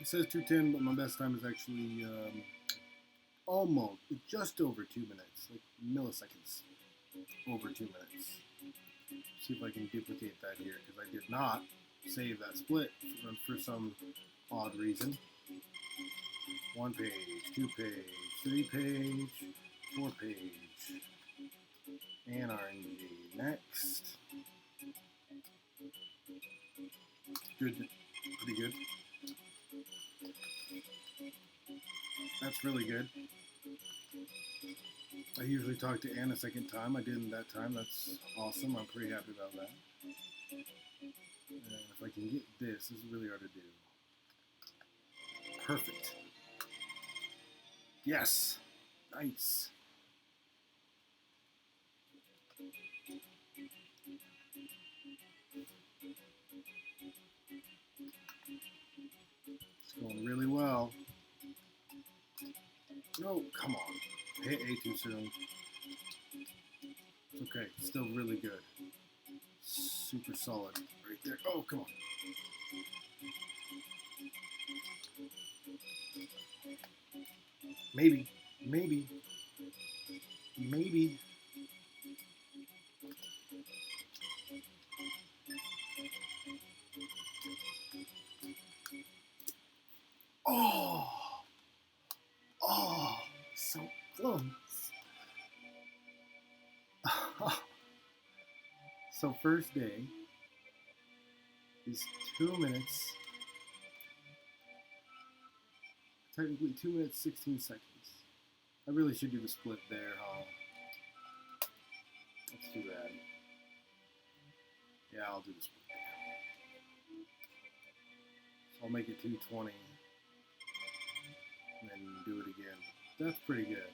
It says 2:10, but my best time is actually almost just over 2 minutes, like milliseconds over 2 minutes. See if I can duplicate that here because I did not save that split for some odd reason. 1 page, 2 page, 3 page, 4 page, and RNG. Next. Good, pretty good. That's really good. I usually talk to Ann a second time. I didn't that time. That's awesome. I'm pretty happy about that. And if I can get this is really hard to do. Perfect. Yes. Nice. It's going really well. No, come on. Hit A too soon. It's okay. It's still really good. Super solid. Right there. Oh, come on. Maybe. Maybe. Maybe. Oh. Oh. So close. So first day is 2 minutes. Technically 2 minutes 16 seconds. I really should do the split there, huh? That's too bad. Yeah, I'll do the split there. So I'll make it 2:20 and then do it again. That's pretty good.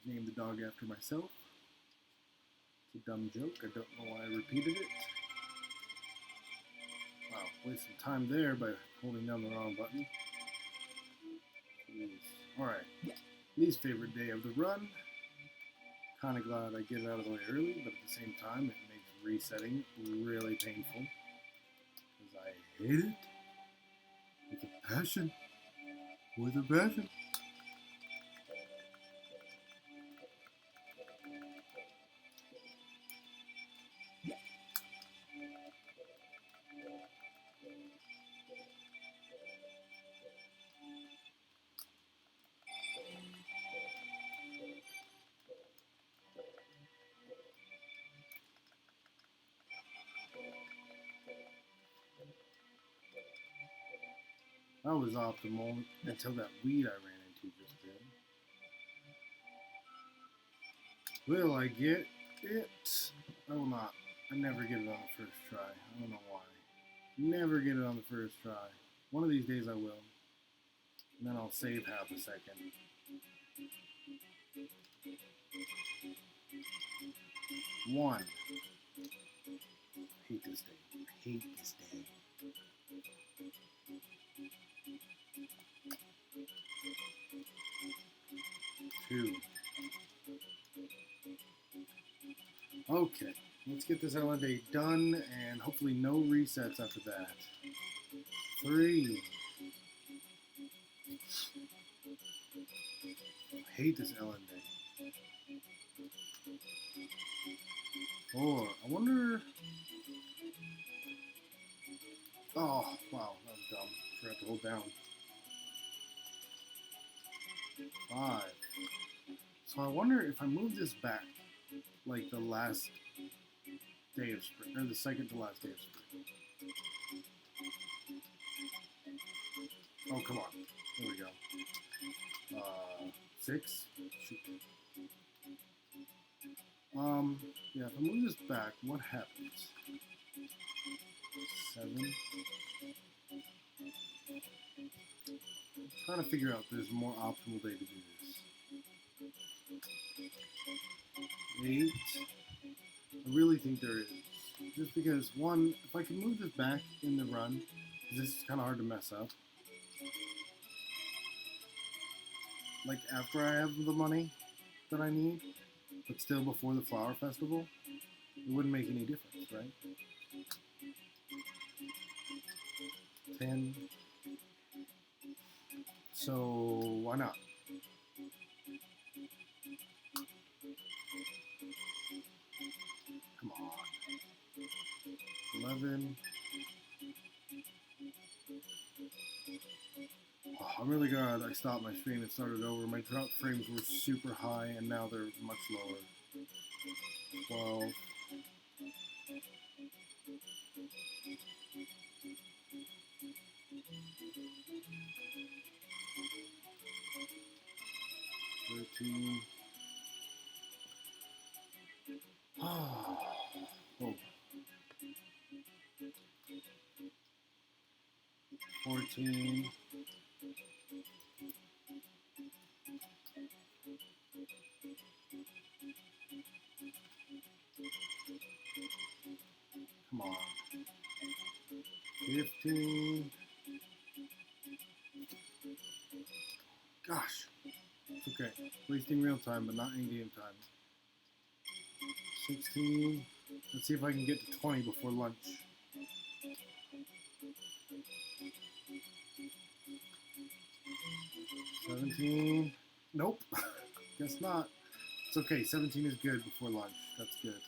Named the dog after myself. It's a dumb joke. I don't know why I repeated it. Wow, waste some time there by holding down the wrong button. Jeez. Alright. Least favorite day of the run. Kind of glad I get it out of the way early, but at the same time it makes resetting really painful. Because I hate it. With a passion. With a passion. That was optimal until that weed I ran into just then. Will I get it? I will not. I never get it on the first try. I don't know why. Never get it on the first try. One of these days I will. And then I'll save half a second. One. I hate this day. I hate this day. Two. Okay, let's get this LND done and hopefully no resets after that. 3. I hate this LND. 4. I wonder. Oh, wow, that was dumb. Forgot to hold down. 5. So I wonder if I move this back, like the last day of spring, or the second to last day of spring. Oh, come on. There we go. 6? Shoot. Yeah, if I move this back, what happens? 7. I'm trying to figure out if there's a more optimal day to do this. 8. I really think there is. Just because, one, if I can move this back in the run, this is kind of hard to mess up. like after I have the money that I need, but still before the flower festival, it wouldn't make any difference, right? 10. So why not? Come on. 11. Oh, I'm really glad I stopped my stream and started over. My drop frames were super high and now they're much lower. 12. 13. Oh. 14. 15. Gosh. It's okay. Wasting real time, but not in-game time. 16. Let's see if I can get to 20 before lunch. 17. Nope. Guess not. It's okay. 17 is good before lunch. That's good.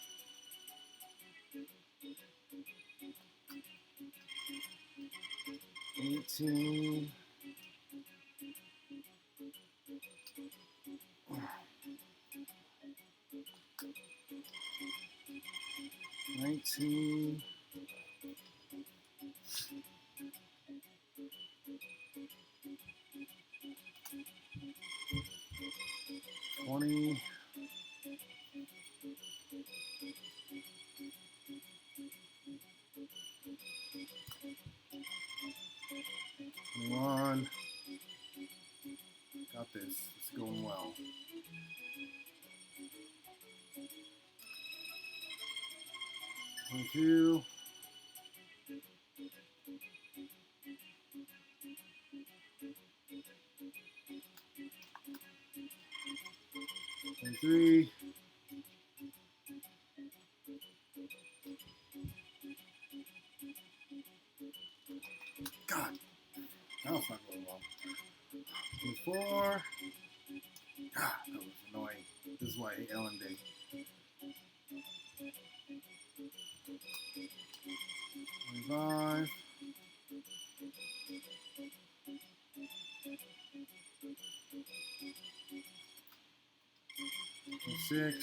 18. 19. 20. 21. Got this. It's going well. 22. 23. God, now it's not going well. 24. God, that was annoying. This is why I hate Ellen Day. 25. 26.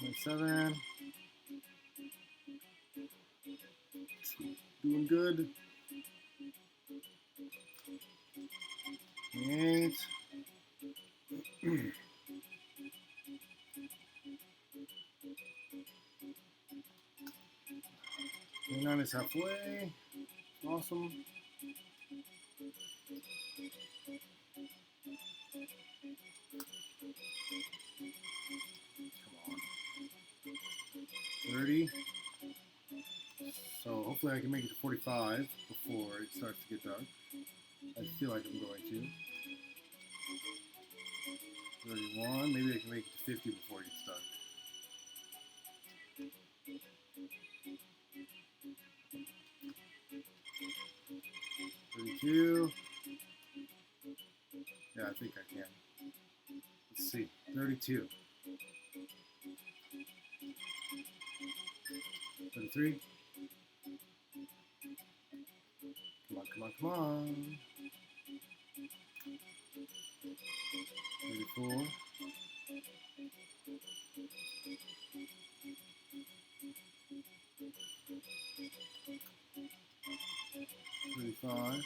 27. Doing good. 28. 29 is halfway. Awesome. Come on. 30. So hopefully I can make it to 45 before it starts to get dark. I feel like I'm going to. 31. Maybe I can make it to 50 before it gets dark. 32. Yeah, I think I can. Let's see. 32. 33. Come on, come on, come on. 34. 35.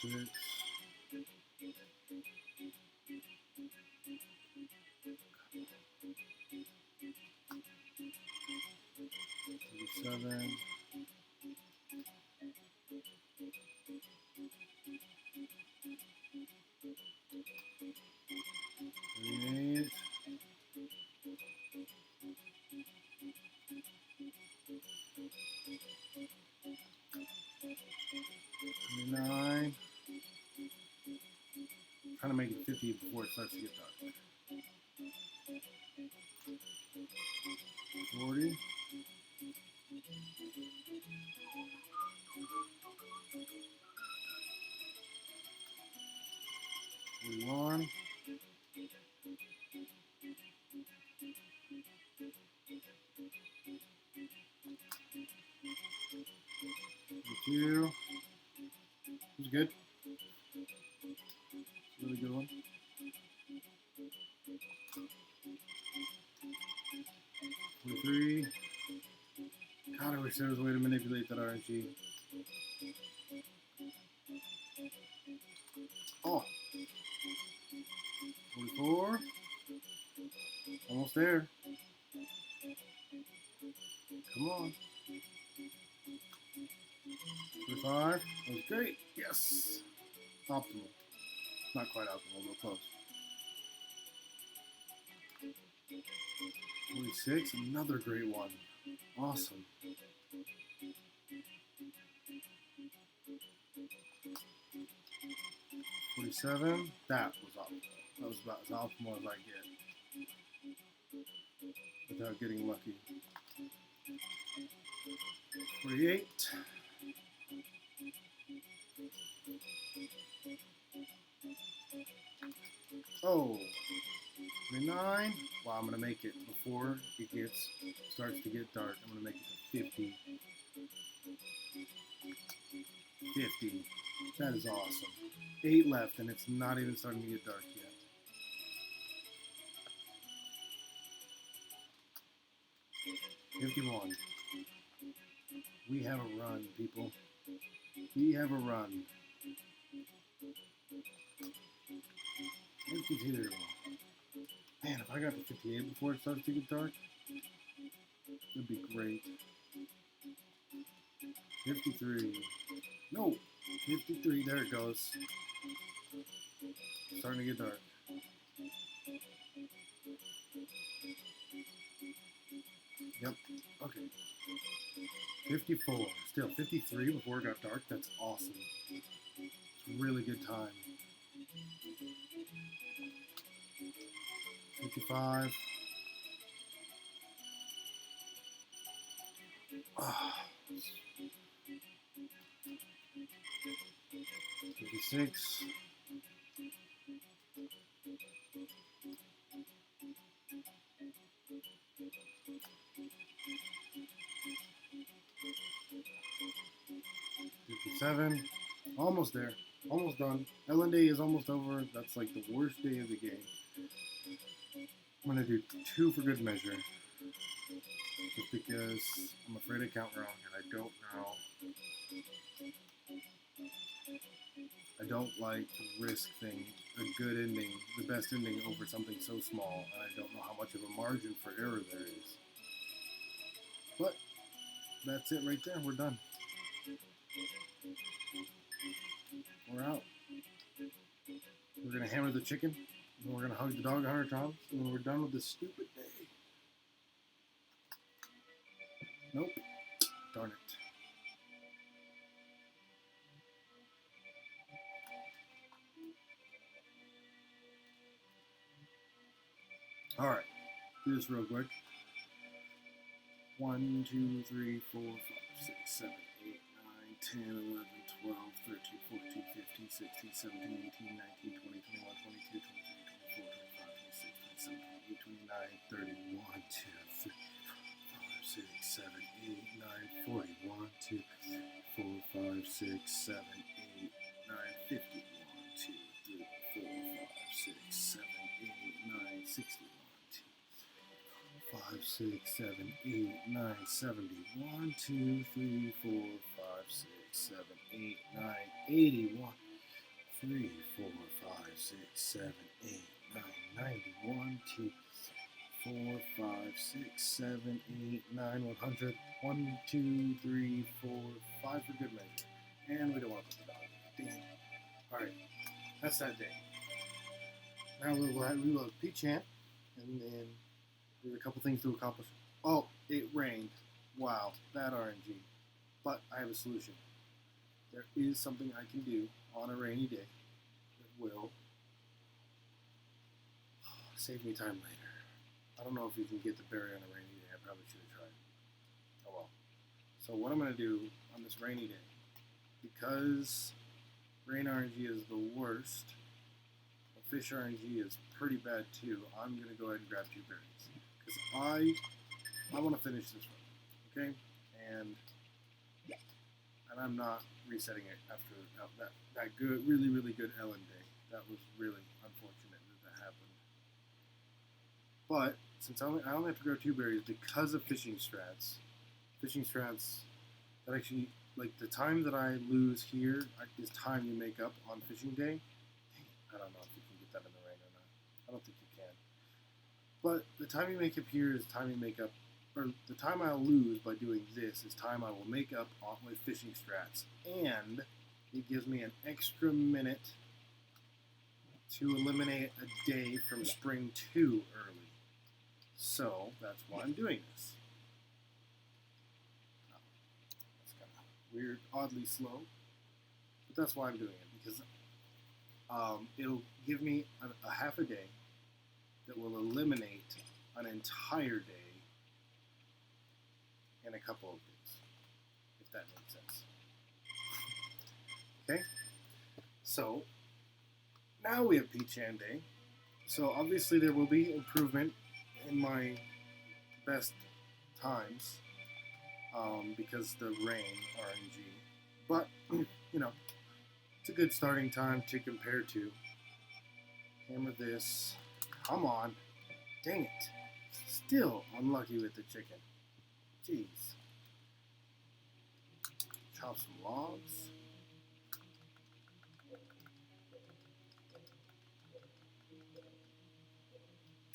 36. 37. 38. 50 before it starts to get dark. 40. 41. 42. It was good. It's a really good one. 43. God, I wish there was a way to manipulate that RNG. Oh. 44. Almost there. Come on. 45. That was great. Yes. Optimal. Not quite optimal, but close. 46. Another great one. Awesome. 47. That was optimal. That was about as optimal as I get without getting lucky. 48. Oh, 49. Wow, I'm gonna make it before it starts to get dark. I'm gonna make it to 50. 50. That is awesome. 8 left, and it's not even starting to get dark yet. $51. We have a run, people. We have a run. 52. Man, if I got to 58 before it starts to get dark, that'd be great. 53. No, 53. There it goes. Starting to get dark. Yep. Okay. 54. Still 53 before it got dark. That's awesome. It's a really good time. 55. Ah. 56. 57. Almost there. Almost done. LN day is almost over. That's like the worst day of the game. I'm going to do 2 for good measure. Just because I'm afraid I count wrong and I don't know. I don't like to risk a good ending, the best ending over something so small, and I don't know how much of a margin for error there is. But that's it right there. We're done. We're out. We're going to hammer the chicken, and we're going to hug the dog 100 times, and we're done with this stupid day. Nope. Darn it. Alright. Do this real quick. 1, 2, 3, 4, 5, 6, 7, 8, 9, 10, 11, 12, 13, 14, 15, 16, 17, 18, 19, 20, 21, 22, 23, 24, 25, 26, 27, 28, 29, 30, 1, 2, 3, 4, 5, 6, 7, 8, 9, 40, 1, 2, 4, 5, 6, 7, 8, 9, 50, 1, 2, 3, 4, 5, 6, 7, 8, 9, 60, 5, 6, 7, 8, 9, 70. 1, 2, 3, 4, 5, 6, 7, 8, 9, 80. 1, 3, 4, 5, 6, 7, 8, 9, 90. 1, 2, 4, 5, 6, 7, 8, 9, 100. 1, 2, 3, 4, 5 for good measure. And we don't want to put the dog in. Dang it. Alright, that's that day. Now we will have Pete Champ, and then there's a couple things to accomplish. Oh, it rained. Wow, that RNG. But I have a solution. There is something I can do on a rainy day that will Save me time later. I don't know if you can get the berry on a rainy day. I probably should have tried. Oh well. So what I'm going to do on this rainy day, because rain RNG is the worst, fish RNG is pretty bad too, I'm going to go ahead and grab 2 berries. Because I want to finish this one. Okay? And I'm not resetting it after that good, really, really good Ellen day. That was really unfortunate that happened. But since I only have to grow 2 berries because of fishing strats, that actually, like the time that I lose here is time you make up on fishing day. I don't know if you can get that in the rain or not. I don't think you can. But the time you make up here is time you make up, or the time I'll lose by doing this is time I will make up with fishing strats. And it gives me an extra minute to eliminate a day from spring 2 early. So that's why I'm doing this. It's kind of weird, oddly slow, but that's why I'm doing it, because it'll give me a half a day that will eliminate an entire day in a couple of days, if that makes sense. Okay, so now we have Peachan Day. So obviously there will be improvement in my best times because the rain RNG, but you know, it's a good starting time to compare to. Hammer this. Come on. Dang it. Still unlucky with the chicken. Jeez. Chop some logs.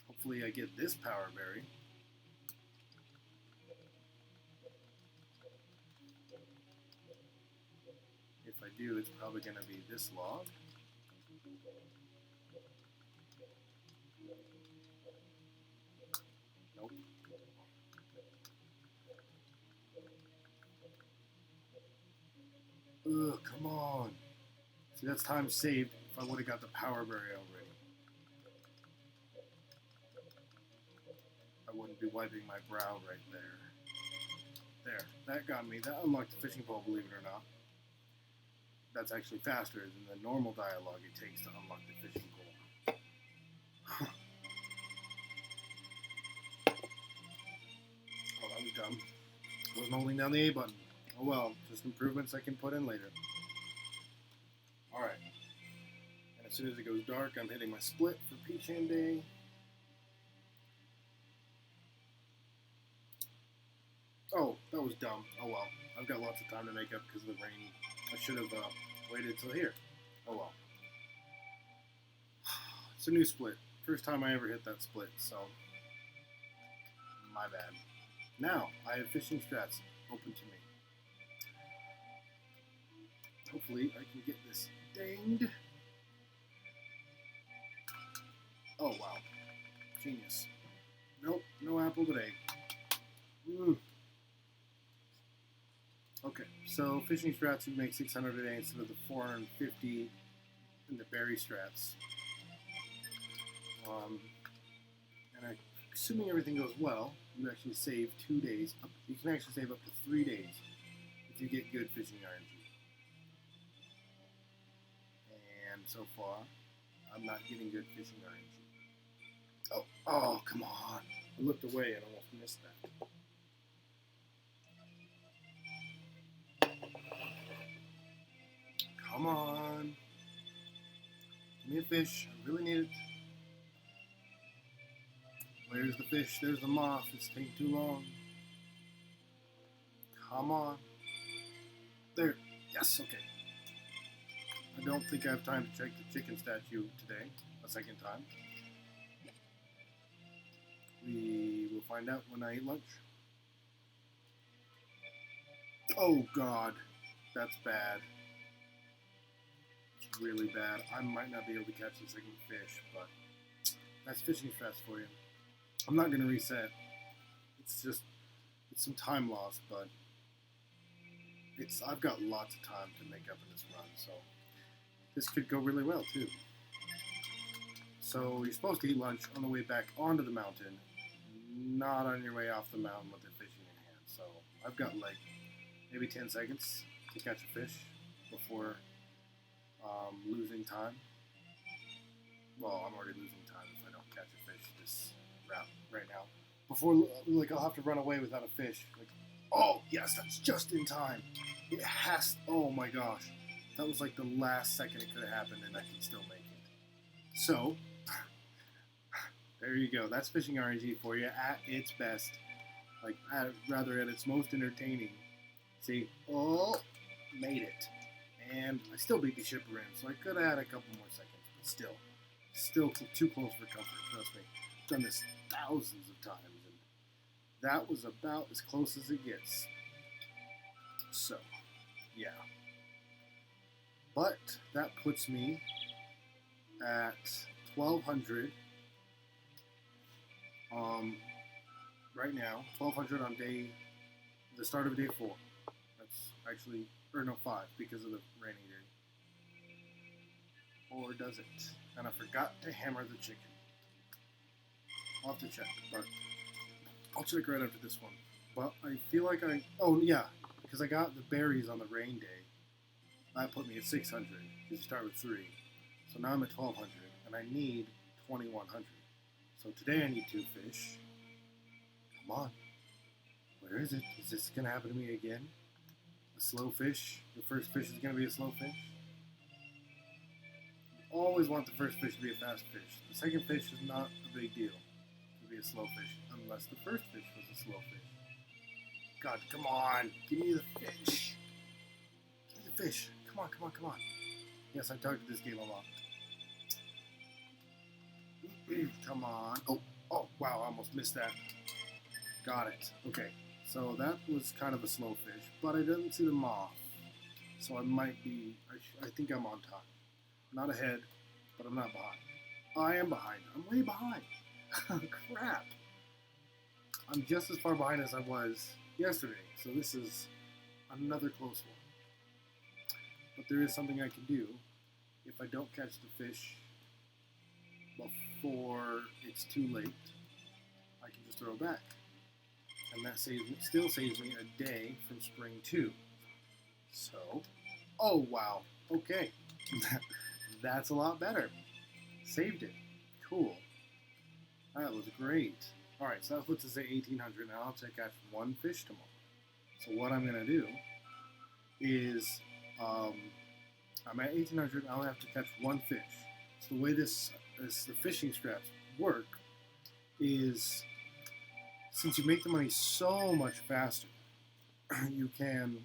Hopefully I get this power berry. If I do, it's probably going to be this log. Nope. Ugh, come on. See, that's time saved if I would have got the power berry already. I wouldn't be wiping my brow right there. There, that got me. That unlocked the fishing pole, believe it or not. That's actually faster than the normal dialogue it takes to unlock the fishing pole. Oh, that was dumb. I wasn't holding down the A button. Oh well, just improvements I can put in later. Alright. And as soon as it goes dark, I'm hitting my split for Peachan Day. Oh, that was dumb. Oh well. I've got lots of time to make up because of the rain. I should have waited till here. Oh well. It's a new split. First time I ever hit that split, so my bad. Now, I have fishing strats open to me. Hopefully I can get this dinged. Oh wow. Genius. Nope, no apple today. Okay, so fishing strats would make 600 a day instead of the 450 in the berry strats. And assuming everything goes well, you actually save 2 days. You can actually save up to 3 days if you get good fishing RNG. And so far, I'm not getting good fishing RNG. Oh, come on. I looked away and almost missed that. Come on. Give me a fish. I really need it. Where's the fish? There's the moth. It's taking too long. Come on. There. Yes, okay. I don't think I have time to check the chicken statue today. A second time. We will find out when I eat lunch. Oh, God. That's bad. It's really bad. I might not be able to catch the second fish, but that's fishing strats for you. I'm not going to reset. It's some time lost, but I've got lots of time to make up in this run, so this could go really well, too. So you're supposed to eat lunch on the way back onto the mountain, not on your way off the mountain with the fish in your hand. So I've got like maybe 10 seconds to catch a fish before losing time. Well, I'm already losing time if I don't catch a fish this route right now. Before, like, I'll have to run away without a fish. Like, oh, yes, that's just in time. It has, oh my gosh. That was like the last second it could have happened and I can still make it. So, there you go. That's fishing RNG for you at its best. Like, rather at its most entertaining. See, oh, made it. And I still beat the shipper in, so I could have had a couple more seconds, but still too close for comfort, trust me. I've done this thousands of times, and that was about as close as it gets. So, yeah. But that puts me at 1,200 right now. 1,200 on the start of day 4. That's actually, or no, 5 because of the rainy day. Or does it? And I forgot to hammer the chicken. I'll have to check, but I'll check right after this one. But I feel like oh yeah, because I got the berries on the rain day. That put me at 600, because you start with 3. So now I'm at 1,200, and I need 2,100. So today I need 2 fish. Come on. Where is it? Is this going to happen to me again? A slow fish? The first fish is going to be a slow fish? You always want the first fish to be a fast fish. The second fish is not a big deal to be a slow fish, unless the first fish was a slow fish. God, come on. Give me the fish. Give me the fish. Come on, come on, come on. Yes, I've talked to this game a lot. Come on. Oh, wow, I almost missed that. Got it. Okay, so that was kind of a slow fish, but I didn't see them off. So I might be, I think I'm on time. Not ahead, but I'm not behind. I am behind. I'm way behind. Crap. I'm just as far behind as I was yesterday, so this is another close one. But there is something I can do if I don't catch the fish before it's too late. I can just throw it back. And that still saves me a day from spring 2. So, oh wow, okay. That's a lot better. Saved it. Cool. That was great. Alright, so that puts us at 1,800. Now I'll catch 1 fish tomorrow. So what I'm going to do is, I'm at 1,800, I only have to catch 1 fish. So the way the fishing straps work is, since you make the money so much faster, you can,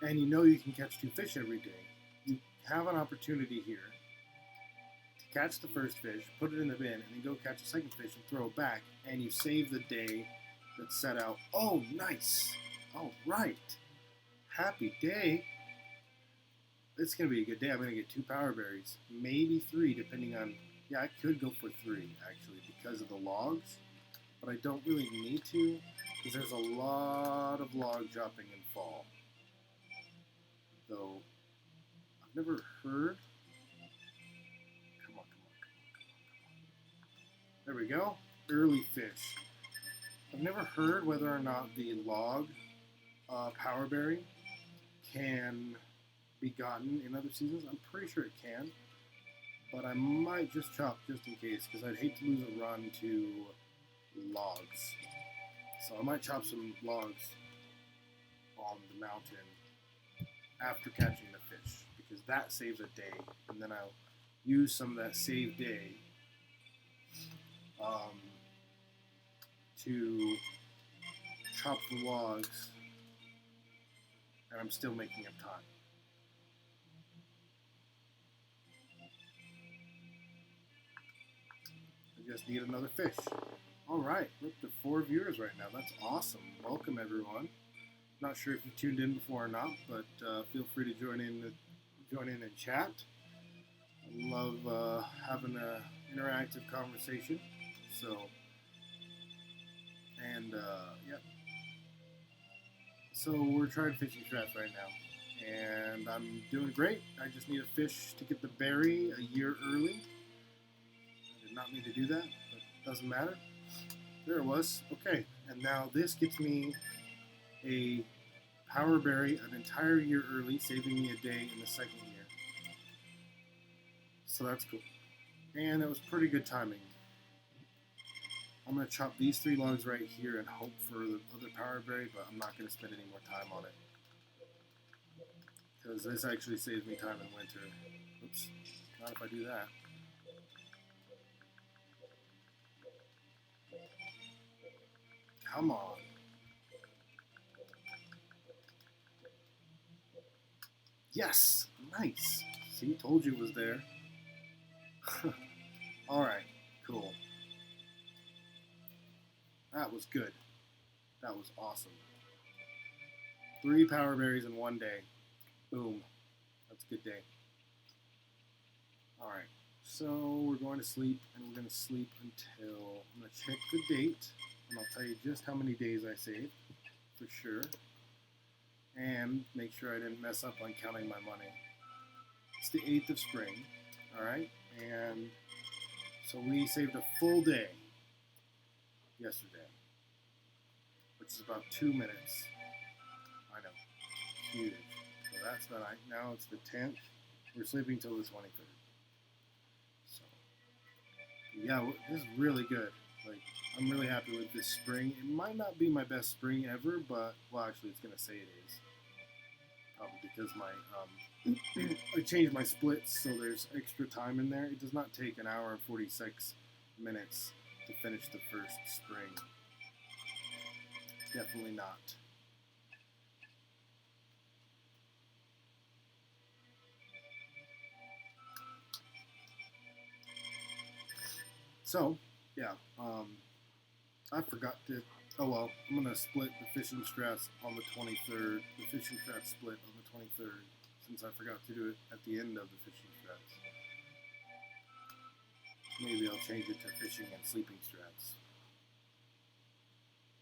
and you know you can catch 2 fish every day, you have an opportunity here to catch the first fish, put it in the bin, and then go catch the second fish and throw it back, and you save the day that's set out. Oh, nice! All right. Happy day. It's going to be a good day. I'm going to get 2 power berries, maybe 3, depending on, yeah, I could go for 3, actually, because of the logs, but I don't really need to, because there's a lot of log dropping in fall. Though, I've never heard, come on. There we go, early fish. I've never heard whether or not the log power berry can be gotten in other seasons. I'm pretty sure it can, but I might just chop just in case, because I'd hate to lose a run to logs. So I might chop some logs on the mountain after catching the fish, because that saves a day, and then I'll use some of that saved day to chop the logs, and I'm still making up time. I just need another fish. Alright, we're up to 4 viewers right now. That's awesome. Welcome, everyone. Not sure if you tuned in before or not, but feel free to join in and chat. I love having an interactive conversation. So, and yeah. So we're trying fishing straps right now, and I'm doing great. I just need a fish to get the berry a year early. I did not mean to do that, but doesn't matter. There it was. Okay, and now this gets me a power berry an entire year early, saving me a day in the second year. So that's cool. And it was pretty good timing. I'm going to chop these 3 logs right here and hope for the other power berry, but I'm not going to spend any more time on it. Because this actually saves me time in winter. Oops, not if I do that. Come on. Yes! Nice! See, told you it was there. Alright, cool. That was good. That was awesome. 3 power berries in one day. Boom. That's a good day. Alright, so we're going to sleep, and we're going to sleep until... I'm going to check the date, and I'll tell you just how many days I saved, for sure. And make sure I didn't mess up on counting my money. It's the 8th of spring, alright? And so we saved a full day yesterday, which is about 2 minutes. I know, huge. So that's the night. Now it's the 10th. We're sleeping till the 23rd. So, yeah, this is really good. Like, I'm really happy with this spring. It might not be my best spring ever, but, well, actually, it's going to say it is. Probably because I changed my splits, so there's extra time in there. It does not take an hour and 46 minutes to finish the first spring. Definitely not. So, yeah, I forgot to, oh well, I'm going to split the fishing strats on the 23rd, the fishing strat split on the 23rd, since I forgot to do it at the end of the fishing strats. Maybe I'll change it to fishing and sleeping strats.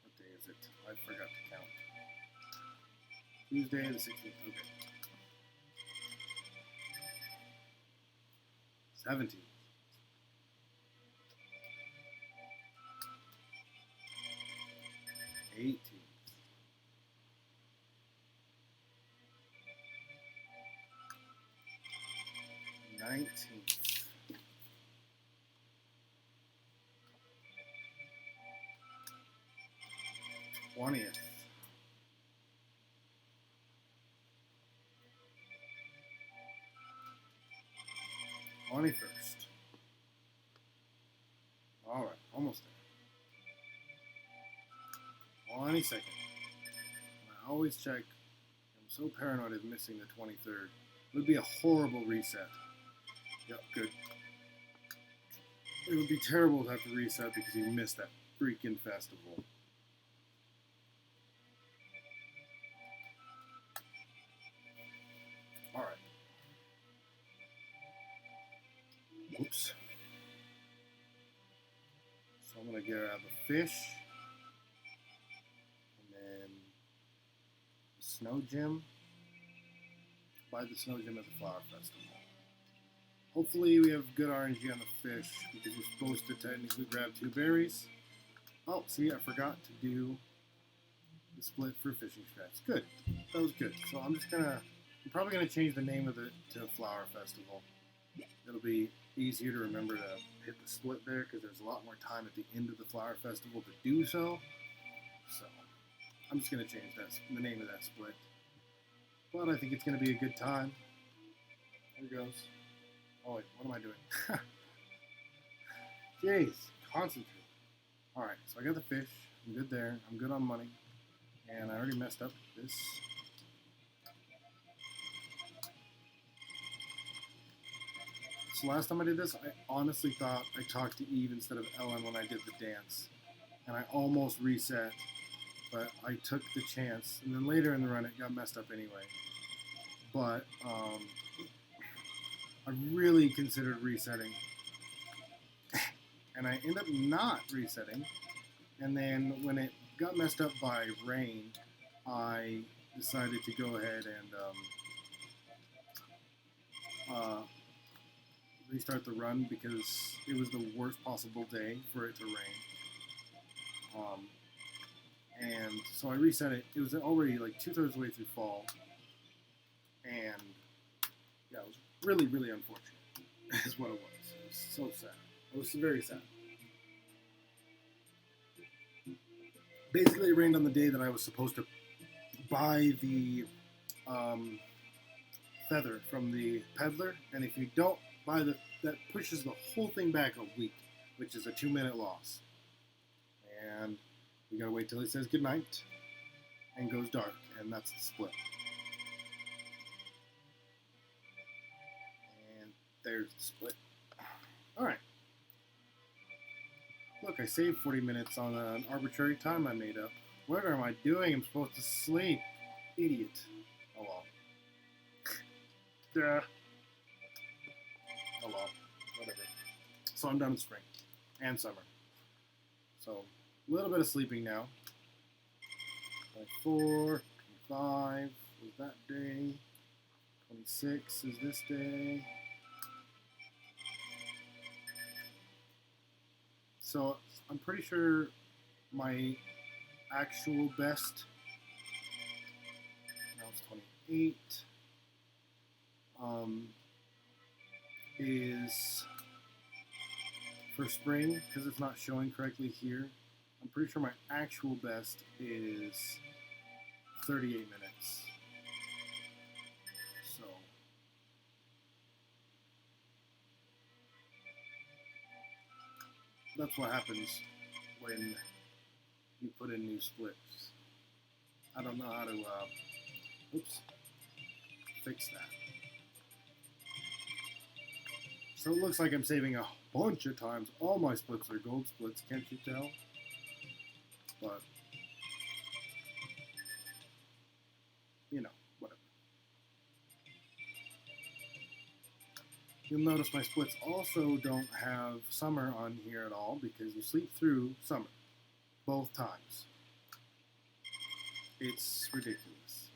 What day is it? I forgot to count. Tuesday the 16th, okay. 17th. 18th. 19th. 20th. 21st. Alright, almost there. 22nd. I always check. I'm so paranoid of missing the 23rd. It would be a horrible reset. Yep, good. It would be terrible to have to reset because you missed that freaking festival. Alright. Oops. So I'm going to get out the fish. And then the snow gym. Buy the snow gym at the flower festival. Hopefully we have good RNG on the fish because you're supposed to technically grab 2 berries. Oh, see, I forgot to do the split for fishing strats. Good. That was good. So I'm probably gonna change the name of it to Flower Festival. It'll be easier to remember to hit the split there because there's a lot more time at the end of the Flower Festival to do so. So I'm just gonna change the name of that split. But I think it's gonna be a good time. There it goes. Oh wait, what am I doing? Jeez, concentrate. Alright, so I got the fish. I'm good there. I'm good on money. And I already messed up this. So last time I did this, I honestly thought I talked to Eve instead of Ellen when I did the dance. And I almost reset, but I took the chance. And then later in the run, it got messed up anyway. But, I really considered resetting, and I ended up not resetting, and then when it got messed up by rain, I decided to go ahead and restart the run because it was the worst possible day for it to rain. And so I reset it. It was already like 2/3 of the way through fall, and yeah, it was really, really unfortunate. Is what it was. It was so sad. It was very sad. Basically, it rained on the day that I was supposed to buy the feather from the peddler, and if you don't buy that pushes the whole thing back a week, which is a 2-minute loss. And we gotta wait till it says goodnight and goes dark, and that's the split. And there's the split. Alright. Look, I saved 40 minutes on an arbitrary time I made up. What am I doing? I'm supposed to sleep. Idiot. Oh well. Duh. Oh well. Whatever. So I'm done in spring. And summer. So, a little bit of sleeping now. 24, 25 was that day. 26 is this day. So, I'm pretty sure my actual best, now it's 28, is for spring, because it's not showing correctly here. I'm pretty sure my actual best is 38 minutes. So, that's what happens when you put in new splits. I don't know how to, fix that. So it looks like I'm saving a bunch of times. All my splits are gold splits, can't you tell? But, you know, whatever. You'll notice my splits also don't have summer on here at all because you sleep through summer both times. It's ridiculous.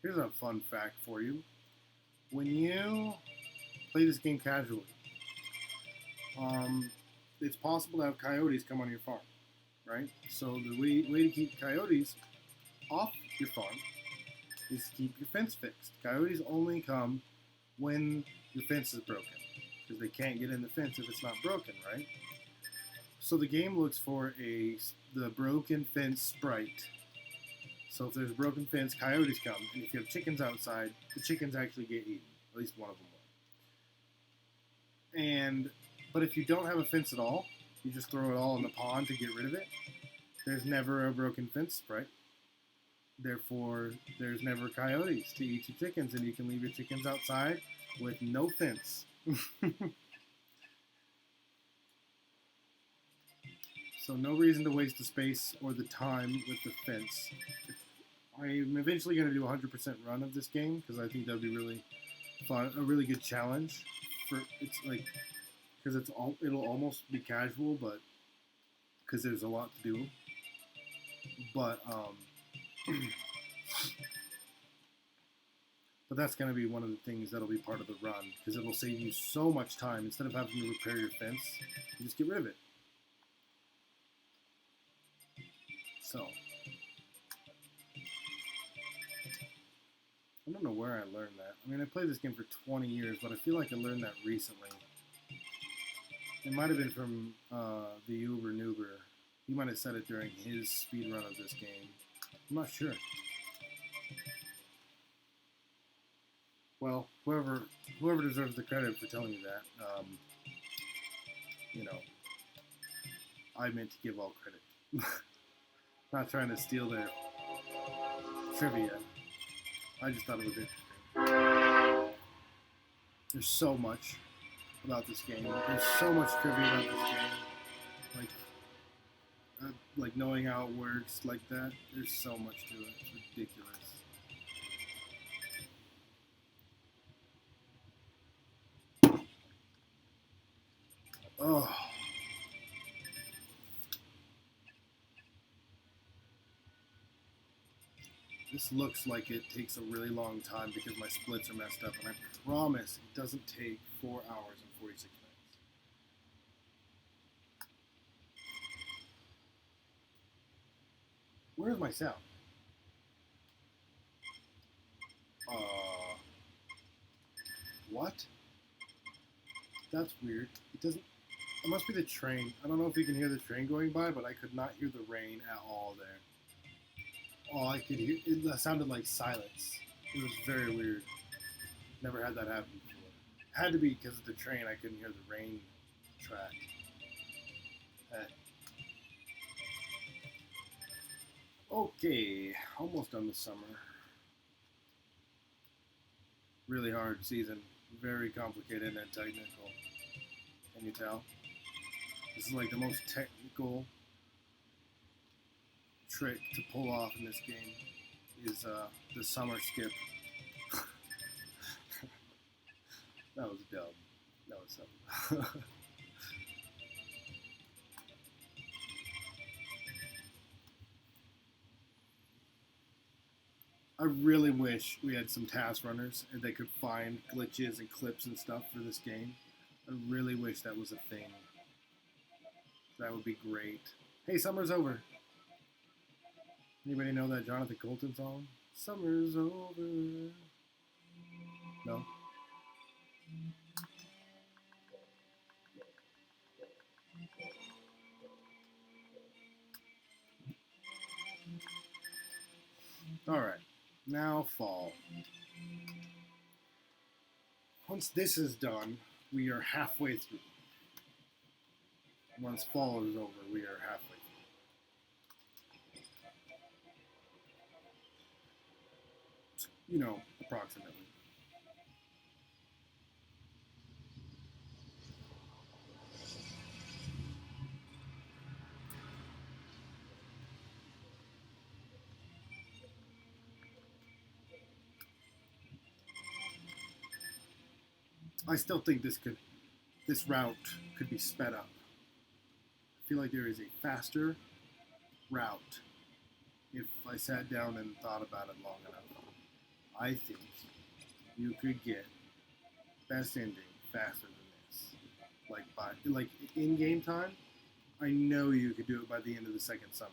Here's a fun fact for you. When you play this game casually, it's possible to have coyotes come on your farm, right? So the way to keep coyotes off your farm is to keep your fence fixed. Coyotes only come when your fence is broken, because they can't get in the fence if it's not broken, right? So the game looks for the broken fence sprite. So if there's a broken fence, coyotes come, and if you have chickens outside, the chickens actually get eaten. At least one of them will. But if you don't have a fence at all, you just throw it all in the pond to get rid of it, there's never a broken fence sprite. Therefore, there's never coyotes to eat your chickens, and you can leave your chickens outside with no fence. So no reason to waste the space or the time with the fence. I'm eventually going to do a 100% run of this game because I think that would be really fun, a really good challenge. Because it'll almost be casual, but because there's a lot to do. But but that's going to be one of the things that'll be part of the run because it'll save you so much time. Instead of having to repair your fence, you just get rid of it. So, I don't know where I learned that. I mean, I played this game for 20 years, but I feel like I learned that recently. It might have been from the Uber Noober. He might have said it during his speed run of this game. I'm not sure. Well, whoever deserves the credit for telling me that, I meant to give all credit. Not trying to steal their trivia. I just thought it was interesting. There's so much about this game. There's so much trivia about this game. Like knowing how it works like that. There's so much to it. It's ridiculous. Oh. This looks like it takes a really long time because my splits are messed up, and I promise it doesn't take 4 hours and 46 minutes. Where's my sound? What? That's weird. It doesn't... It must be the train. I don't know if you can hear the train going by, but I could not hear the rain at all there. All I could hear... It sounded like silence. It was very weird. Never had that happen before. Had to be because of the train. I couldn't hear the rain track. Okay, almost done with summer. Really hard season. Very complicated and technical. Can you tell? This is like the most technical trick to pull off in this game is the summer skip. That was dumb. That was dumb. I really wish we had some task runners and they could find glitches and clips and stuff for this game. I really wish that was a thing. That would be great. Hey, summer's over. Anybody know that Jonathan Colton song? Summer's over. No? Alright. Now fall. Once this is done, we are halfway through. Once fall is over, we are halfway through. You know, approximately. I still think this route could be sped up. I feel like there is a faster route if I sat down and thought about it long enough. I think you could get best ending faster than this. Like in game time, I know you could do it by the end of the second summer.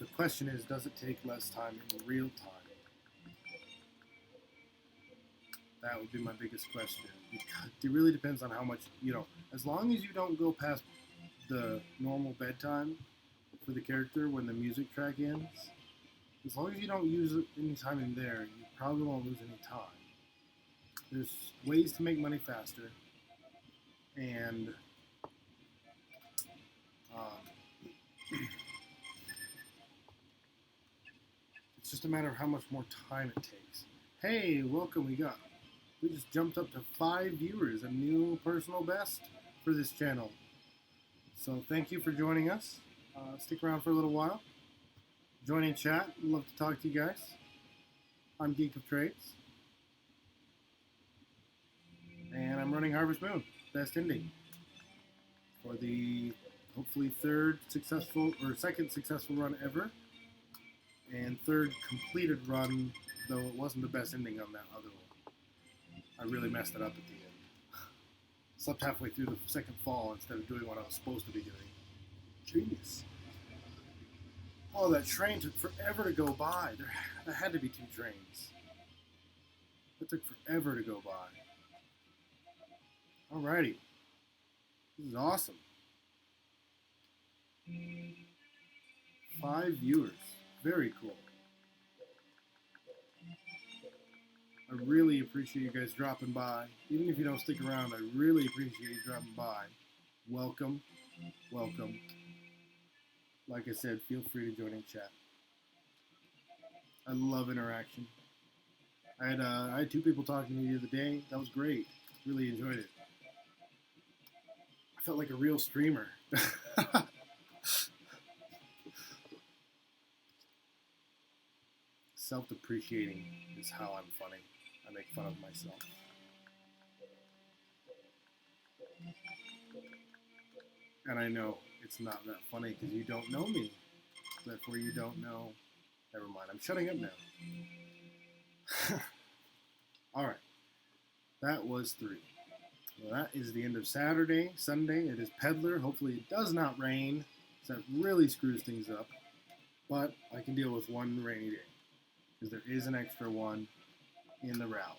The question is, does it take less time in real time? That would be my biggest question. It really depends on how much, as long as you don't go past the normal bedtime for the character when the music track ends, as long as you don't use any time in there, you probably won't lose any time. There's ways to make money faster, and it's just a matter of how much more time it takes. Hey, welcome, we just jumped up to 5 viewers, a new personal best for this channel. So thank you for joining us. Stick around for a little while. Join in chat. I'd love to talk to you guys. I'm Geek of Trades. And I'm running Harvest Moon, best ending, for the hopefully second successful run ever. And third completed run, though it wasn't the best ending on that other one. I really messed it up at the end. Slept halfway through the second fall instead of doing what I was supposed to be doing. Genius. Oh, that train took forever to go by. There had to be 2 trains. It took forever to go by. Alrighty. This is awesome. 5 viewers. Very cool. I really appreciate you guys dropping by. Even if you don't stick around, I really appreciate you dropping by. Welcome. Welcome. Like I said, feel free to join in chat. I love interaction. I had 2 people talking to me the other day. That was great. Really enjoyed it. I felt like a real streamer. Self-depreciating is how I'm funny. I make fun of myself. And I know it's not that funny because you don't know me. Therefore, you don't know. Never mind. I'm shutting up now. All right. That was 3. Well, that is the end of Saturday. Sunday, it is Peddler. Hopefully, it does not rain. So that really screws things up. But I can deal with one rainy day because there is an extra one in the route.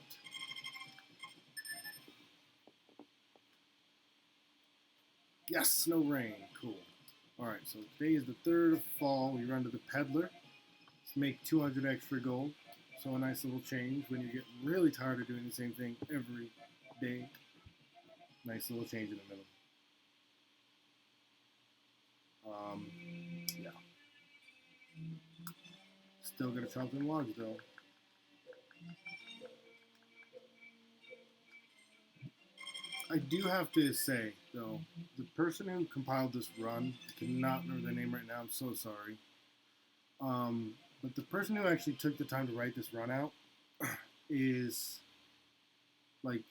Yes, no rain. Cool. Alright, so today is the 3rd of fall. We run to the Peddler. Let's make 200 extra gold. So a nice little change when you get really tired of doing the same thing every day. Nice little change in the middle. Yeah. Still gonna chop them logs though. I do have to say, though, the person who compiled this run, I cannot remember their name right now, I'm so sorry. But the person who actually took the time to write this run out is, like,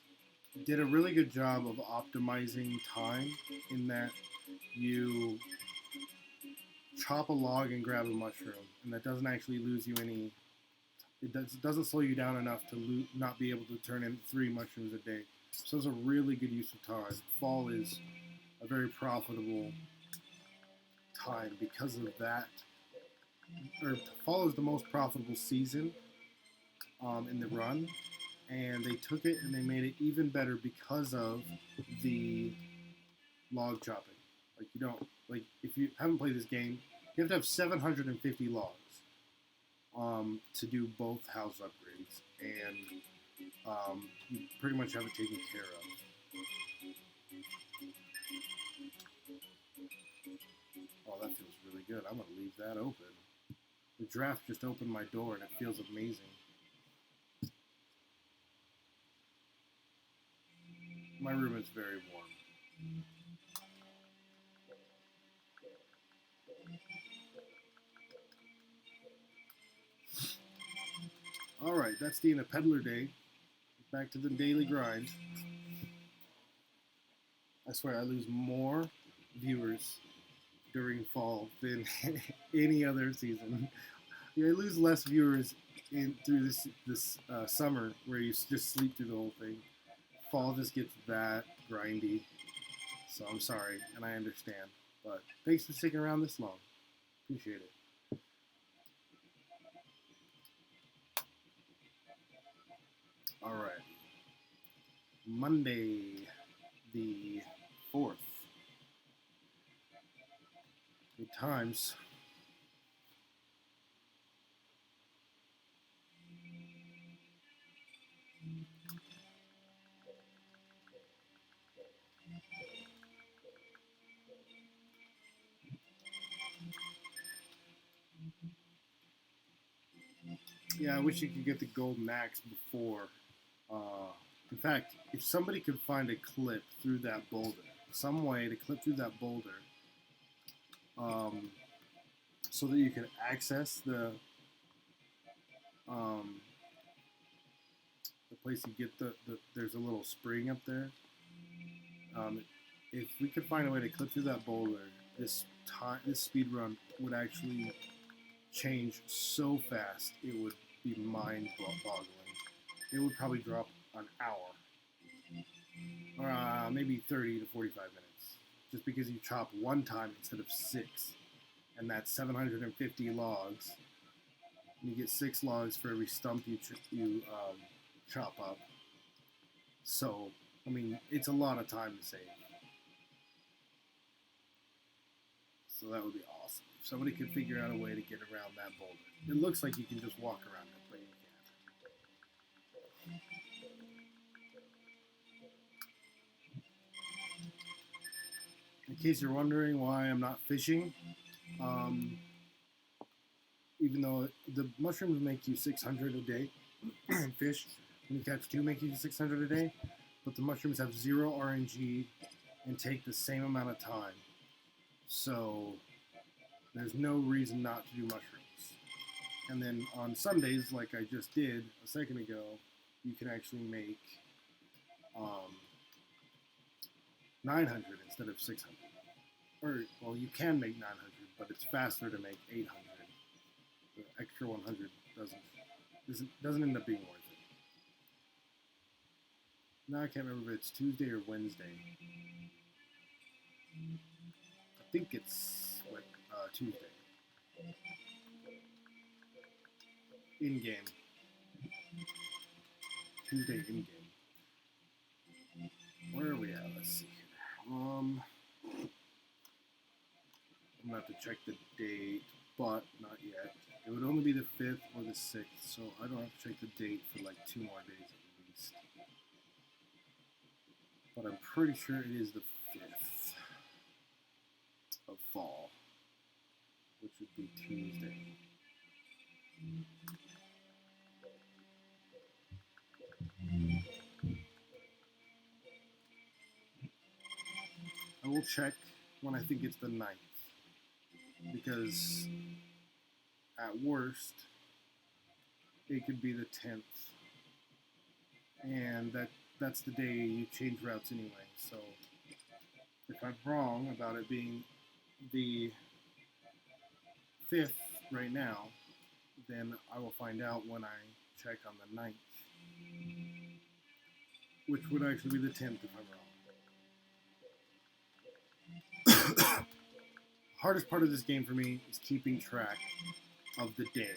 did a really good job of optimizing time in that you chop a log and grab a mushroom, and that doesn't actually lose you any, it doesn't slow you down enough to not be able to turn in 3 mushrooms a day. So it's a really good use of time. Fall is a very profitable time because of that. Or fall is the most profitable season in the run, and they took it and they made it even better because of the log chopping. Like, you don't, like, if you haven't played this game, you have to have 750 logs to do both house upgrades, and you pretty much have it taken care of. Oh, that feels really good. I'm going to leave that open. The draft just opened my door and it feels amazing. My room is very warm. Alright, that's the end of Peddler Day. Back to the daily grind. I swear I lose more viewers during fall than any other season. I lose less viewers through this summer where you just sleep through the whole thing. Fall just gets that grindy. So I'm sorry, and I understand. But thanks for sticking around this long. Appreciate it. All right. Monday, the 4th. Good times. Yeah, I wish you could get the golden axe before. In fact, if somebody could find a clip through that boulder, some way to clip through that boulder, so that you could access the place you get there's a little spring up there. If we could find a way to clip through that boulder, this speedrun would actually change so fast it would be mind-boggling. It would probably drop an hour, or maybe 30 to 45 minutes, just because you chop one time instead of 6, and that's 750 logs. And you get 6 logs for every stump you chop up. So, I mean, it's a lot of time to save. So that would be awesome. If somebody could figure out a way to get around that boulder. It looks like you can just walk around it, but you can't. In case you're wondering why I'm not fishing, even though the mushrooms make you 600 a day, fish, when you catch 2, make you 600 a day, but the mushrooms have 0 RNG and take the same amount of time. So there's no reason not to do mushrooms. And then on Sundays, like I just did a second ago, you can actually make 900 instead of 600. Or, well, you can make 900, but it's faster to make 800. The extra 100 doesn't end up being worth it. Now I can't remember if it's Tuesday or Wednesday. I think it's like Tuesday. In-game. Tuesday in-game. Where are we at? Let's see here. I'm gonna have to check the date, but not yet. It would only be the 5th or the 6th, so I don't have to check the date for like 2 more days at least. But I'm pretty sure it is the 5th of fall, which would be Tuesday. I will check when I think it's the 9th, because at worst, it could be the 10th, and that's the day you change routes anyway, so if I'm wrong about it being the 5th right now, then I will find out when I check on the 9th, which would actually be the 10th if I'm wrong. Hardest part of this game for me is keeping track of the day.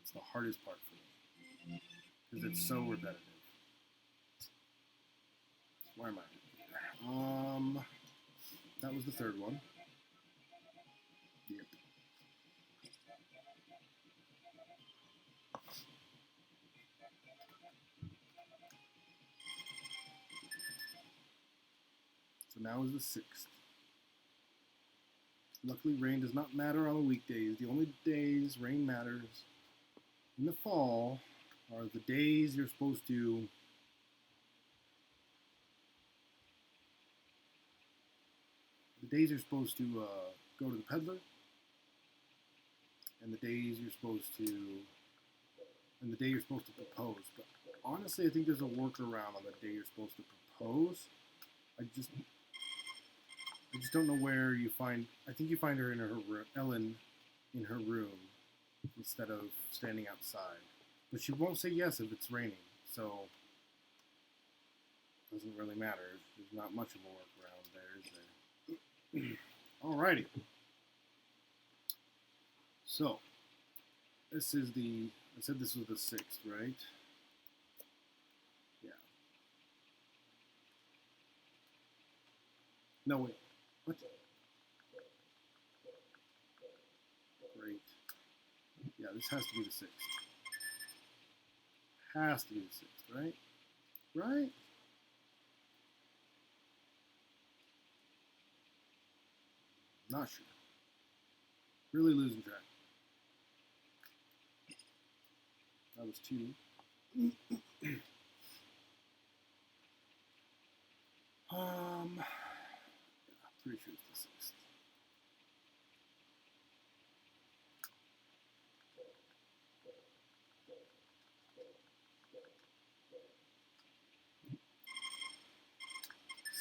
It's the hardest part for me because it's so repetitive. Where am I? That was the 3rd one. Yep. So now is the 6th. Luckily, rain does not matter on the weekdays. The only days rain matters in the fall are the days you're supposed to go to the peddler, and the day you're supposed to propose. But honestly, I think there's a workaround on the day you're supposed to propose. I just don't know where you find. I think you find her in her room, Ellen, in her room, instead of standing outside. But she won't say yes if it's raining, so it doesn't really matter. There's not much of a workaround there, is there? Alrighty. So this is the. I said this was the 6th, right? Yeah. No wait. What? Great. Yeah, this has to be the 6th. Has to be the 6th, right? Right? Not sure. Really losing track. That was 2. Pretty sure it's the 6th.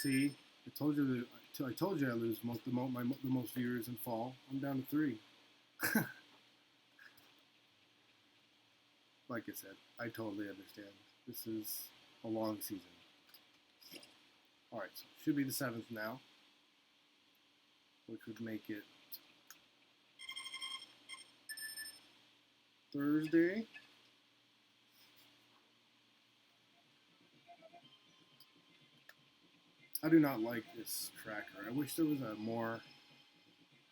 See, I told you I lose the most viewers in fall. I'm down to 3. Like I said, I totally understand. This is a long season. Alright, so it should be the 7th now, which would make it Thursday. I do not like this tracker. I wish there was a more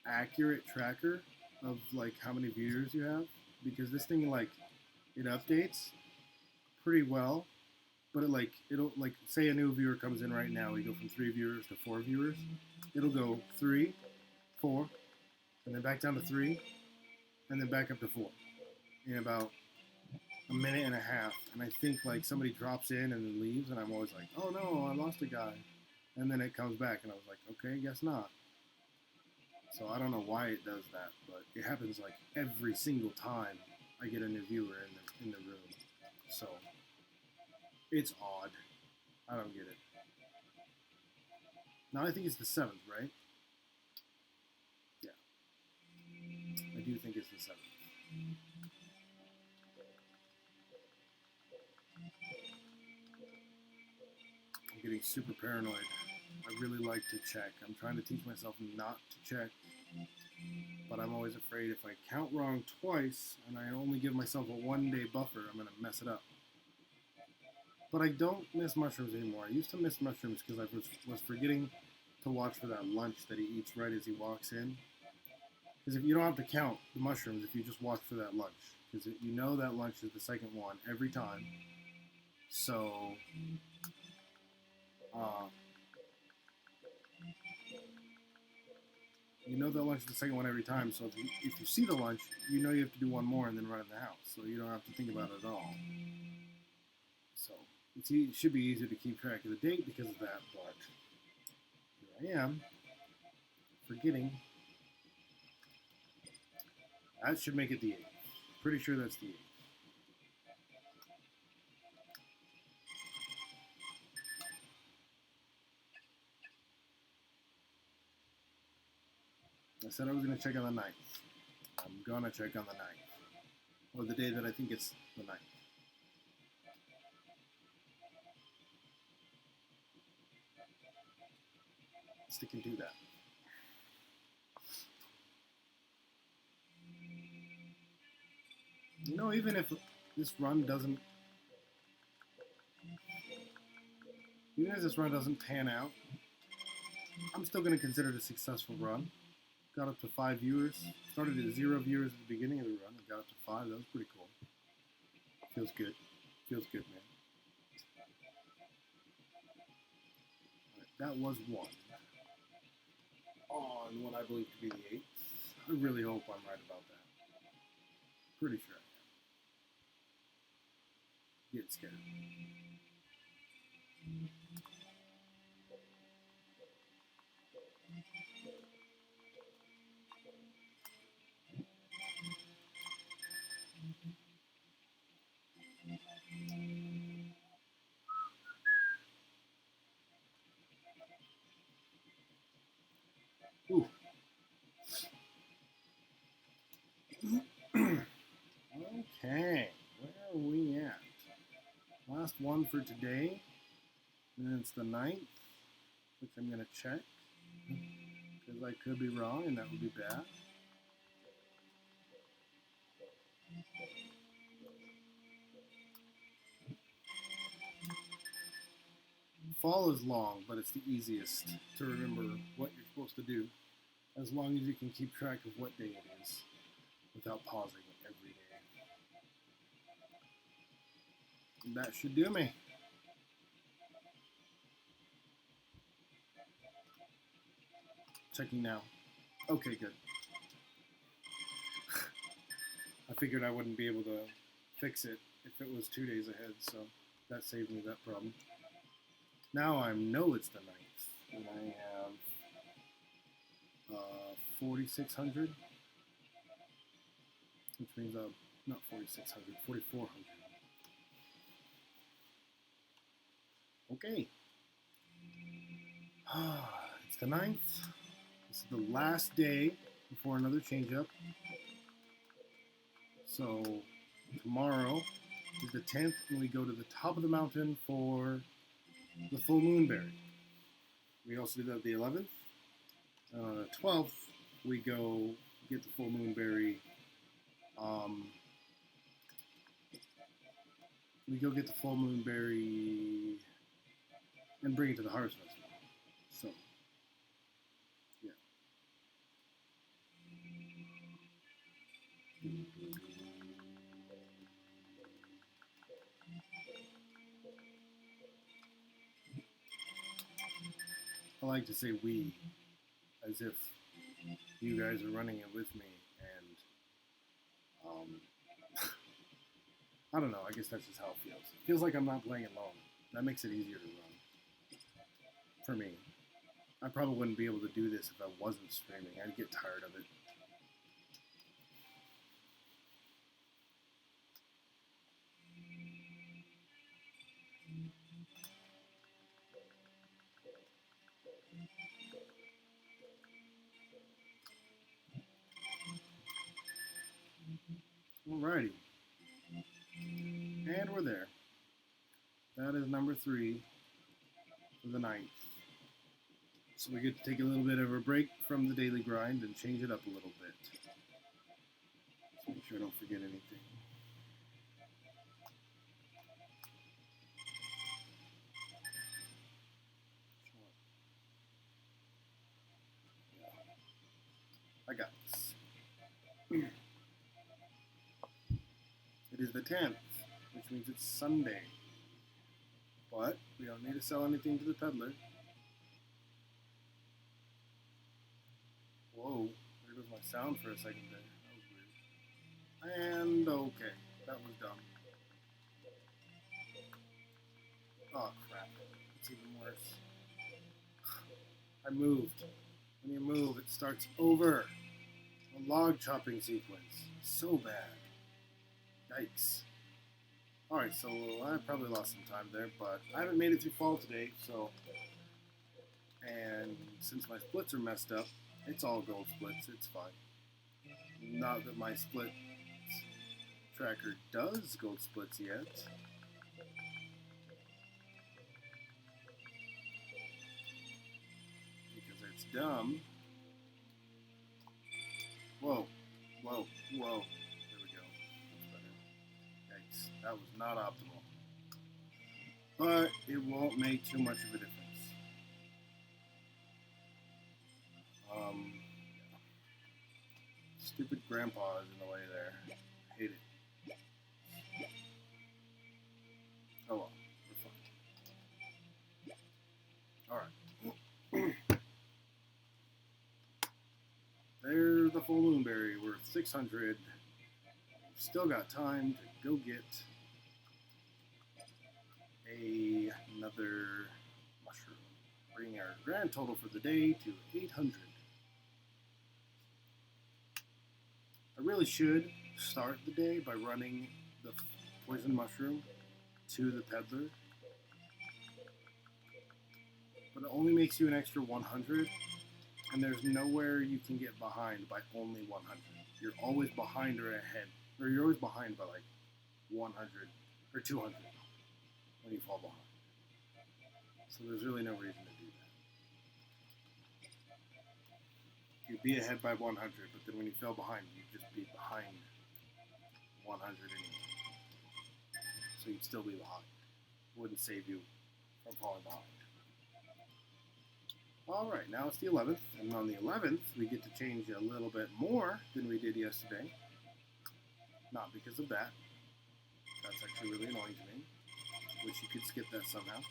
accurate tracker of like how many viewers you have, because this thing like it updates pretty well, but it'll say a new viewer comes in right now, we go from 3 viewers to 4 viewers. It'll go 3, 4, and then back down to 3, and then back up to 4 in about a minute and a half. And I think like somebody drops in and then leaves, and I'm always like, oh no, I lost a guy. And then it comes back, and I was like, okay, guess not. So I don't know why it does that, but it happens like every single time I get a new viewer in the room. So it's odd. I don't get it. Now I think it's the 7th, right? Yeah. I do think it's the 7th. I'm getting super paranoid. I really like to check. I'm trying to teach myself not to check, but I'm always afraid if I count wrong twice and I only give myself a 1-day buffer, I'm going to mess it up. But I don't miss mushrooms anymore. I used to miss mushrooms because I was forgetting to watch for that lunch that he eats right as he walks in. Because if you don't have to count the mushrooms if you just watch for that lunch. Because you know that lunch is the second one every time. So, you know that lunch is the second one every time. So if you see the lunch, you know you have to do one more and then run in the house. So you don't have to think about it at all. So it should be easier to keep track of the date because of that. But here I am, forgetting. That should make it the 8th. Pretty sure that's the 8th. I said I was going to check on the 9th. I'm going to check on the 9th. Or the day that I think it's the 9th. Sticking to that. You know, even if this run doesn't... Even if this run doesn't pan out, I'm still going to consider it a successful run. Got up to 5 viewers. Started at 0 viewers at the beginning of the run. And got up to 5. That was pretty cool. Feels good. Feels good, man. Right, that was 1. On what I believe to be the 8th. I really hope I'm right about that. Pretty sure I am. Get scared. Ooh. Okay, where are we at? Last one for today, and then it's the 9th, which I'm going to check, because I could be wrong, and that would be bad. Fall is long, but it's the easiest to remember what you're supposed to do, as long as you can keep track of what day it is, without pausing every day. And that should do me. Checking now. Okay, good. I figured I wouldn't be able to fix it if it was 2 days ahead, so that saved me that problem. Now I know it's the 9th, and I have 4,600, which means not 4,600, 4,400. Okay. It's the 9th. This is the last day before another change-up. So tomorrow is the 10th, and we go to the top of the mountain for the full moon berry. We also do that the 11th. On the 12th, we go get the full moon berry. We go get the full moon berry and bring it to the Harvest Festival. So, yeah. I like to say we, as if you guys are running it with me, and I don't know, I guess that's just how it feels. It feels like I'm not playing alone. That makes it easier to run. For me. I probably wouldn't be able to do this if I wasn't streaming. I'd get tired of it. Alrighty. And we're there. That is number 3 for the 9th. So we get to take a little bit of a break from the daily grind and change it up a little bit. Let's make sure I don't forget anything. I got this. It is the 10th, which means it's Sunday. But we don't need to sell anything to the peddler. Whoa, there goes my sound for a second there. That was weird. And okay, that was dumb. Oh crap, it's even worse. I moved. When you move, it starts over. A log chopping sequence. So bad. Yikes. Alright, so I probably lost some time there, but I haven't made it through fall today, so... And since my splits are messed up, it's all gold splits, it's fine. Not that my split tracker does gold splits yet. Because it's dumb. Whoa, whoa, whoa. There we go. That's better. Yikes, that was not optimal. But it won't make too much of a difference. Stupid grandpa is in the way there. I hate it. Oh well, we're fine. Alright. There's the full moonberry worth 600. Still got time to go get another mushroom. Bringing our grand total for the day to 800. I really should start the day by running the poison mushroom to the peddler. But it only makes you an extra 100, and there's nowhere you can get behind by only 100. You're always behind or ahead, or you're always behind by like 100 or 200 when you fall behind. So there's really no reason to do that. You'd be ahead by 100, but then when you fell behind, you'd just be behind 100 anyway. So you'd still be behind. Wouldn't save you from falling behind. Alright, now it's the 11th, and on the 11th, we get to change a little bit more than we did yesterday. Not because of that. That's actually really annoying to me. Wish you could skip that somehow.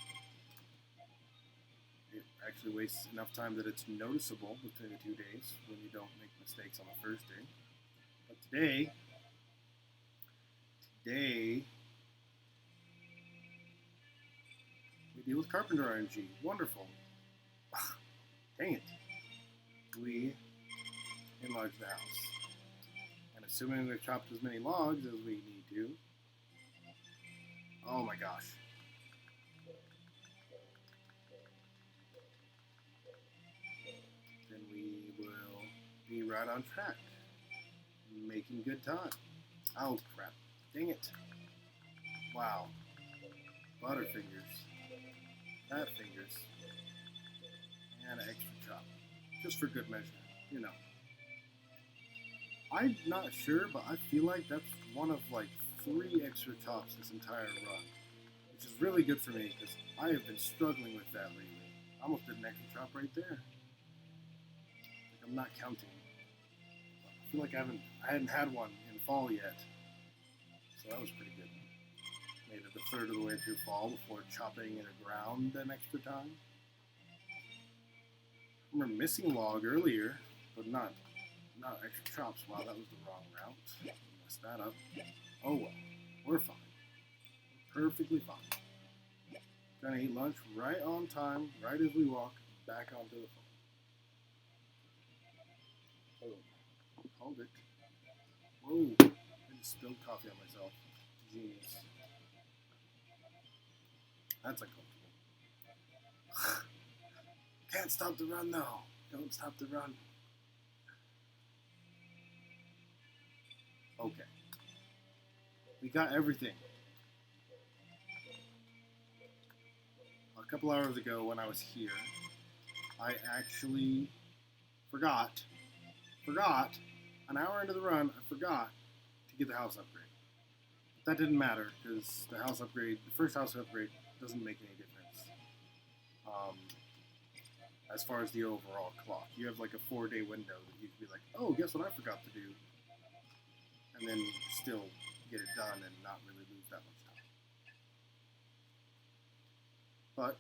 It actually wastes enough time that it's noticeable between the 2 days when you don't make mistakes on the first day. But today, we deal with Carpenter RNG. Wonderful. Dang it. We enlarge the house. And assuming we've chopped as many logs as we need to. Oh my gosh. Then we will be right on track. Making good time. Oh crap. Dang it. Wow. Butterfingers. Fat fingers. And an extra chop. Just for good measure, you know. I'm not sure, but I feel like that's one of like 3 extra chops this entire run. Which is really good for me, because I have been struggling with that lately. I almost did an extra chop right there. Like I'm not counting. I feel like I hadn't had one in fall yet. So that was pretty good. Made it a third of the way through fall before chopping it around an extra time. I remember missing log earlier, but not extra chops. Wow, that was the wrong route. Messed that up. Oh well, we're fine. Perfectly fine. Gonna eat lunch right on time, right as we walk back onto the phone. Oh, called it. Whoa, I just spilled coffee on myself. Genius. That's uncomfortable. Can't stop the run though. Don't stop the run. Okay. We got everything. A couple hours ago when I was here, I actually forgot, an hour into the run, I forgot to get the house upgrade. But that didn't matter because the first house upgrade doesn't make any difference. As far as the overall clock, you have like a 4-day window that you can be like, oh, guess what I forgot to do, and then still get it done and not really lose that much time. But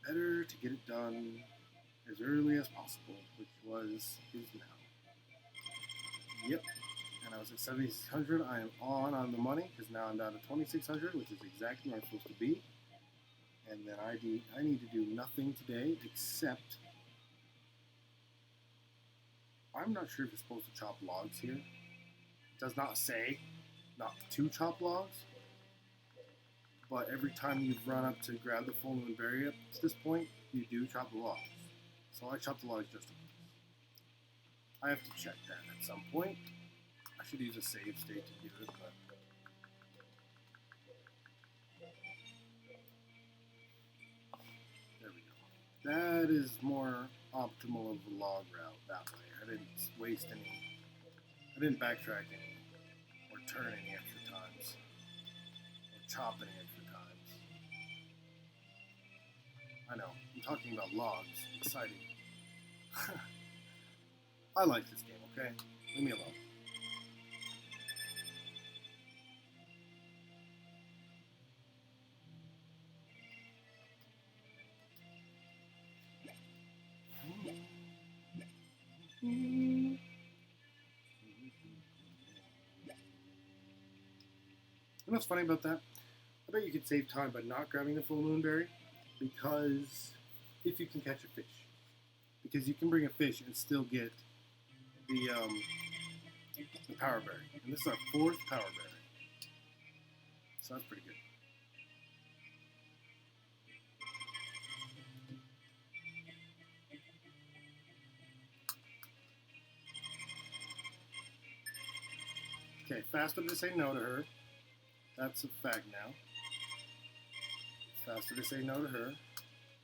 better to get it done as early as possible, which is now. Yep, and I was at 7,600. I am on the money because now I'm down to 2,600, which is exactly where I'm supposed to be. And then I need to do nothing today except I'm not sure if you're supposed to chop logs here. It does not say not to chop logs, but every time you run up to grab the full moon berry up to this point, you do chop the logs. So I chop the logs just in case. I have to check that at some point. I should use a save state to do it, but there we go. That is more optimal of a log route that way. I didn't waste any. I didn't backtrack any, or turn any extra times, or chop any extra times. I know, I'm talking about logs. Exciting. I like this game, okay? Leave me alone. You know what's funny about that? I bet you could save time by not grabbing the full moon berry, because if you can catch a fish. Because you can bring a fish and still get the power berry. And this is our 4th power berry. So that's pretty good. Okay, faster to say no to her. That's a fact now. Faster to say no to her.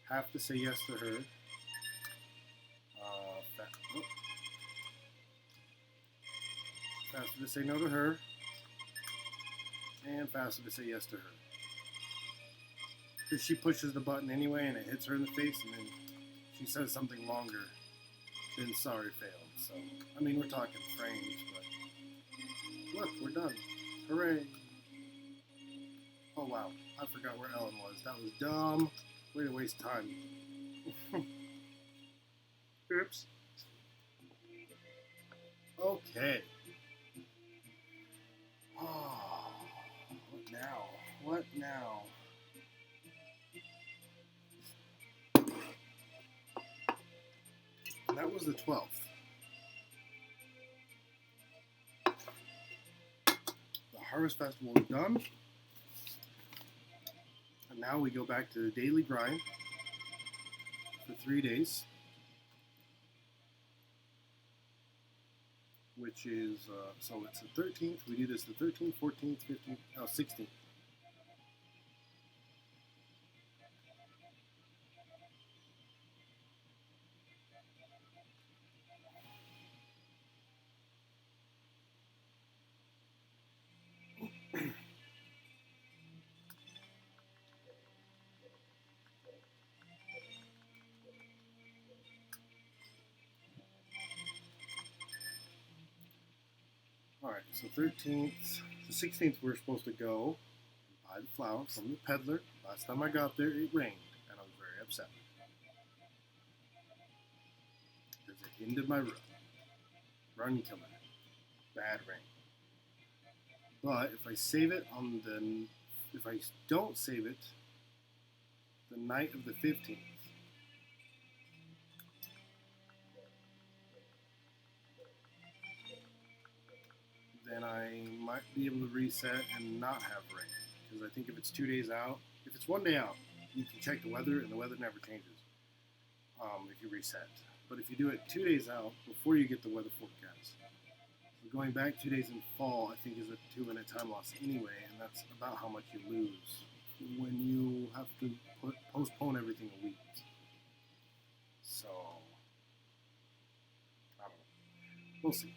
Have to say yes to her. Faster to say no to her. And faster to say yes to her. Because she pushes the button anyway and it hits her in the face and then she says something longer than sorry failed. So, I mean, we're talking frames, but look, we're done. Hooray. Oh wow, I forgot where Ellen was. That was dumb. Way to waste time. Oops. Okay. Oh, what now? What now? And that was the 12th. The Harvest Festival is done. And now we go back to the daily grind for 3 days. Which is, so it's the 13th. We do this the 13th, 14th, 15th, 16th. Alright, so 13th, so 16th we're supposed to go buy the flour from the peddler. Last time I got there, it rained, and I was very upset. Because it ended my run. Run killer. Bad rain. But if I save it on the, if I don't save it the night of the 15th, then I might be able to reset and not have rain. Because I think if it's 2 days out, if it's 1 day out, you can check the weather, and the weather never changes if you reset. But if you do it 2 days out before you get the weather forecast, so going back 2 days in fall, I think, is a 2-minute time loss anyway, and that's about how much you lose when you have to postpone everything a week. So, I don't know. We'll see.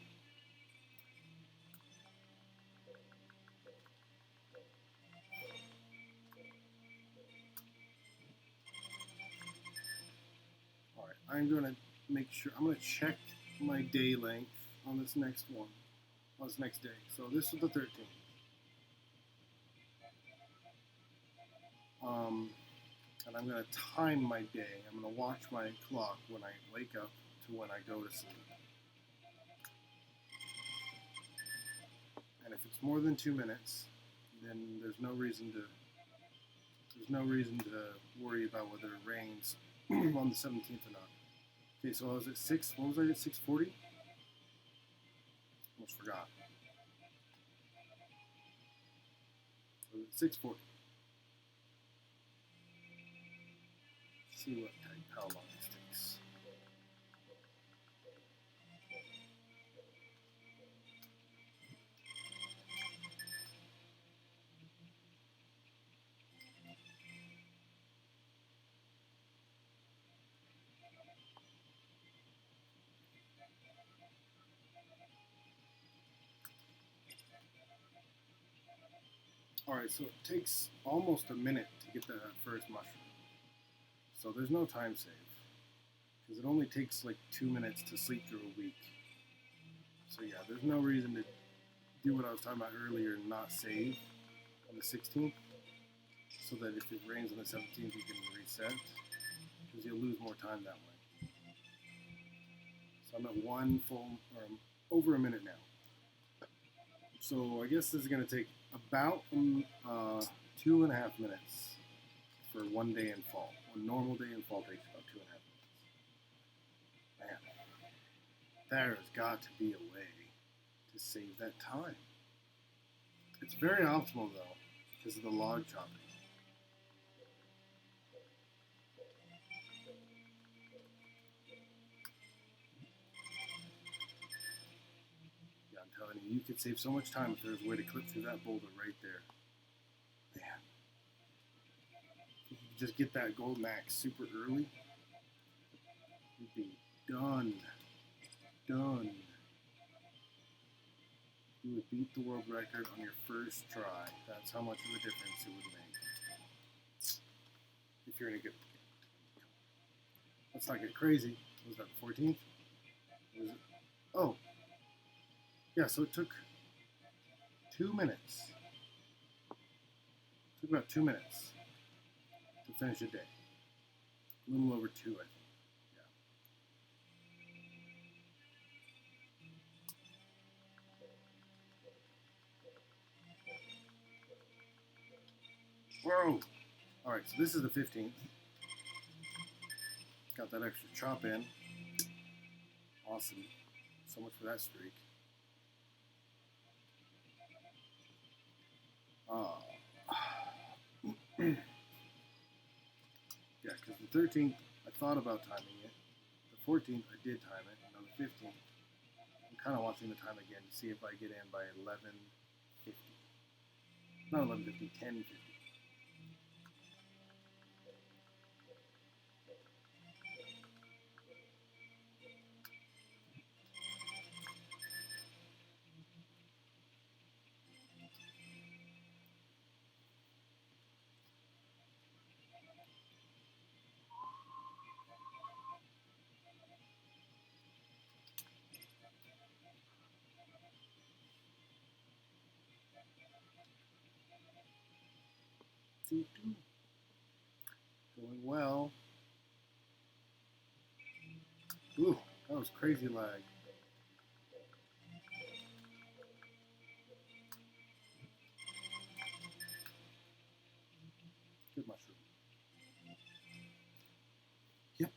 Alright, I'm going to make sure, I'm going to check my day length on this next one, on this next day. So this is the 13th. And I'm going to time my day. I'm going to watch my clock when I wake up to when I go to sleep. And if it's more than 2 minutes, then there's no reason to worry about whether it rains on the 17th or not. Okay, so I was at 6. What was I at? 6:40? Almost forgot. I was at 6:40. See how long this takes. Alright, so it takes almost a minute to get that first mushroom. So there's no time save. Because it only takes like 2 minutes to sleep through a week. So yeah, there's no reason to do what I was talking about earlier and not save on the 16th. So that if it rains on the 17th, you can reset. Because you'll lose more time that way. So I'm at over a minute now. So I guess this is going to take about 2.5 minutes for one day in fall. One normal day in fall takes about 2.5 minutes. Man, there has got to be a way to save that time. It's very optimal though, because of the log chopping. Yeah, I'm telling you, you could save so much time if there was a way to clip through that boulder right there. Man. If you could just get that gold max super early, you'd be done. Done. You would beat the world record on your first try. That's how much of a difference it would make. If you're in a good game. Let's not get crazy. Was that the 14th? Was it? Oh. Yeah, so it took 2 minutes. It took about 2 minutes to finish a day. A little over 2, I think. Whoa! Alright, so this is the 15th. Got that extra chop in. Awesome. So much for that streak. Yeah, because the 13th, I thought about timing it. The 14th, I did time it. And on the 15th, I'm kind of watching the time again to see if I get in by 11:50. Not 11:50, 10:50. Going well. Ooh, that was crazy lag. Good mushroom. Yep.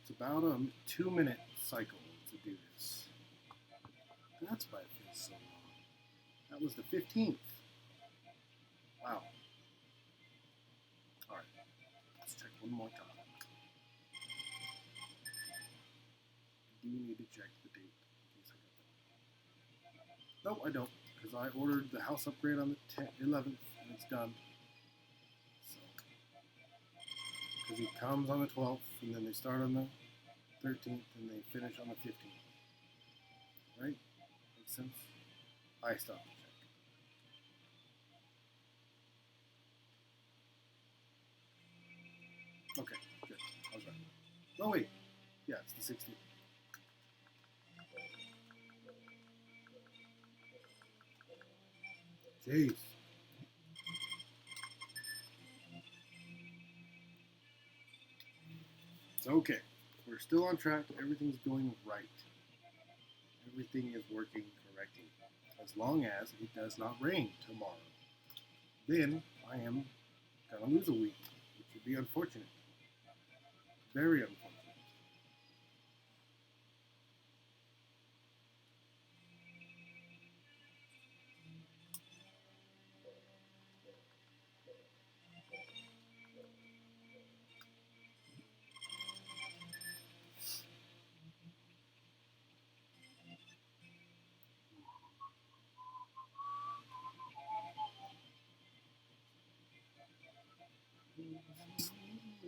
It's about a 2-minute cycle to do this. That's why it feels so long. That was the 15th. Wow. Alright. Let's check one more time. I do need to check the date in case I got that. No, I don't, because I ordered the house upgrade on the 11th, and it's done. So, because he comes on the 12th, and then they start on the 13th, and they finish on the 15th. Right? Makes sense? I stopped to check. Okay, good. I was right. Oh, wait. Yeah, it's the 16th. Jeez. It's okay. We're still on track. Everything's going right. Everything is working correctly. As long as it does not rain tomorrow. Then I am going to lose a week, which would be unfortunate. Very unfortunate.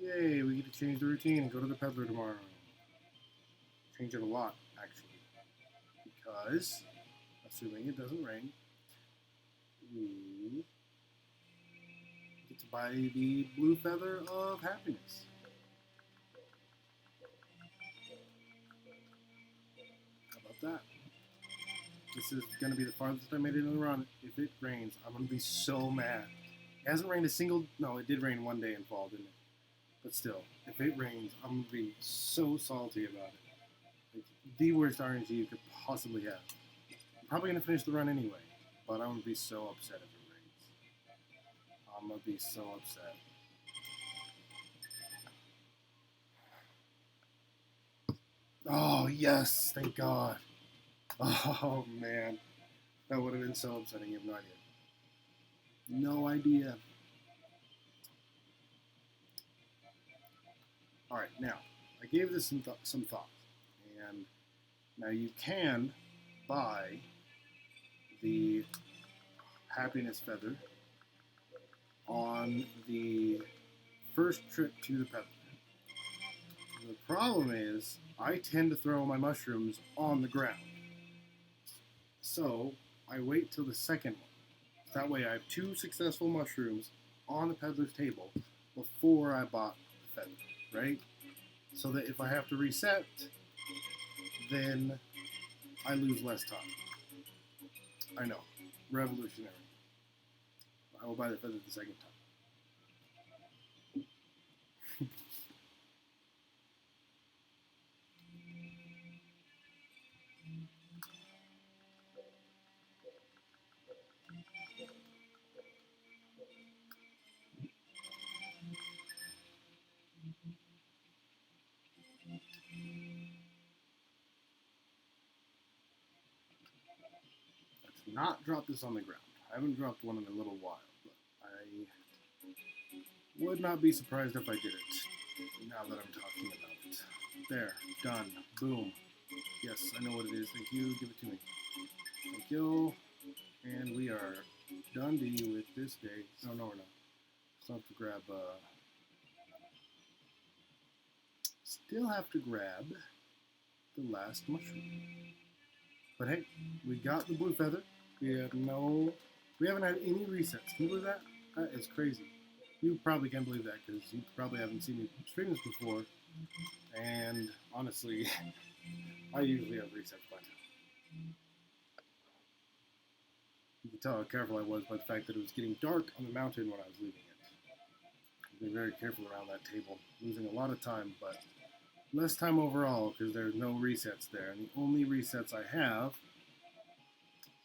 Yay, we get to change the routine and go to the peddler tomorrow. Change it a lot, actually. Because, assuming it doesn't rain, we get to buy the blue feather of happiness. How about that? This is going to be the farthest I made it in the run. If it rains, I'm going to be so mad. It hasn't rained a single... No, it did rain one day in fall, didn't it? But still, if it rains, I'm going to be so salty about it. Like, the worst RNG you could possibly have. I'm probably going to finish the run anyway, but I'm going to be so upset if it rains. I'm going to be so upset. Oh, yes, thank God. Oh, man. That would have been so upsetting, you have no idea. No idea. Alright, now, I gave this some thought. And now you can buy the happiness feather on the first trip to the peddler. The problem is, I tend to throw my mushrooms on the ground. So, I wait till the second one. That way I have 2 successful mushrooms on the peddler's table before I bought the feather, right? So that if I have to reset, then I lose less time. I know. Revolutionary. I will buy the feather the second time. Let's not drop this on the ground. I haven't dropped one in a little while, but I would not be surprised if I did it, now that I'm talking about it. There, done, boom. Yes, I know what it is. Thank you, give it to me. Thank you. And we are done with this day. No, we're not. Still have to grab, still have to grab the last mushroom. But hey, we got the blue feather. We haven't had any resets. Can you believe that? That is crazy. You probably can't believe that because you probably haven't seen me stream this before. And honestly, I usually have resets by now. You can tell how careful I was by the fact that it was getting dark on the mountain when I was leaving it. I've been very careful around that table, losing a lot of time, but less time overall because there's no resets there. And the only resets I have,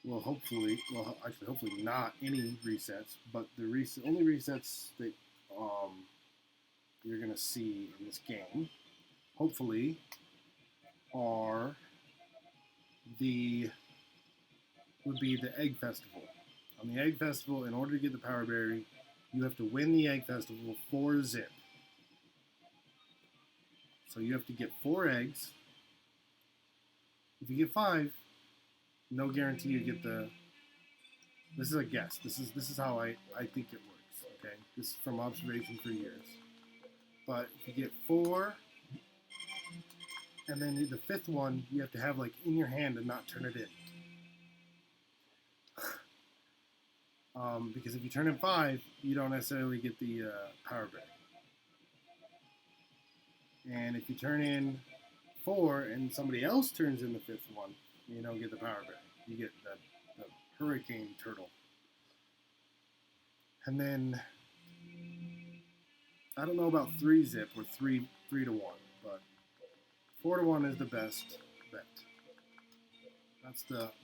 well, hopefully not any resets, but the only resets that you're going to see in this game, hopefully, are would be the Egg Festival. On the Egg Festival, in order to get the Power Berry, you have to win the Egg Festival for Zip. So you have to get 4 eggs. If you get 5, No guarantee you get the. This is a guess. This is how I think it works. Okay, this is from observation for years. But if you get 4, and then the 5th one you have to have like in your hand and not turn it in. Because if you turn in 5, you don't necessarily get the power berry. And if you turn in 4 and somebody else turns in the 5th one, you don't get the power berry. You get the hurricane turtle. And then I don't know about 3-zip or 3 to 1, but 4 to 1 is the best bet.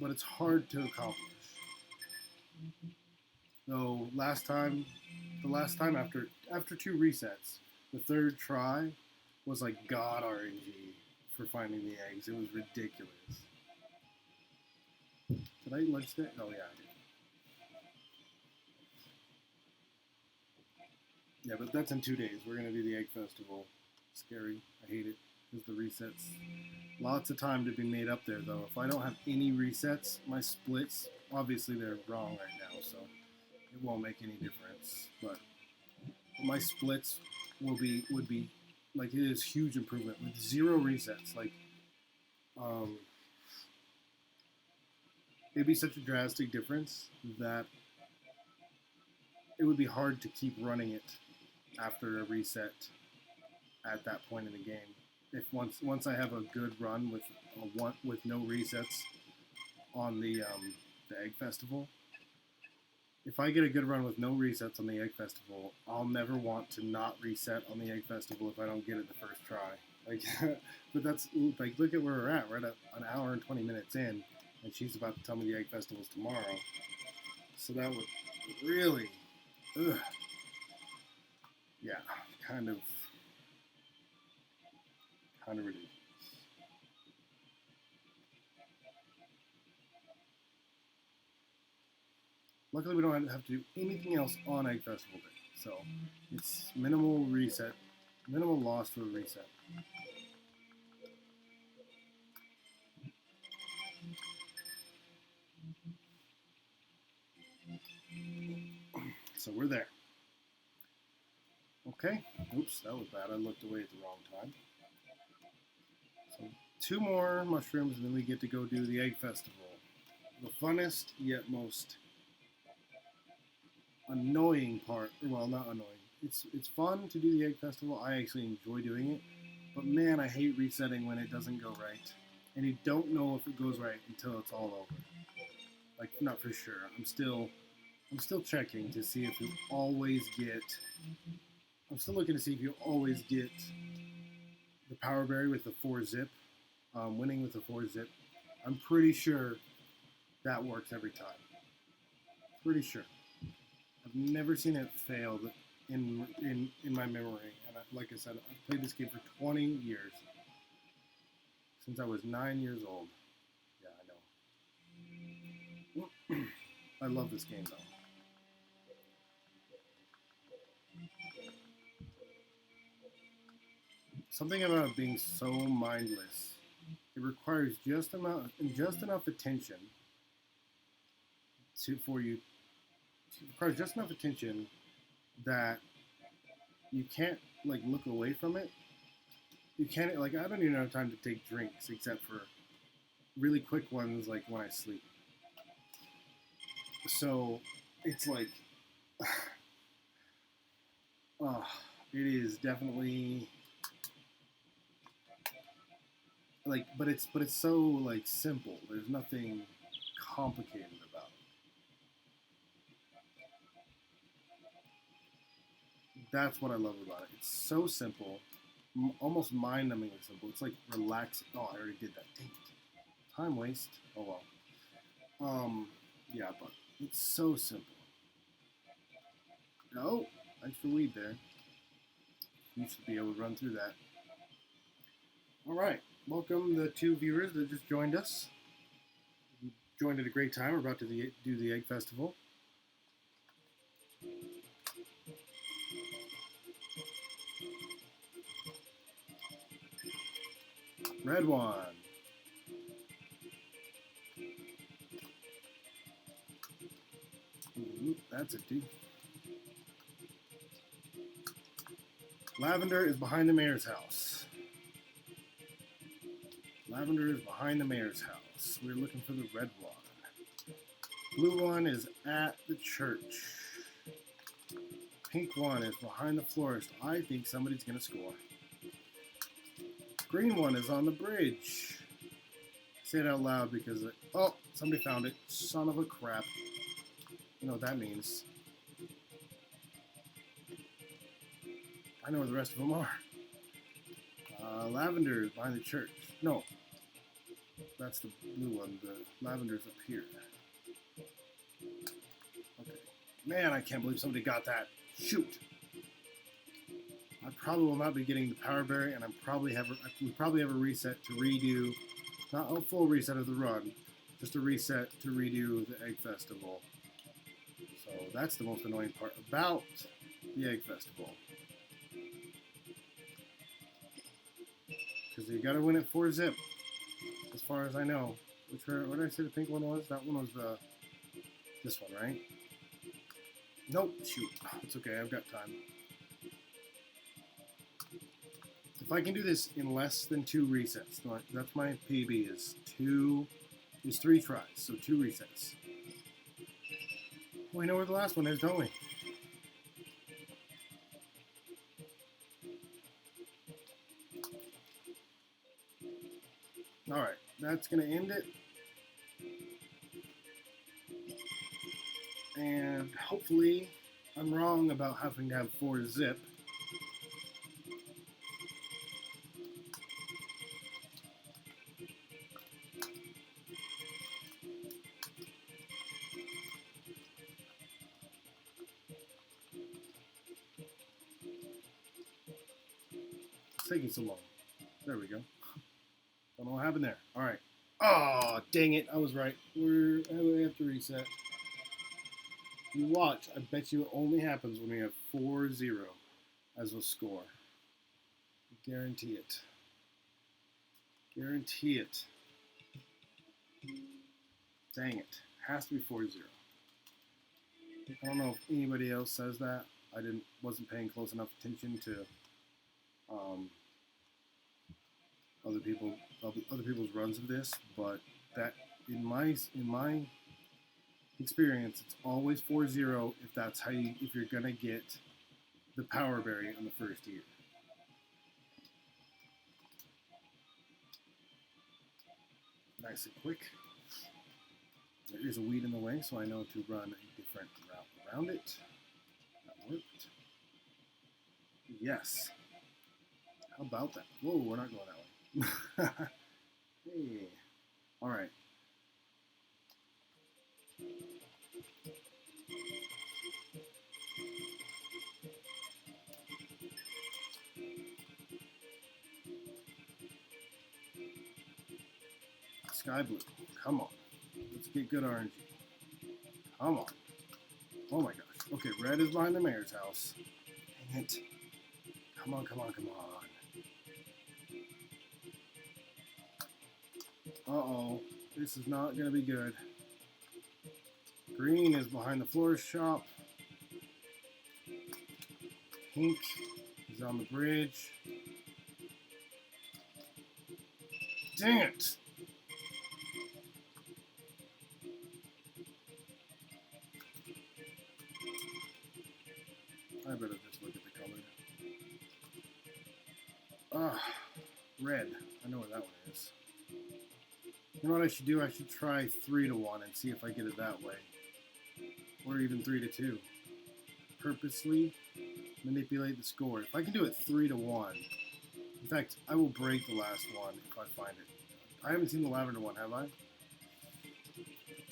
But it's hard to accomplish. So the last time after 2 resets, the 3rd try was like God RNG for finding the eggs. It was ridiculous. Did I eat lunch today? Oh yeah, I did. Yeah, but that's in 2 days. We're gonna do the egg festival. Scary. I hate it because the resets. Lots of time to be made up there though. If I don't have any resets, my splits, obviously they're wrong right now, so it won't make any difference. But my splits would be like, it is huge improvement with 0 resets. Like, it'd be such a drastic difference that it would be hard to keep running it after a reset at that point in the game. If once I have a good run with no resets on the egg festival, if I get a good run with no resets on the egg festival, I'll never want to not reset on the egg festival if I don't get it the first try. Like, but that's like, look at where we're at. We're at an hour and 20 minutes in, and she's about to tell me the egg festival's tomorrow. So that would really, yeah, kind of ridiculous. Luckily, we don't have to do anything else on Egg Festival Day, so it's minimal reset, minimal loss for a reset. So we're there. Okay. Oops, that was bad. I looked away at the wrong time. So 2 more mushrooms, and then we get to go do the Egg Festival. The funnest yet most annoying part. Well, not annoying. It's fun to do the Egg Festival. I actually enjoy doing it. But man, I hate resetting when it doesn't go right. And you don't know if it goes right until it's all over. Like, not for sure. I'm still checking to see if you always get. I'm still looking to see if you always get the power berry with the 4-zip, winning with the 4-zip. I'm pretty sure that works every time. Pretty sure. I've never seen it fail in my memory. And like I said, I've played this game for 20 years. Since I was 9 years old. Yeah, I know. I love this game though. Something about it being so mindless. It requires just enough attention for you. It requires just enough attention that you can't like look away from it. You can't like, I don't even have time to take drinks except for really quick ones like when I sleep. So it's like, it is definitely like, but it's so like simple. There's nothing complicated about it. That's what I love about it. It's so simple, almost mind-numbingly simple. It's like relaxing. Oh, I already did that. Dang it. Time waste. Oh well. Yeah, but it's so simple. Oh, thanks for weed there. You should be able to run through that. All right. Welcome the 2 viewers that just joined us. You joined at a great time. We're about to do the Egg Festival. Red one. Ooh, that's it, dude. Lavender is behind the mayor's house. Lavender is behind the mayor's house. We're looking for the red one. Blue one is at the church. Pink one is behind the florist. I think somebody's going to score. Green one is on the bridge. Say it out loud because, oh, somebody found it. Son of a crap. You know what that means. I know where the rest of them are. Lavender is behind the church. No. That's the blue one. The lavender's up here. Okay. Man, I can't believe somebody got that. Shoot. I probably will not be getting the power berry, and we probably have a reset to redo, not a full reset of the run, just a reset to redo the Egg Festival. So that's the most annoying part about the Egg Festival. Because you gotta win it 4-zip, as far as I know. What did I say the pink one was? That one was this one, right? Nope, shoot. It's okay, I've got time. If I can do this in less than 2 resets, that's my PB, is 3 tries, so 2 resets. We know where the last one is, don't we? Alright, that's going to end it. And hopefully I'm wrong about having to have 4-zip. It's taking so long. There we go. Don't know what happened there. Alright. Oh, dang it. I was right. We have to reset. You watch. I bet you it only happens when we have 4-0 as a score. Guarantee it. Guarantee it. Dang it. Has to be 4-0. I don't know if anybody else says that. I wasn't paying close enough attention to other people's runs of this, but that in my experience, it's always 4-0 if you're gonna get the power berry in the first year. Nice and quick. There is a weed in the way, so I know to run a different route around it. That worked. Yes. How about that? Whoa, we're not going that way. Hey. All right. Sky blue. Come on. Let's get good RNG. Come on. Oh my gosh. Okay, red is behind the mayor's house. Dang it. Come on, come on, come on. Uh-oh. This is not going to be good. Green is behind the florist shop. Pink is on the bridge. Dang it! I better just look at the color. Ah, red. I know where that one is. You know what I should do? I should try 3-1 and see if I get it that way. Or even 3-2. Purposely manipulate the score. If I can do it 3-1, in fact, I will break the last one if I find it. I haven't seen the lavender one, have I?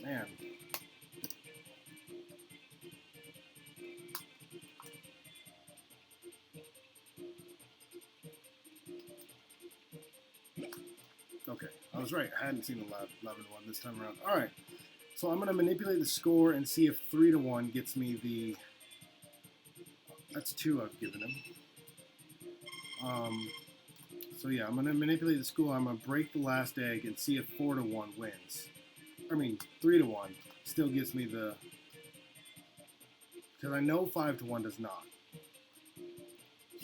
Man. Okay, I was right. I hadn't seen the lavender one this time around. All right, so I'm going to manipulate the score and see if 3-1 gets me the... That's 2 I've given him. So yeah, I'm going to manipulate the score. I'm going to break the last egg and see if 4-1 wins. I mean, 3-1 still gives me the because I know 5 to 1 does not.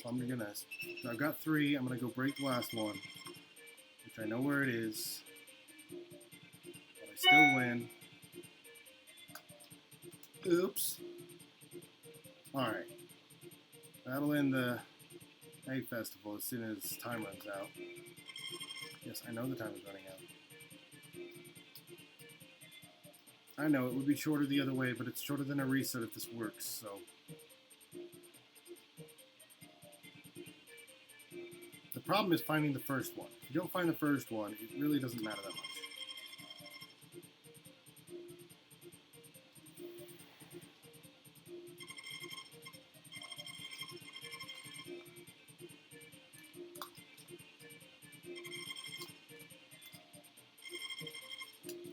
So I'm gonna, so I've got 3, I'm gonna go break the last one, which I know where it is, but I still win. Oops. Alright. That'll end the Egg Festival as soon as time runs out. Yes, I know the time is running out. I know, it would be shorter the other way, but it's shorter than a reset if this works, so. The problem is finding the first one. If you don't find the first one, it really doesn't matter that much.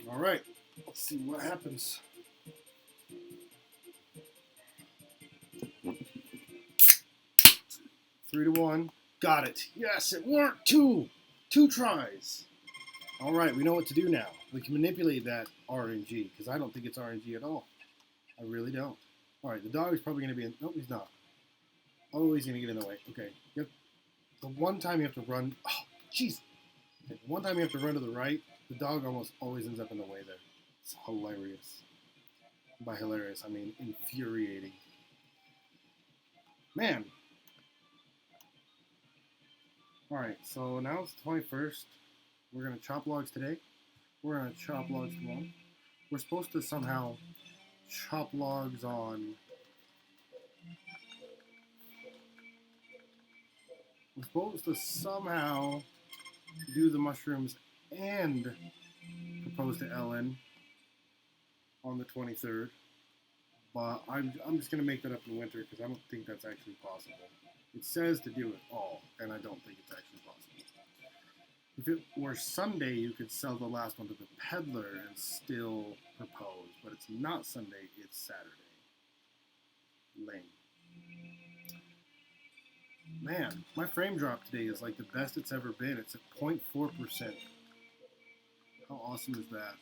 All right, let's see what happens. Three to 1. Got it. Yes, it worked. Two tries. All right, we know what to do now. We can manipulate that RNG, because I don't think it's RNG at all. I really don't. All right, the dog is probably going to be in. Nope, he's not. Oh, he's going to get in the way. Okay. Yep. The one time you have to run. Oh, jeez. Okay, the one time you have to run to the right, the dog almost always ends up in the way there. It's hilarious. By hilarious, I mean infuriating. Man. All right, so now it's the 21st. We're going to chop logs today. We're going to chop logs tomorrow. We're supposed to somehow chop logs on... We're supposed to somehow do the mushrooms and propose to Ellen on the 23rd. But I'm just going to make that up in winter because I don't think that's actually possible. It says to do it all, and I don't think it's actually possible. If it were Sunday, you could sell the last one to the peddler and still propose. But it's not Sunday, it's Saturday. Lame. Man, my frame drop today is like the best it's ever been. It's at 0.4%. How awesome is that?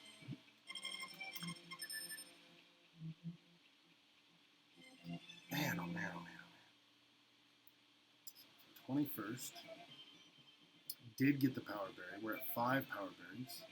Man, oh man, oh man, oh man. 21st. Did get the power berry. We're at 5 power berries.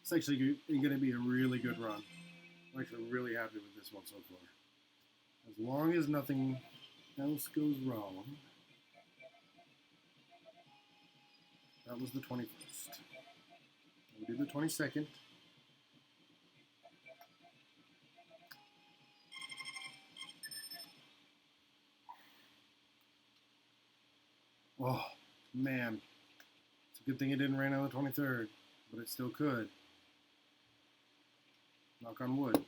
It's actually going to be a really good run. I'm actually really happy with this one so far. As long as nothing else goes wrong. That was the 21st. We do the 22nd. Oh, man. It's a good thing it didn't rain on the 23rd, but it still could. Knock on wood.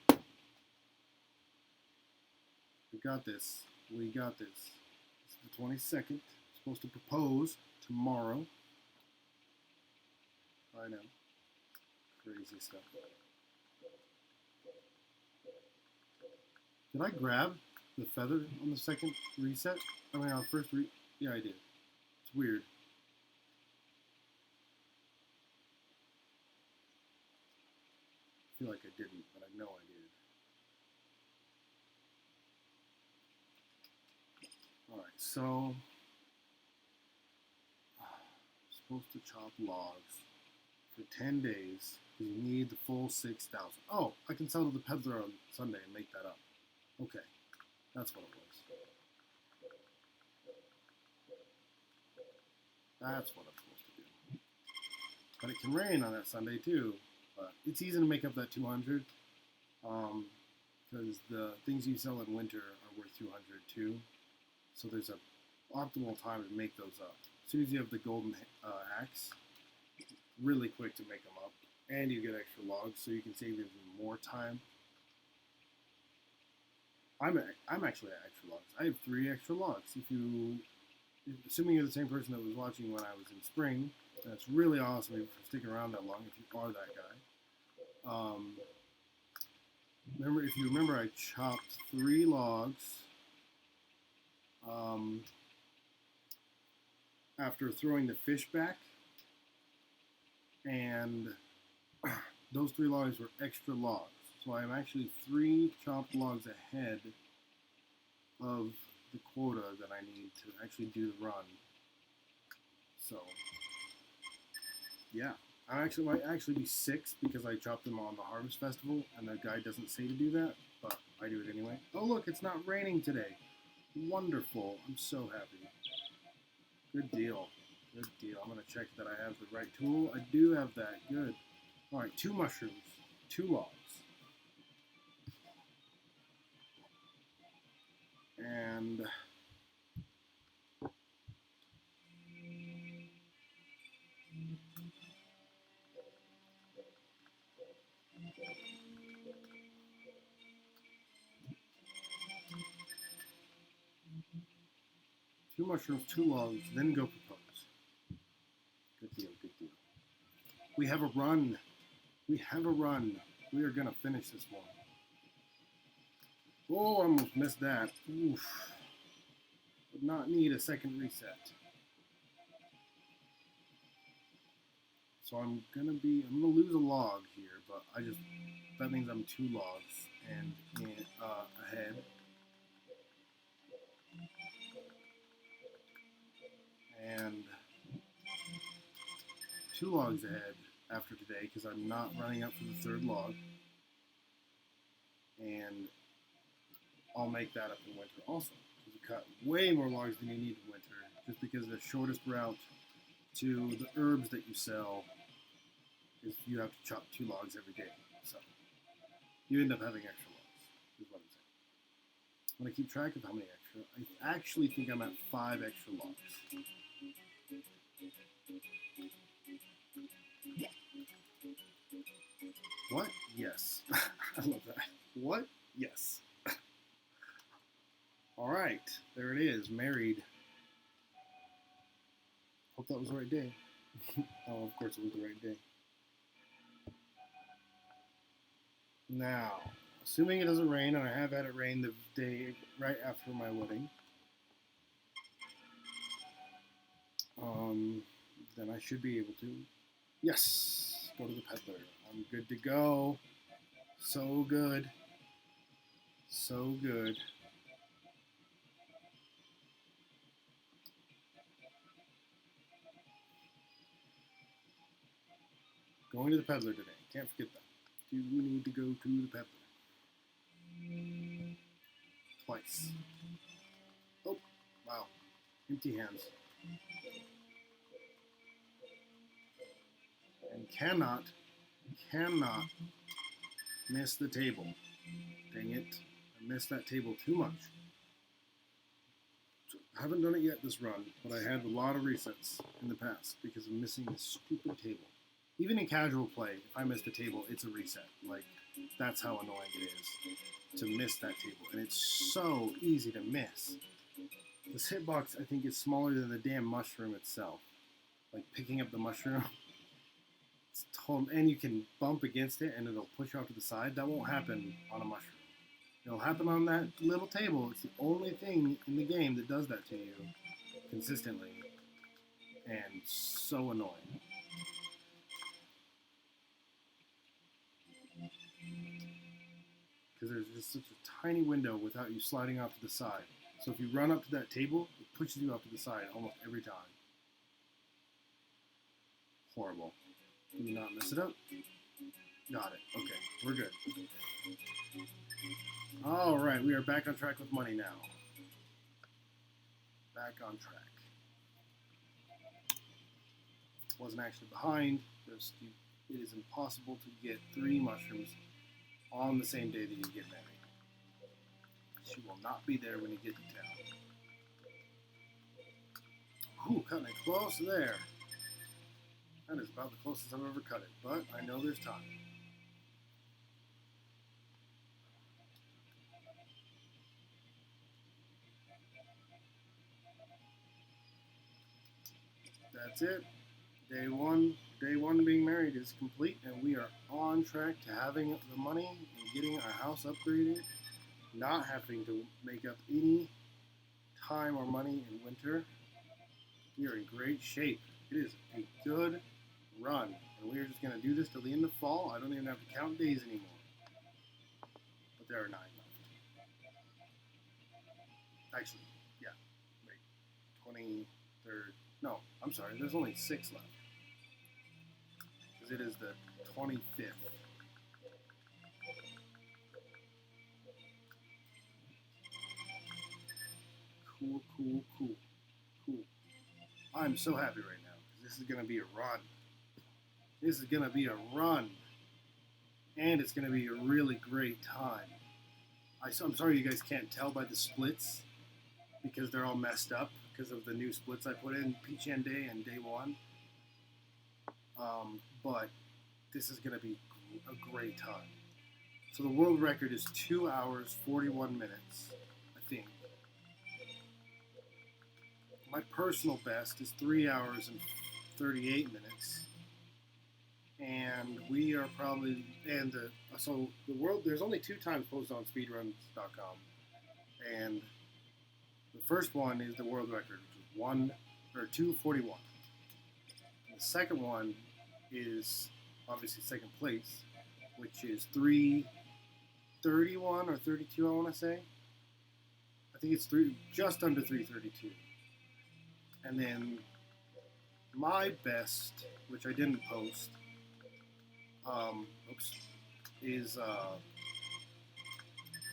We got this. We got this. It's the 22nd. Supposed to propose tomorrow. I know. Crazy stuff. Did I grab the feather on the second reset? I mean, on the first yeah, I did. It's weird. I feel like I didn't, but I know I did. Alright, so supposed to chop logs for 10 days because you need the full 6,000. Oh, I can sell to the peddler on Sunday and make that up. Okay, that's what it was. That's what I'm supposed to do. But it can rain on that Sunday too. But it's easy to make up that 200 because the things you sell in winter are worth 200 too. So there's an optimal time to make those up. As soon as you have the golden axe, it's really quick to make them up. And you get extra logs, so you can save even more time. I'm actually at extra logs. I have 3 extra logs. assuming you're the same person that was watching when I was in spring, that's really awesome for sticking around that long if you are that guy. If you remember, I chopped 3 logs after throwing the fish back, and those 3 logs were extra logs. So I'm actually 3 chopped logs ahead of the quota that I need to actually do the run. So, yeah. I might actually be 6 because I chopped them on the Harvest Festival, and the guide doesn't say to do that, but I do it anyway. Oh look, it's not raining today. Wonderful. I'm so happy. Good deal. Good deal. I'm going to check that I have the right tool. I do have that. Good. Alright, 2 mushrooms. 2 logs. And 2 mushrooms, 2 logs, then go propose. Good deal, good deal. We have a run. We have a run. We are going to finish this one. Oh, I almost missed that. Oof. Would not need a second reset. So I'm gonna lose a log here, but that means I'm 2 logs and ahead. And 2 logs ahead after today because I'm not running up for the 3rd log. And I'll make that up in winter also. Because you cut way more logs than you need in winter, just because the shortest route to the herbs that you sell is you have to chop 2 logs every day. So you end up having extra logs, is what I'm saying. I'm going to keep track of how many extra. I actually think I'm at 5 extra logs. What? Yes. I love that. What? Yes. All right. There it is. Married. Hope that was the right day. Oh, of course it was the right day. Now, assuming it doesn't rain, and I have had it rain the day right after my wedding, then I should be able to. Yes! Go to the peddler. I'm good to go. So good. So good. Going to the peddler today. Can't forget that. Do need to go to the peddler. Twice. Oh, wow. Empty hands. And cannot miss the table. Dang it. I missed that table too much. I haven't done it yet this run, but I had a lot of resets in the past because of missing this stupid table. Even in casual play, if I miss the table, it's a reset. Like, that's how annoying it is to miss that table. And it's so easy to miss. This hitbox, I think, is smaller than the damn mushroom itself. Like, picking up the mushroom. It's total, and you can bump against it and it'll push you off to the side. That won't happen on a mushroom. It'll happen on that little table. It's the only thing in the game that does that to you consistently. And so annoying. Because there's just such a tiny window without you sliding off to the side. So if you run up to that table, it pushes you off to the side almost every time. Horrible. Do not mess it up. Got it. Okay, we're good. Alright, we are back on track with money now. Back on track. Wasn't actually behind. Just it is impossible to get 3 mushrooms on the same day that you get married. She will not be there when you get to town. Ooh, cutting it close there. That is about the closest I've ever cut it, but I know there's time. that's it. Day one being married is complete, and we are on track to having the money and getting our house upgraded, not having to make up any time or money in winter. We are in great shape. It is a good run, and we are just going to do this till the end of fall. I don't even have to count days anymore, but there are 9 left. Actually, yeah, wait, 23rd. No, I'm sorry, there's only 6 left. It is the 25th. Cool. I'm so happy right now. This is going to be a run. This is going to be a run. And it's going to be a really great time. I'm sorry you guys can't tell by the splits because they're all messed up because of the new splits I put in, Peach-N Day and Day 1. But this is going to be a great time. So the world record is 2 hours, 41 minutes, I think. My personal best is 3 hours and 38 minutes. And we are probably, so the world, there's only 2 times posted on speedrun.com. And the first one is the world record, which is 2:41. The second one is obviously second place, which is 3:31 or 32, I want to say. I think it's just under 3:32. And then my best, which I didn't post, is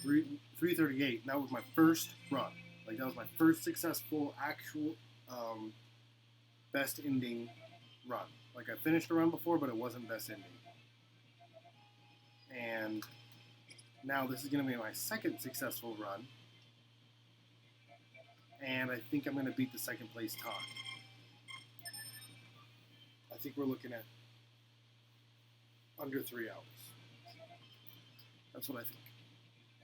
3:38. And that was my first run. Like, that was my first successful actual best ending run. Like, I finished a run before, but it wasn't best ending. And now this is going to be my second successful run. And I think I'm going to beat the second place time. I think we're looking at under 3 hours. That's what I think.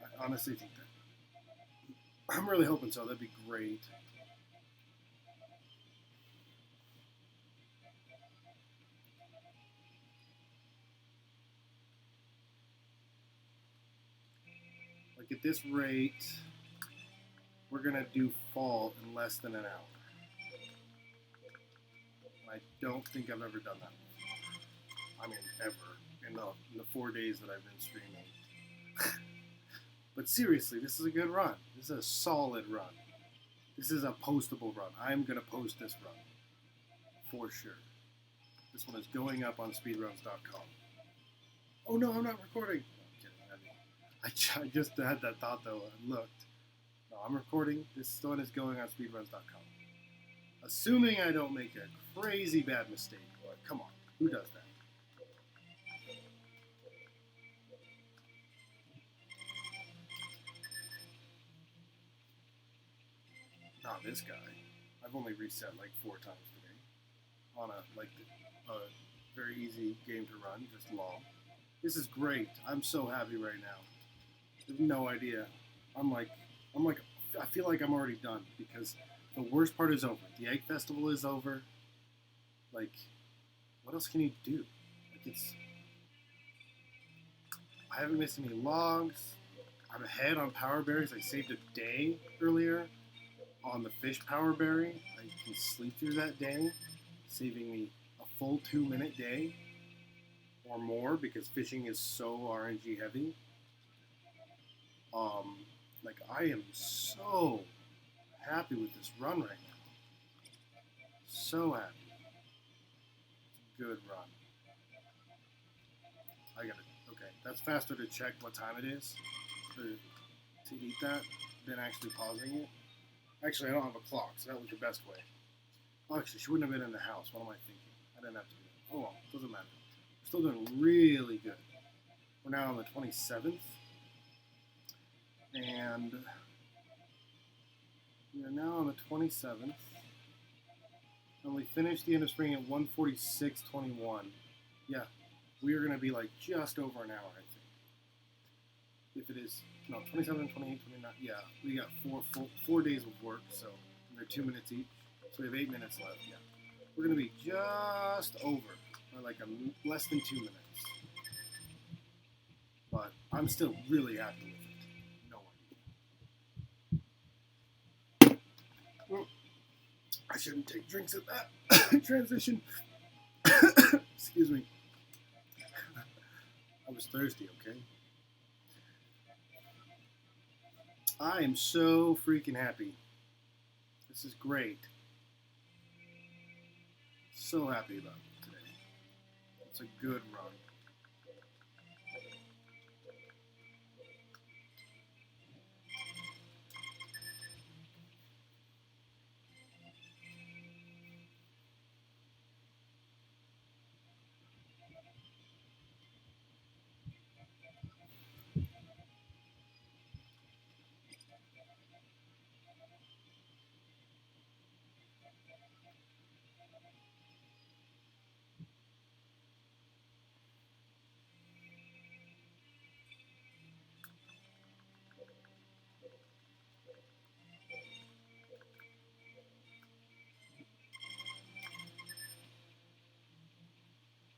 I honestly think that. I'm really hoping so. That'd be great. Like, at this rate, we're going to do fall in less than an hour. I don't think I've ever done that before. I mean, ever. In the 4 days that I've been streaming. But seriously, this is a good run. This is a solid run. This is a postable run. I'm going to post this run. For sure. This one is going up on speedruns.com. Oh no, I'm not recording. No, I'm kidding. I just had that thought though. I looked. No, I'm recording. This one is going on speedruns.com. Assuming I don't make a crazy bad mistake. But come on, who does that? Not this guy. I've only reset like 4 times today on a very easy game to run, just long. This is great. I'm so happy right now. You have no idea. I feel like I'm already done because the worst part is over. The Egg Festival is over. Like, what else can you do? Like, I haven't missed any logs. I'm ahead on power berries. I saved a day earlier on the fish power berry. I can sleep through that day, saving me a full 2-minute day or more because fishing is so RNG heavy. Like, I am so happy with this run right now. So happy. Good run. Okay, that's faster to check what time it is to eat that than actually pausing it. Actually, I don't have a clock, so that was the best way. Oh, actually, she wouldn't have been in the house. What am I thinking? I didn't have to do that. Oh well, doesn't matter. We're still doing really good. We're now on the 27th. And we are now on the 27th. And we finished the end of spring at 1:46:21. Yeah, we are going to be like just over an hour, I think. If it is, no, 27, 28, 29. Yeah, we got 4 days of work, so they're 2 minutes each. So we have 8 minutes left, yeah. We're going to be just over, or like less than 2 minutes. But I'm still really happy with it. No idea. I shouldn't take drinks at that transition. Excuse me. I was thirsty, okay? I am so freaking happy. This is great. So happy about it today. It's a good run.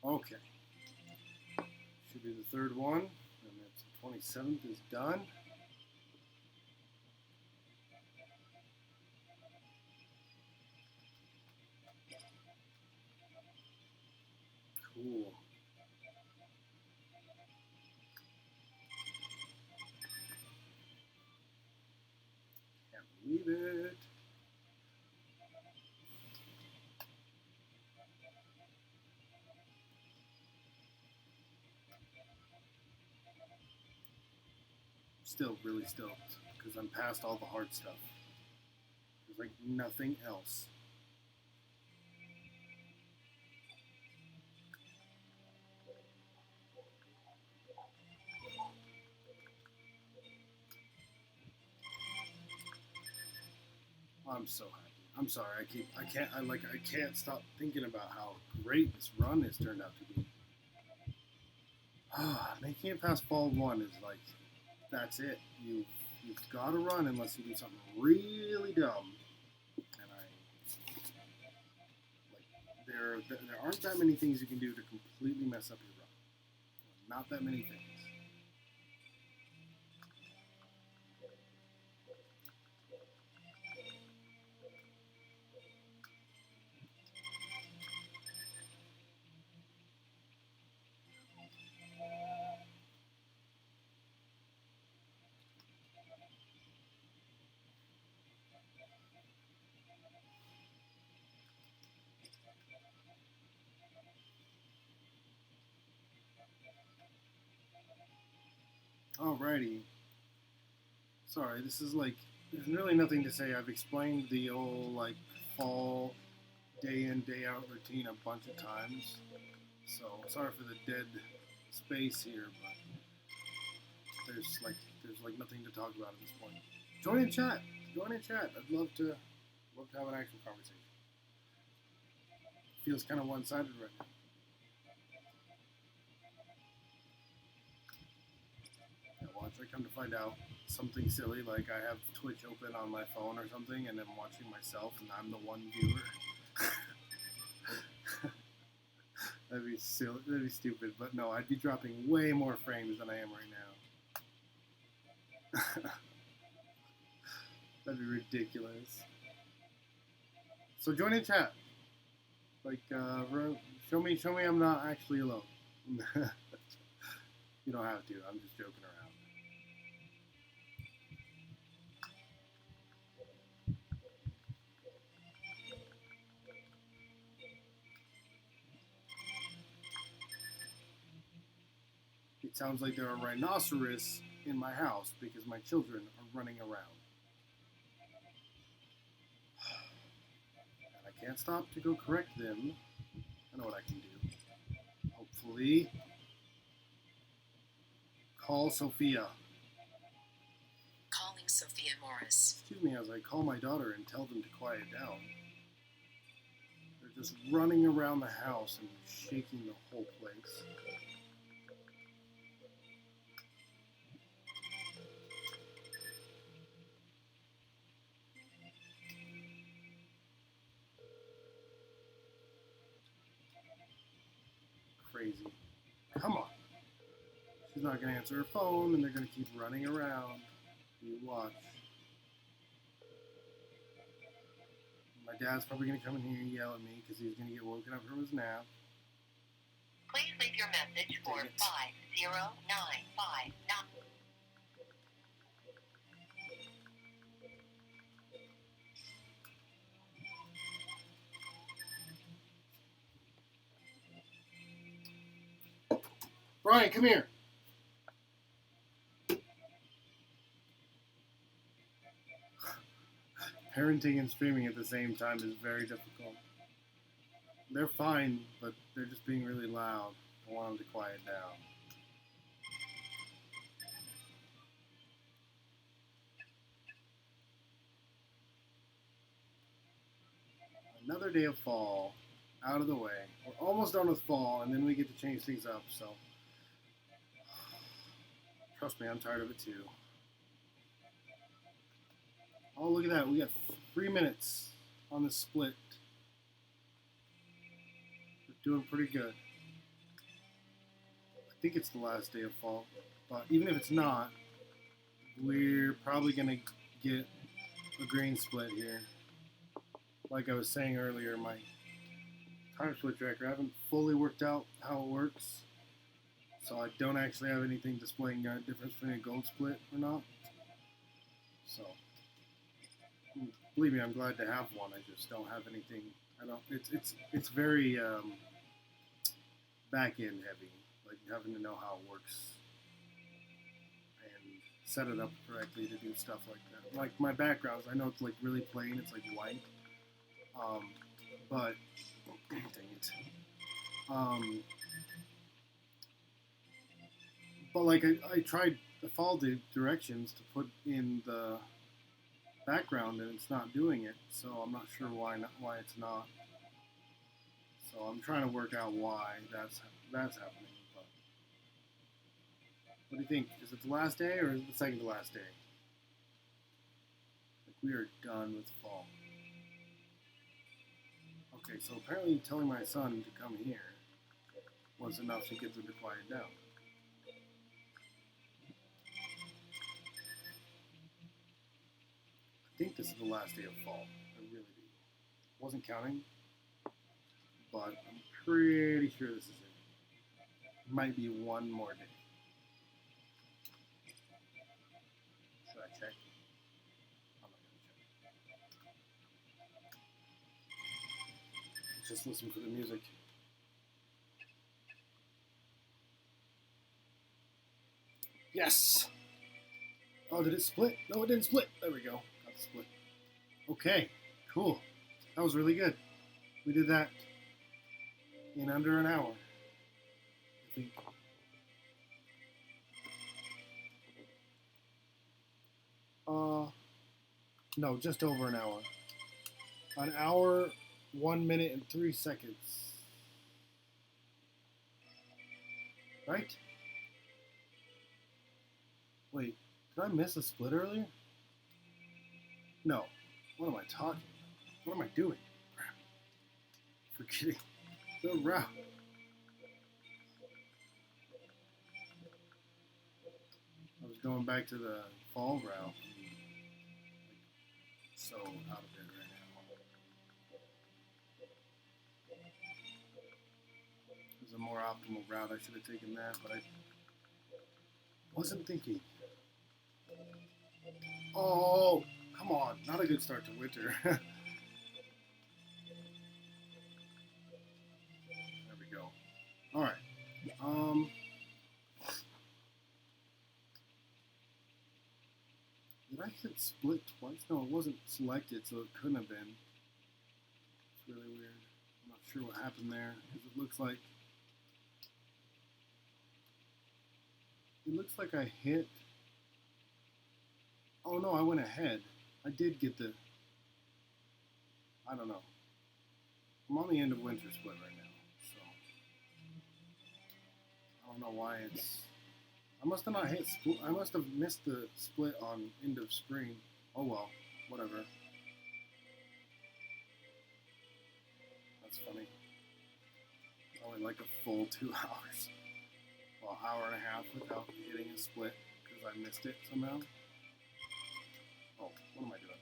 Okay. Should be the third one. And that's the 27th is done. Cool. Can't believe it. Still really stoked because I'm past all the hard stuff. There's like nothing else. I'm so happy. I'm sorry. I can't stop thinking about how great this run has turned out to be. Making it past fall 1 is like, that's it. You've got to run unless you do something really dumb. And there aren't that many things you can do to completely mess up your run. Not that many things. Alrighty. Sorry, this is like, there's really nothing to say. I've explained the old like fall day in, day out routine a bunch of times. So sorry for the dead space here, but there's like nothing to talk about at this point. Join in chat. Join in chat. I'd love to have an actual conversation. Feels kind of one-sided right now. Watch, I come to find out something silly, like I have Twitch open on my phone or something, and I'm watching myself, and I'm the one viewer. That'd be silly. That'd be stupid. But no, I'd be dropping way more frames than I am right now. That'd be ridiculous. So join in chat. Like, show me I'm not actually alone. You don't have to. I'm just joking around. It sounds like there are rhinoceros in my house because my children are running around. And I can't stop to go correct them. I know what I can do. Hopefully. Call Sophia. Calling Sophia Morris. Excuse me as I call my daughter and tell them to quiet down. They're just running around the house and shaking the whole place. crazy. Come on. She's not going to answer her phone, and they're going to keep running around. You watch. My dad's probably going to come in here and yell at me because he's going to get woken up from his nap. Please leave your message for 50959. Brian, come here. Parenting and streaming at the same time is very difficult. They're fine, but they're just being really loud. I want them to quiet down. Another day of fall, out of the way. We're almost done with fall, and then we get to change things up, so trust me, I'm tired of it too. Oh, look at that. We got 3 minutes on the split. We're doing pretty good. I think it's the last day of fall, but even if it's not, we're probably going to get a green split here. Like I was saying earlier, my time split tracker, I haven't fully worked out how it works, so I don't actually have anything displaying a difference between a gold split or not. So, believe me, I'm glad to have one. I just don't have anything. I don't. It's very back end heavy, like having to know how it works and set it up correctly to do stuff like that. Like my backgrounds, I know it's like really plain. It's like white. But dang it. But like I tried to follow the directions to put in the background and it's not doing it, so I'm not sure why it's not. So I'm trying to work out why that's happening. But what do you think? Is it the last day or is it the second to last day? Like we are done with fall. Okay, so apparently telling my son to come here was enough to get them to quiet down. I think this is the last day of fall. I really do. Wasn't counting, but I'm pretty sure this is it. Might be one more day. Should I check? I'm not gonna check. Let's just listen for the music. Yes! Oh, did it split? No, it didn't split. There we go. Got the split. Okay, cool. That was really good. We did that in under an hour, I think. No, just over an hour. An hour, 1 minute, and 3 seconds. Right? Wait, did I miss a split earlier? No. What am I talking about? What am I doing? Crap. Forgetting the route. I was going back to the fall route. So out of it right now. It was a more optimal route. I should have taken that, but I wasn't thinking. Oh, come on. Not a good start to winter. There we go. All right. Did I hit split twice? No, it wasn't selected, so it couldn't have been. It's really weird. I'm not sure what happened there, because it looks like I hit. Oh no, I went ahead. I did get the. I don't know. I'm on the end of winter split right now, so I don't know why it's. I must have not hit split. I must have missed the split on end of spring. Oh well, whatever. That's funny. I went like a full 2 hours. Well, hour and a half without hitting a split because I missed it somehow. Oh, what am I doing?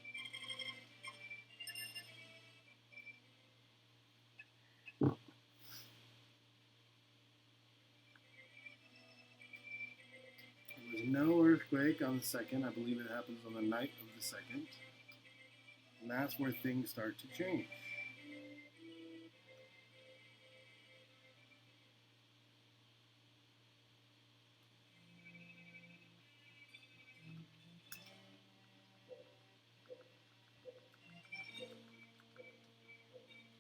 There was no earthquake on the 2nd. I believe it happens on the night of the 2nd. And that's where things start to change.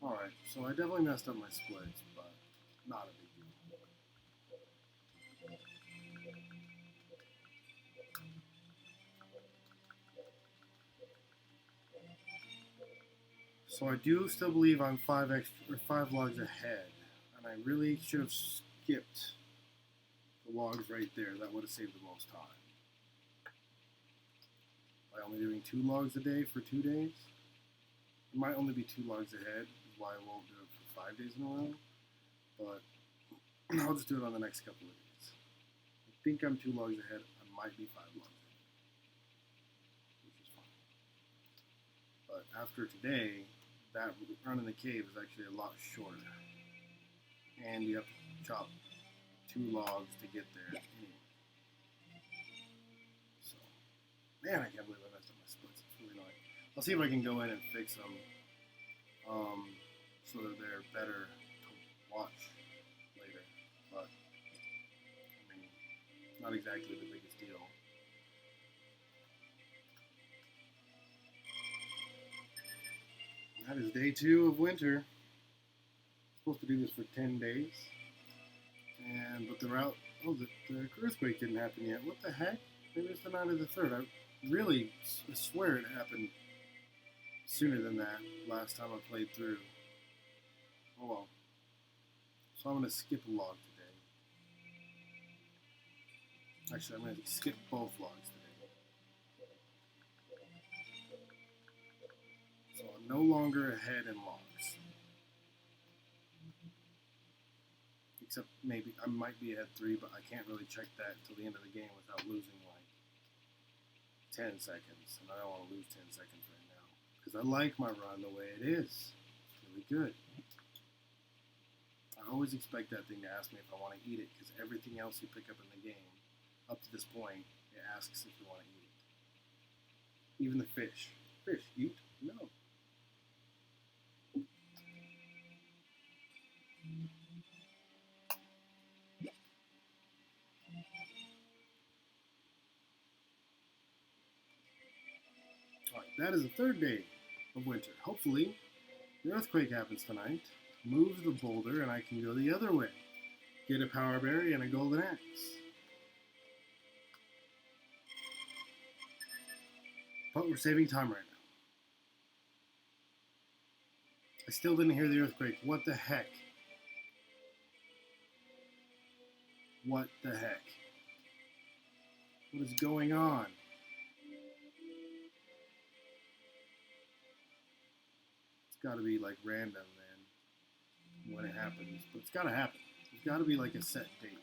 Alright, so I definitely messed up my splits, but not a big deal. So I do still believe I'm 5 logs ahead, and I really should have skipped the logs right there. That would have saved the most time. By only doing 2 logs a day for 2 days, it might only be 2 logs ahead, is why I won't do it for 5 days in a row, but I'll just do it on the next couple of days. I think I'm 2 logs ahead. I might be 5 logs ahead, which is fine. But after today, that run in the cave is actually a lot shorter. And you have to chop 2 logs to get there anyway. So, man, I can't believe I messed up my splits. It's really annoying. I'll see if I can go in and fix them so that they're better to watch later. But, I mean, not exactly the biggest deal. That is day 2 of winter. I'm supposed to do this for 10 days. But the route, the earthquake didn't happen yet. What the heck? Maybe it's the night of the 3rd. I swear it happened sooner than that last time I played through. Oh well. So I'm going to skip a log today. Actually, I'm going to skip both logs today. So I'm no longer ahead in logs. Except maybe I might be ahead 3, but I can't really check that until the end of the game without losing like 10 seconds. And I don't want to lose 10 seconds right now. Because I like my run the way it is. It's really good. I always expect that thing to ask me if I want to eat it, because everything else you pick up in the game, up to this point, it asks if you want to eat it. Even the fish. Fish, eat? No. Alright, that is the 3rd day of winter. Hopefully, the earthquake happens tonight, moves the boulder, and I can go the other way. Get a power berry and a golden axe. But we're saving time right now. I still didn't hear the earthquake. What the heck? What the heck? What is going on? It's got to be like random then when it happens. But it's got to happen. There's got to be like a set date.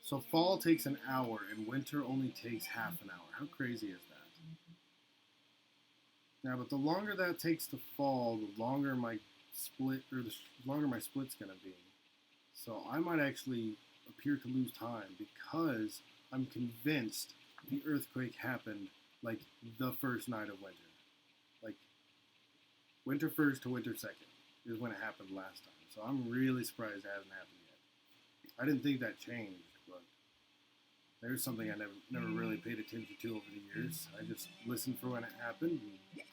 So fall takes an hour and winter only takes half an hour. How crazy is that? Now, but the longer that takes to fall, the longer my longer my split's gonna be. So I might actually appear to lose time because I'm convinced the earthquake happened like the first night of winter. Like winter 1st to winter 2nd is when it happened last time. So I'm really surprised it hasn't happened yet. I didn't think that changed, but there's something I never really paid attention to over the years. I just listened for when it happened. And you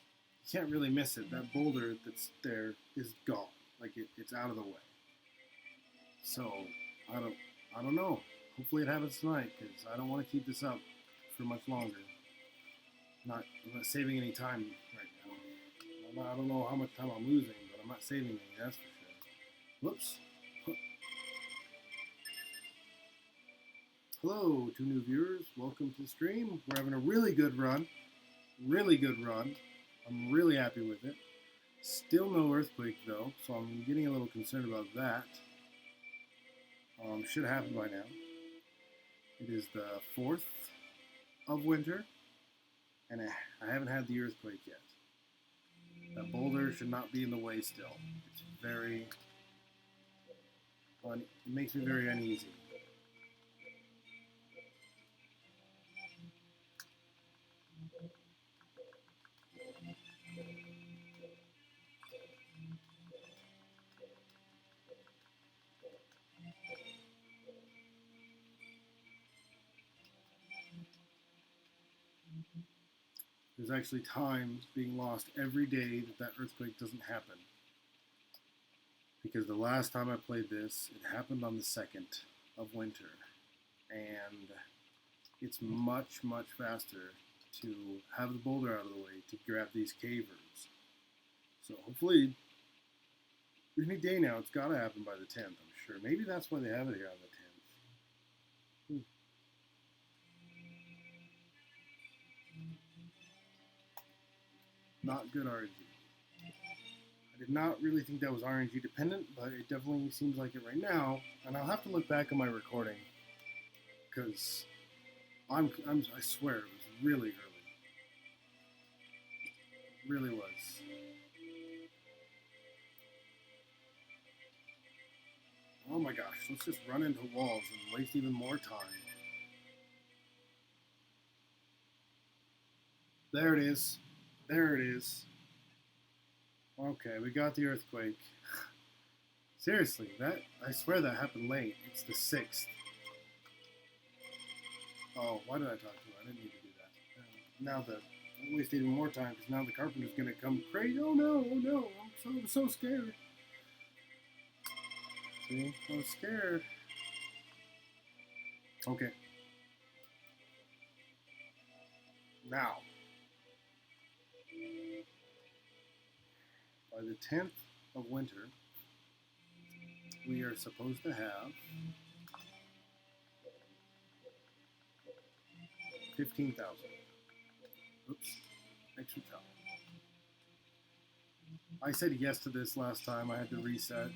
can't really miss it. That boulder that's there is gone. Like it's out of the way. So I don't know. Hopefully it happens tonight because I don't want to keep this up for much longer. I'm not saving any time right now. I don't know how much time I'm losing, but I'm not saving any, that's for sure. Whoops. Hello, two new viewers. Welcome to the stream. We're having a really good run. Really good run. I'm really happy with it. Still no earthquake though, so I'm getting a little concerned about that. Should have happened by now. It is the 4th of winter, and I haven't had the earthquake yet. That boulder should not be in the way still. It's very, it makes me very uneasy. There's actually time being lost every day that earthquake doesn't happen. Because the last time I played this, it happened on the 2nd of winter. And it's much, much faster to have the boulder out of the way to grab these cavers. So hopefully, any day now, it's got to happen by the 10th, I'm sure. Maybe that's why they have it here on the 10th. Not good RNG. I did not really think that was RNG dependent, but it definitely seems like it right now. And I'll have to look back on my recording because I swear it was really early. It really was. Oh my gosh, let's just run into walls and waste even more time. There it is. There it is. Okay, we got the earthquake. Seriously, I swear that happened late. It's the 6th. Oh, why did I talk to him? I didn't need to do that. Now that I wasted even more time because now the carpenter's gonna come crazy. Oh no, oh no, I'm so scared. See, I was scared. Okay. Now, by the 10th of winter, we are supposed to have 15,000. Oops, extra top. I said yes to this last time. I had to reset.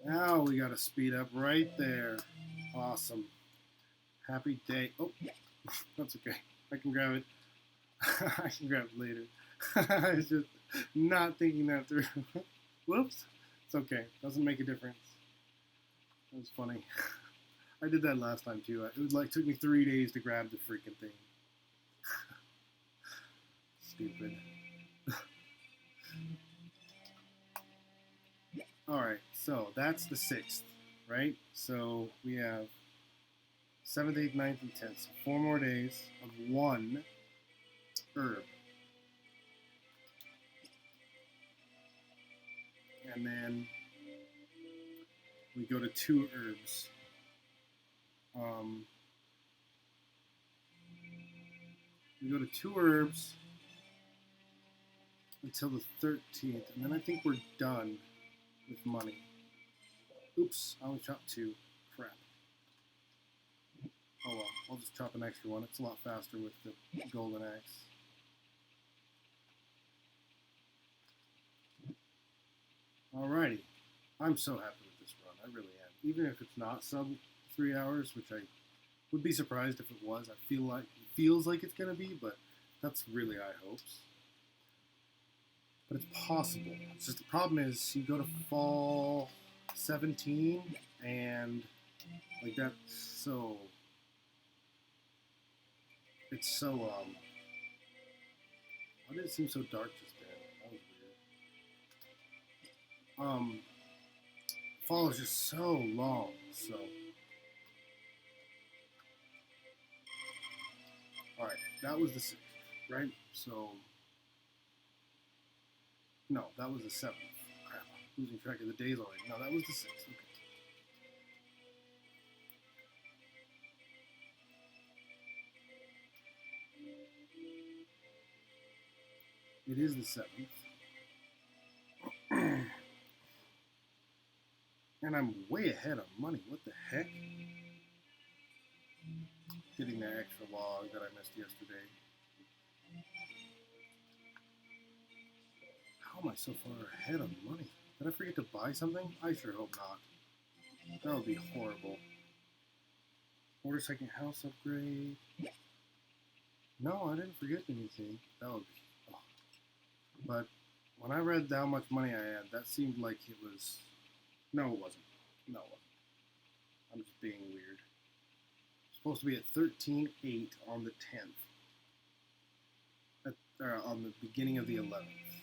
Now we got to speed up right there. Awesome. Happy day. Oh, that's okay. I can grab it. I can grab it later. I was just not thinking that through. Whoops. It's okay. Doesn't make a difference. That was funny. I did that last time too. It was like took me 3 days to grab the freaking thing. Stupid. Alright, so that's the 6th, right? So we have 7th, 8th, 9th, and 10th. So 4 more days of 1 herb. And then we go to 2 herbs. We go to 2 herbs until the 13th, and then I think we're done with money. Oops, I only chopped 2. Crap. Oh well, I'll just chop an extra one. It's a lot faster with the golden axe. Alrighty. I'm so happy with this run. I really am. Even if it's not sub 3 hours, which I would be surprised if it was. I feel like it feels like it's gonna be, but that's really high hopes. But it's possible. It's just the problem is you go to fall 17 and like that's so it's so why did it seem so dark just then? That was weird. Fall is just so long, so alright, that was the 6th, right? So no, that was the 7th. Crap, I'm losing track of the days already. No, that was the 6th. Okay. It is the 7th. And I'm way ahead on money. What the heck? Getting that extra log that I missed yesterday. How am I so far ahead on money? Did I forget to buy something? I sure hope not. That would be horrible. Order second house upgrade. No, I didn't forget anything. That would be... Oh. But when I read how much money I had, that seemed like it was... No, it wasn't. No, it wasn't. I'm just being weird. Supposed to be at 13.8 on the 10th. On the beginning of the 11th.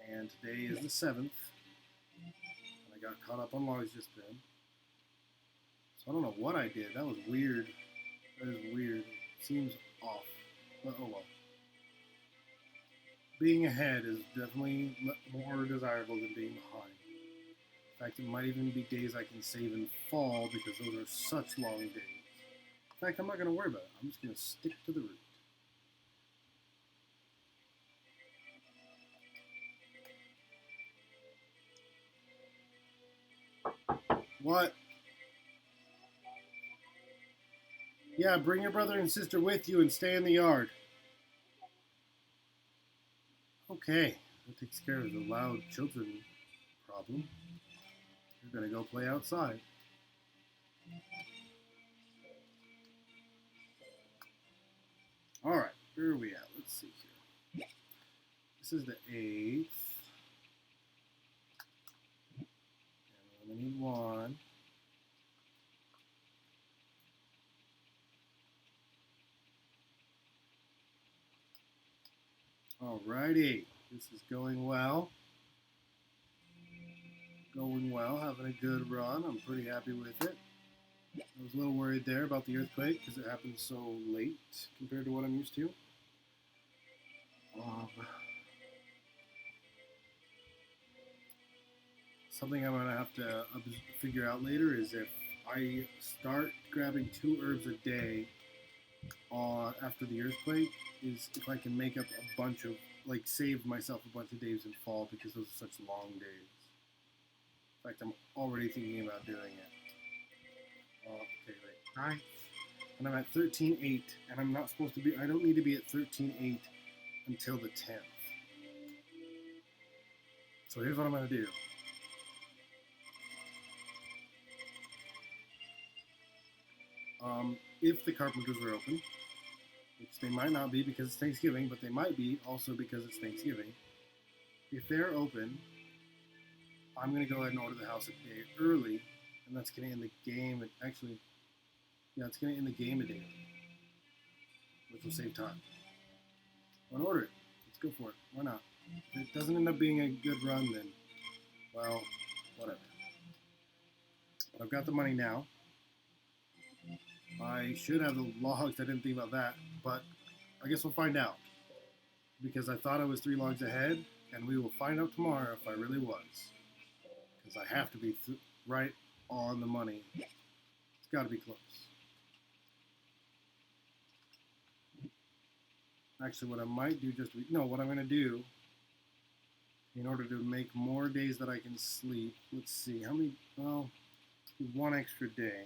And today is the 7th. I got caught up on logs just then. So I don't know what I did. That was weird. That is weird. Seems off. But oh well. Being ahead is definitely more desirable than being behind. In fact, it might even be days I can save and fall because those are such long days. In fact, I'm not going to worry about it. I'm just going to stick to the route. What? Yeah, bring your brother and sister with you and stay in the yard. Okay, that takes care of the loud children problem. You're gonna go play outside. Alright, where are we at? Let's see here. This is the 8th. And we only need 1. Alrighty, this is going well. Going well, having a good run. I'm pretty happy with it. I was a little worried there about the earthquake because it happened so late compared to what I'm used to. Something I'm going to have to figure out later is if I start grabbing 2 herbs a day after the earthquake, is if I can make up a bunch of, like, save myself a bunch of days in fall because those are such long days. In fact, I'm already thinking about doing it. Okay, wait, 9. And I'm at 13.8, and I'm not supposed to be, I don't need to be at 13.8 until the 10th. So here's what I'm going to do. If the carpenters are open, which they might not be because it's Thanksgiving, but they might be also because it's Thanksgiving. If they're open, I'm going to go ahead and order the house a day early, and that's going to end the game. Actually, yeah, it's going to end the game a day early, which will save time. I'm going to order it. Let's go for it. Why not? If it doesn't end up being a good run, then, well, whatever. But I've got the money now. I should have the logs. I didn't think about that, but I guess we'll find out. Because I thought I was 3 logs ahead, and we will find out tomorrow if I really was. Because I have to be right on the money. It's got to be close. Actually, what I might do what I'm going to do, in order to make more days that I can sleep, let's see, how many, well, 1 extra day.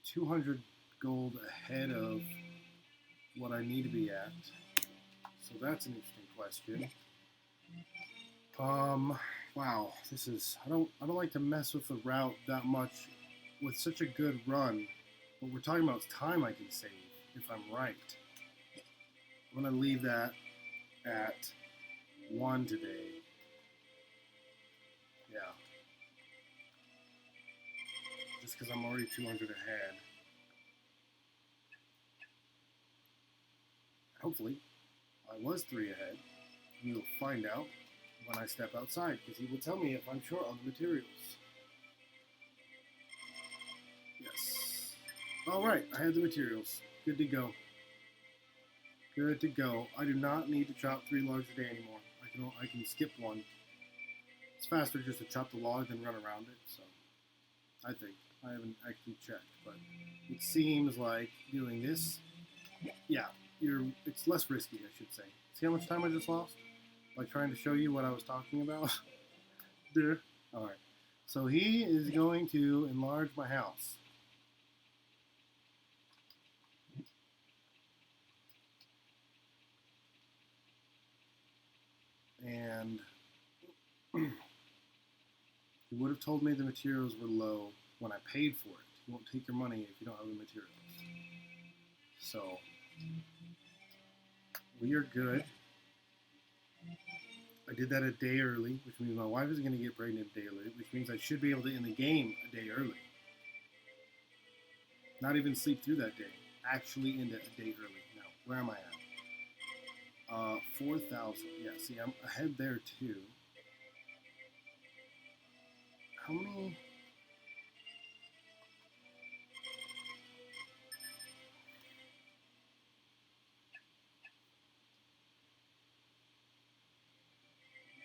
200 gold ahead of what I need to be at. So that's an interesting question. Wow, this is, I don't like to mess with the route that much with such a good run. What we're talking about is time I can save if I'm right. I'm gonna leave that at 1 today. Yeah. Just because I'm already 200 ahead. Hopefully, I was 3 ahead. We will find out when I step outside, because he will tell me if I'm short on the materials. Yes. Alright, I have the materials. Good to go. Good to go. I do not need to chop 3 logs a day anymore. I can skip 1. It's faster just to chop the log than run around it, so I think. I haven't actually checked, but it seems like doing this, yeah, it's less risky, I should say. See how much time I just lost by trying to show you what I was talking about? There. All right. So he is going to enlarge my house. And he would have told me the materials were low when I paid for it. He won't take your money if you don't have the materials. So we are good. I did that a day early, which means my wife is going to get pregnant a day early, which means I should be able to end the game a day early. Not even sleep through that day. Actually end it a day early. Now, where am I at? 4,000. Yeah, see, I'm ahead there too. How many?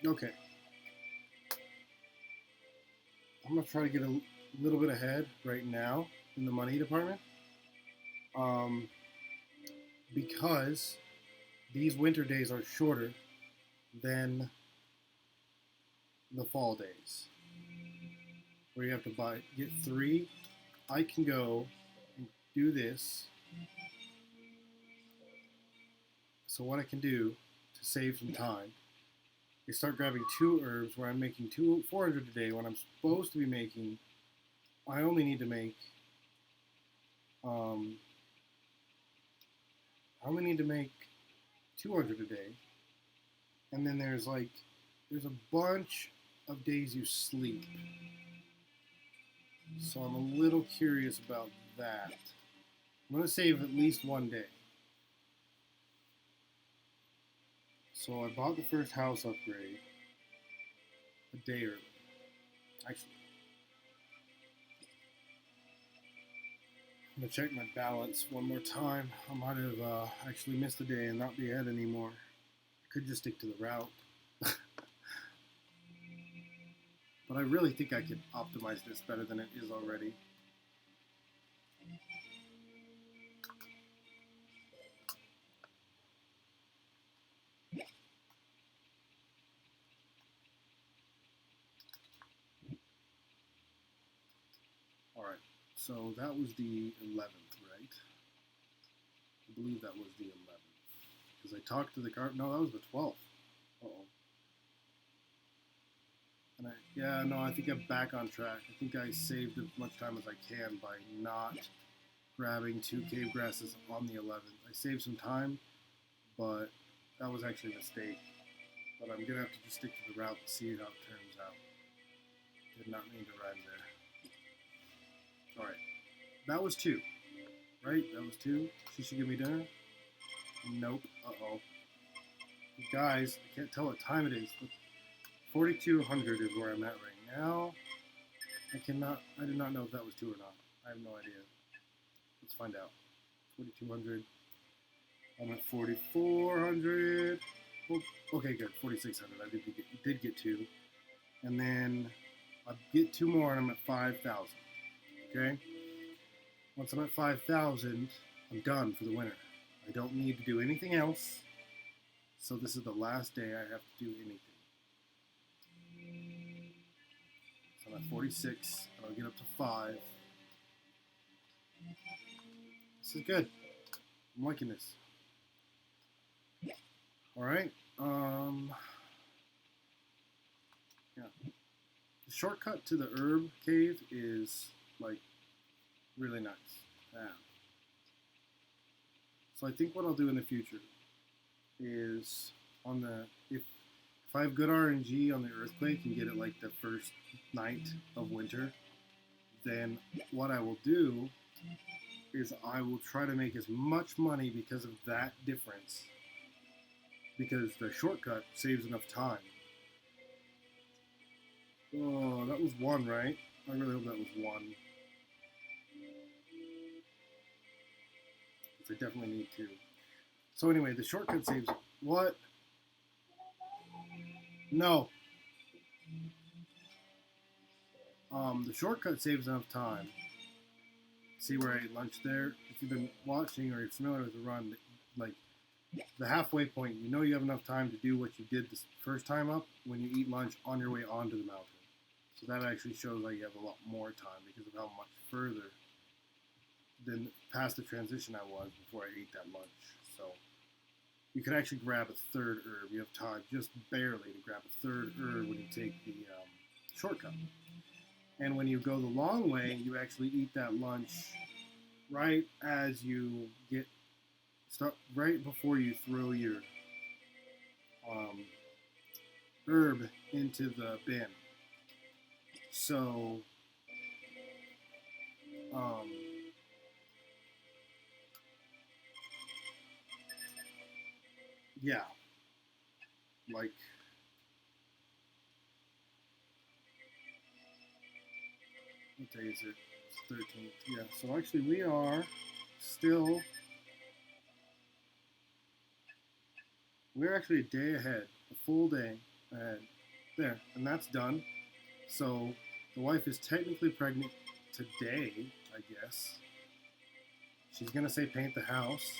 Okay. I'm going to try to get a little bit ahead right now in the money department. Because these winter days are shorter than the fall days, where you have to get 3. I can go and do this. So what I can do to save some time is start grabbing 2 herbs where I'm making 400 a day when I'm supposed to be making. I only need to make. I only need to make 200 a day, and then there's a bunch of days you sleep. So I'm a little curious about that. I'm going to save at least one day. So I bought the first house upgrade a day early. Actually, I'm going to check my balance one more time. I might have actually missed a day and not be ahead anymore. I could just stick to the route. But I really think I could optimize this better than it is already. Alright, so that was the 11th, right? I believe that was the 11th. Because I talked to the car. No, that was the 12th. Uh-oh. And I think I'm back on track. I think I saved as much time as I can by not grabbing 2 cave grasses on the 11th. I saved some time, but that was actually a mistake. But I'm going to have to just stick to the route and see how it turns out. Did not mean to rhyme there. Alright. That was 2. Right? That was 2. She should give me dinner? Nope. Uh-oh. Guys, I can't tell what time it is, but 4,200 is where I'm at right now. I do not know if that was 2 or not. I have no idea. Let's find out. 4,200. I'm at 4,400. Well, okay, good. 4,600. I did get 2. And then I'll get 2 more and I'm at 5,000. Okay? Once I'm at 5,000, I'm done for the winter. I don't need to do anything else. So this is the last day I have to do anything. So I'm at 46, and I'll get up to 5. This is good. I'm liking this. Alright. Yeah. The shortcut to the herb cave is, really nice. Yeah. So I think what I'll do in the future is if I have good RNG on the earthquake and get it the first night of winter, then what I will do is I will try to make as much money because of that difference, because the shortcut saves enough time. Oh, that was 1, right? I really hope that was 1. Because I definitely need 2. So anyway, the shortcut saves... What? No. The shortcut saves enough time. See where I ate lunch there? If you've been watching or you're familiar with the run, the halfway point, you know you have enough time to do what you did the first time up when you eat lunch on your way onto the mountain. So that actually shows that you have a lot more time because of how much further than past the transition I was before I ate that lunch. So you could actually grab a third herb. You have time just barely to grab a third herb when you take the shortcut. And when you go the long way, you actually eat that lunch right as you right before you throw your herb into the bin. So, yeah, like, what day is it? It's 13th. Yeah, so actually we are still, we're actually a day ahead, a full day ahead. There, and that's done. So the wife is technically pregnant today, I guess. She's gonna say paint the house,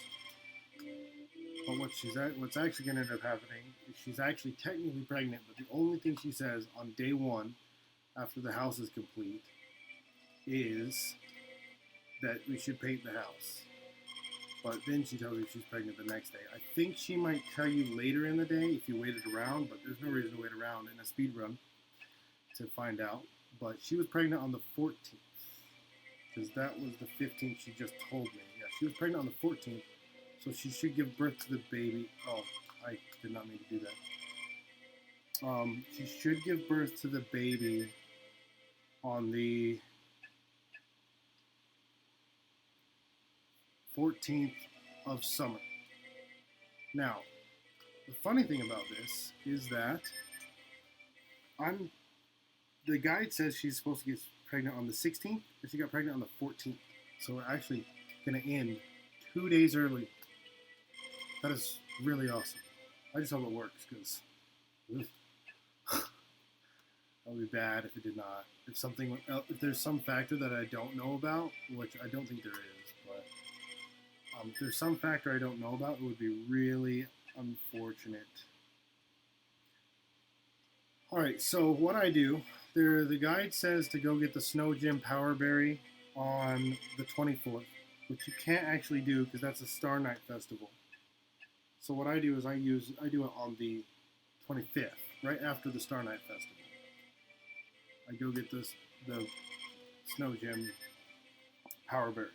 but what's actually gonna end up happening is she's actually technically pregnant. But the only thing she says on day one, after the house is complete, is that we should paint the house. But then she tells you she's pregnant the next day. I think she might tell you later in the day if you waited around, but there's no reason to wait around in a speed run to find out. But she was pregnant on the 14th, because that was the 15th she just told me. Yeah, she was pregnant on the 14th, so she should give birth to the baby. Oh, I did not mean to do that. She should give birth to the baby on the 14th of summer. Now, the funny thing about this is that the guide says she's supposed to get pregnant on the 16th, but she got pregnant on the 14th. So we're actually going to end 2 days early. That is really awesome. I just hope it works, because that would be bad if it did not. If there's some factor that I don't know about, which I don't think there is, but if there's some factor I don't know about, it would be really unfortunate. Alright, so what I do, the guide says to go get the Snow Gym Power Berry on the 24th, which you can't actually do because that's a Star Night Festival. So what I do is I do it on the 25th, right after the Star Night Festival. I go get the Snow Gym Power Berry.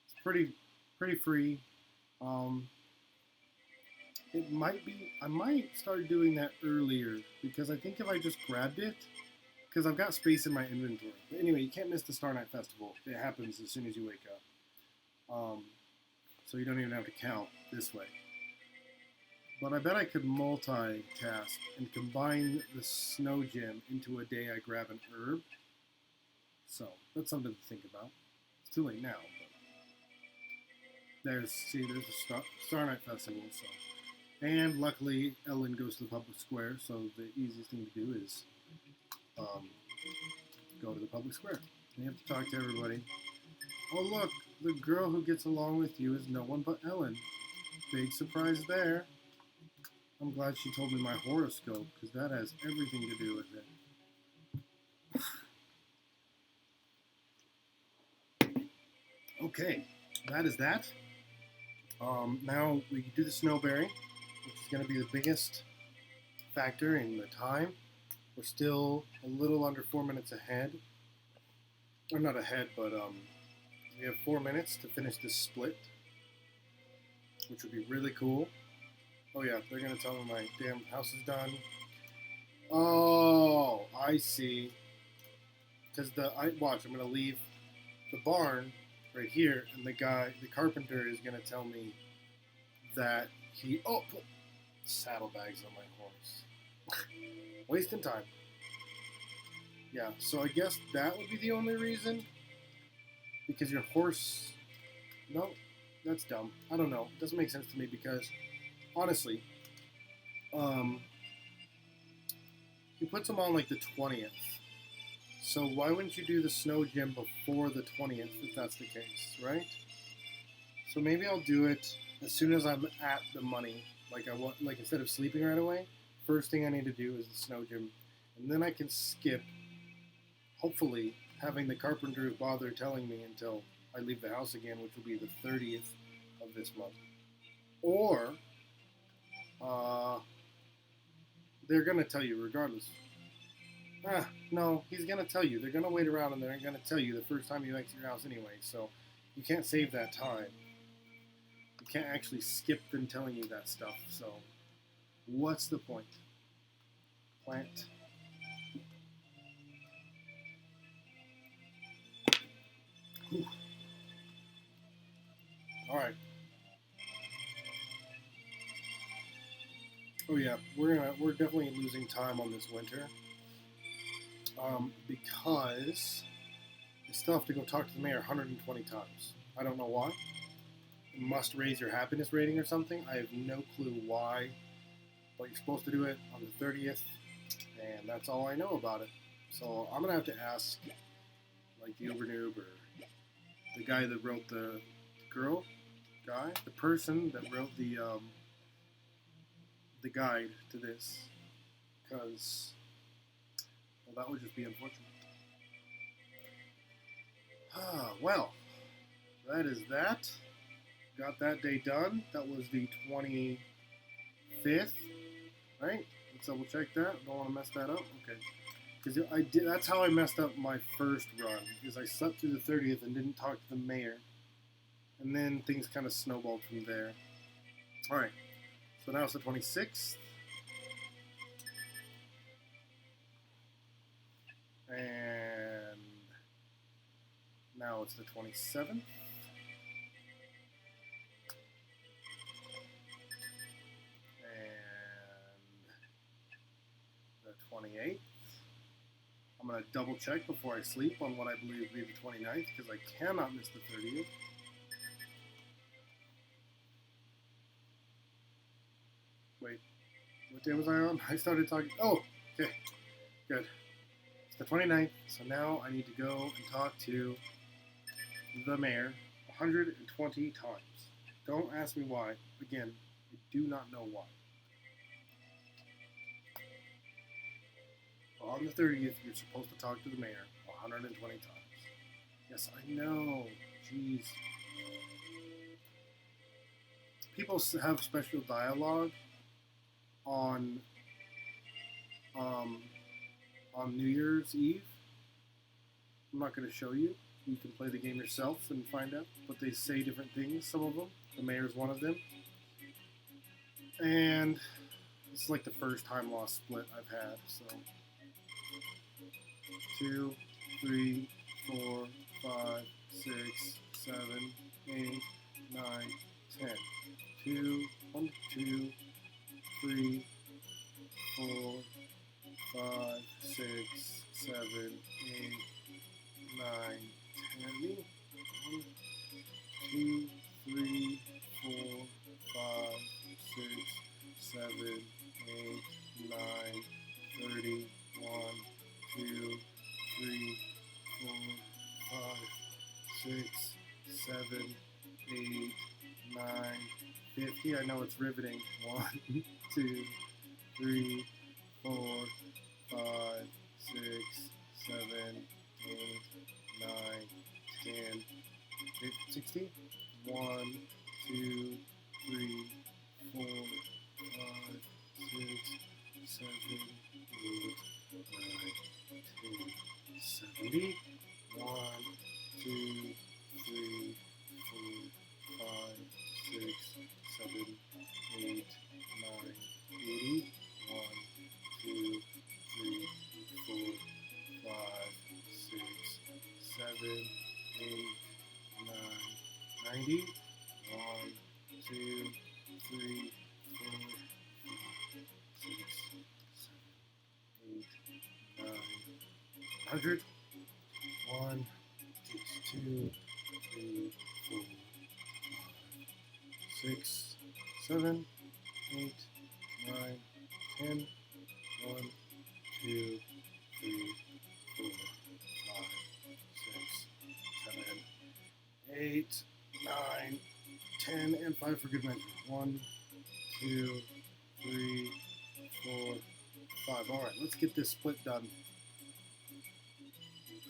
It's pretty free. It might be, I might start doing that earlier, because I think if I just grabbed it, because I've got space in my inventory. But anyway, you can't miss the Star Night Festival. It happens as soon as you wake up. So you don't even have to count this way. But I bet I could multitask and combine the Snow Gym into a day I grab an herb. So that's something to think about. It's too late now, but there's the Star Night Festival. So. And luckily, Ellen goes to the public square, so the easiest thing to do is go to the public square. And you have to talk to everybody. Oh look, the girl who gets along with you is no one but Ellen. Big surprise there. I'm glad she told me my horoscope, because that has everything to do with it. Okay, that is that. Now we do the snowberry, which is going to be the biggest factor in the time. We're still a little under 4 minutes ahead. Or not ahead, but we have 4 minutes to finish this split, which would be really cool. Oh yeah, they're going to tell me my damn house is done. Oh, I see. Because watch, I'm going to leave the barn right here, and the carpenter is going to tell me that put saddlebags on my horse. Wasting time. Yeah, so I guess that would be the only reason. Because your horse, no, that's dumb. I don't know. It doesn't make sense to me because, honestly, he puts them on like the 20th. So why wouldn't you do the snow gym before the 20th if that's the case, right? So maybe I'll do it as soon as I'm at the money, like instead of sleeping right away, first thing I need to do is the snow gym, and then I can skip, hopefully, having the carpenters bother telling me until I leave the house again, which will be the 30th of this month. Or, they're going to tell you regardless. No, he's going to tell you. They're going to wait around and they're going to tell you the first time you exit your house anyway, so you can't save that time. You can't actually skip them telling you that stuff, so what's the point? Plant. Whew. All right. Oh yeah, we're definitely losing time on this winter, because I still have to go talk to the mayor 120 times. I don't know why. It must raise your happiness rating or something. I have no clue why, but you're supposed to do it on the 30th, and that's all I know about it. So I'm gonna have to ask, like the Ubernoob or the guy that wrote the person that wrote the guide to this, because, well, that would just be unfortunate. Well, that is that. Got that day done. That was the 25th, right? Let's double check that. Don't want to mess that up. Okay. Because I did. That's how I messed up my first run. Is I slept through the 30th and didn't talk to the mayor, and then things kind of snowballed from there. All right. So now it's the 26th. And now it's the 27th. And the 28th. I'm going to double check before I sleep on what I believe will be the 29th, because I cannot miss the 30th. Wait, what day was I on? I started talking. Oh, okay, good. It's the 29th, so now I need to go and talk to the mayor 120 times. Don't ask me why. Again, I do not know why. On the 30th, you're supposed to talk to the mayor 120 times. Yes, I know. Jeez. People have special dialogue on New Year's Eve. I'm not going to show you. You can play the game yourself and find out. But they say different things, some of them. The mayor's one of them. And it's like the first time loss split I've had, so... 2, 3, 4, 5, 6, 7, 8, 9, 10. 2, 1, 2, 3, 4, 5, 6, 7, 8, 9, 10. 1, 2, 3, 4, 5, 6, 7, 8, 9, 30, 1, 2, 3, 4, 5, 6, 7, 8, 9, 50. I know it's riveting. 1, 2, 3, 4, 5, 6, 7, 8, 9, 10, 60. 1, 2, 3, 4, 5, 6, 7, 8, 9, 10, 70. 1, 2, 3, 4, 5, 6, 7, 8, 9, 80. 1, 2, 3, 4, 5, 6, 7, 8, 9, 90. 1, 2, 3, 4, 5, 6, 7, 8, 9, 100. 1, 2, 3, 4, 5, 6, 7, 8, 9, 10. 1, 2, 3, 4, 5, 6, 7, 8, 9, 10, and 5 for good measure. 1, 2, 3, 4, 5. Alright, let's get this split done.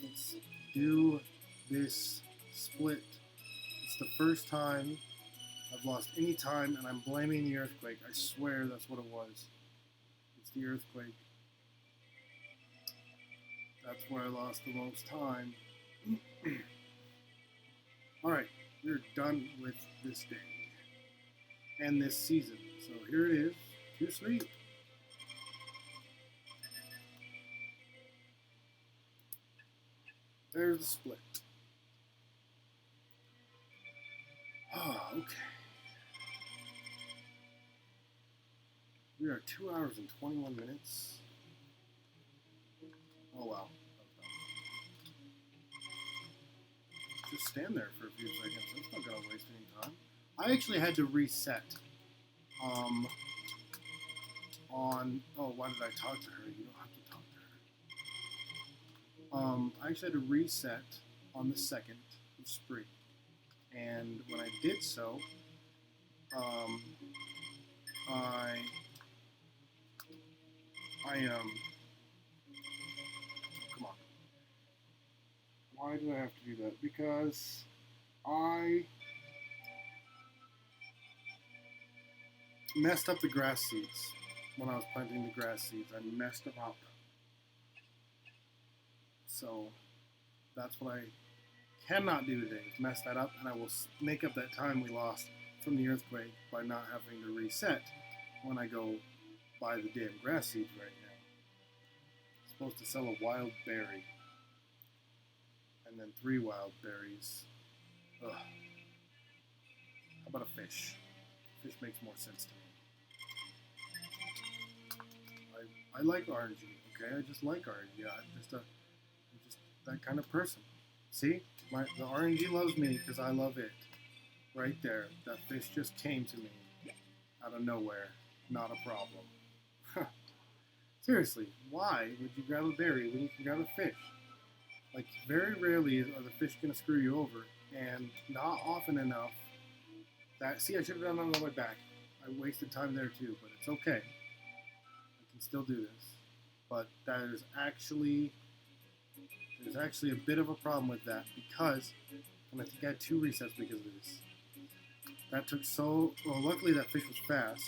Let's do this split. It's the first time I've lost any time, and I'm blaming the earthquake. I swear that's what it was. It's the earthquake. That's where I lost the most time. Alright, we're done with this day and this season. So here it is, to sleep. There's the split. Okay. We are 2 hours and 21 minutes. Oh wow. Just stand there for a few seconds. That's not gonna waste any time. I actually had to reset. Why did I talk to her? You don't have to talk to her. I actually had to reset on the 2nd of spring. And when I did so, come on. Why did I have to do that? Because I messed up the grass seeds when I was planting the grass seeds. I messed them up. So that's what I cannot do today, is mess that up, and I will make up that time we lost from the earthquake by not having to reset when I go buy the damn grass seeds right now. I'm supposed to sell a wild berry. And then 3 wild berries. Ugh. How about a fish? Fish makes more sense to me. I like RNG, okay? I just like RNG. I'm just that kind of person. See? The RNG loves me because I love it. Right there. That fish just came to me out of nowhere. Not a problem. Seriously, why would you grab a berry when you can grab a fish? Like, very rarely are the fish going to screw you over, and not often enough that... See, I should have done it on my back. I wasted time there too, but it's okay. I can still do this. But there's actually a bit of a problem with that, because, and I think I had 2 resets because of this. That took so... Well, luckily that fish was fast,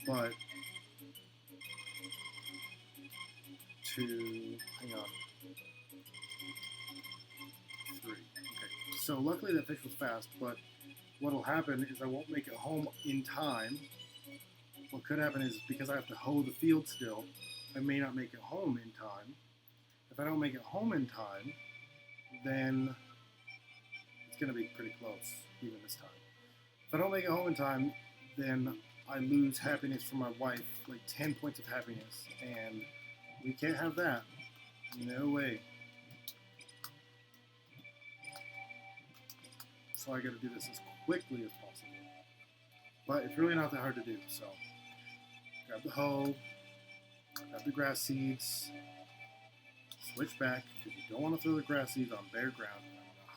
but... Hang on. 3. Okay. So luckily that fish was fast, but what'll happen is I won't make it home in time. What could happen is, because I have to hoe the field still, I may not make it home in time. If I don't make it home in time, then it's going to be pretty close, even this time. If I don't make it home in time, then I lose happiness from my wife, like 10 points of happiness, and we can't have that. No way. So I got to do this as quickly as possible. But it's really not that hard to do, so grab the hoe, grab the grass seeds, switch back, because you don't want to throw the grass seeds on bare ground.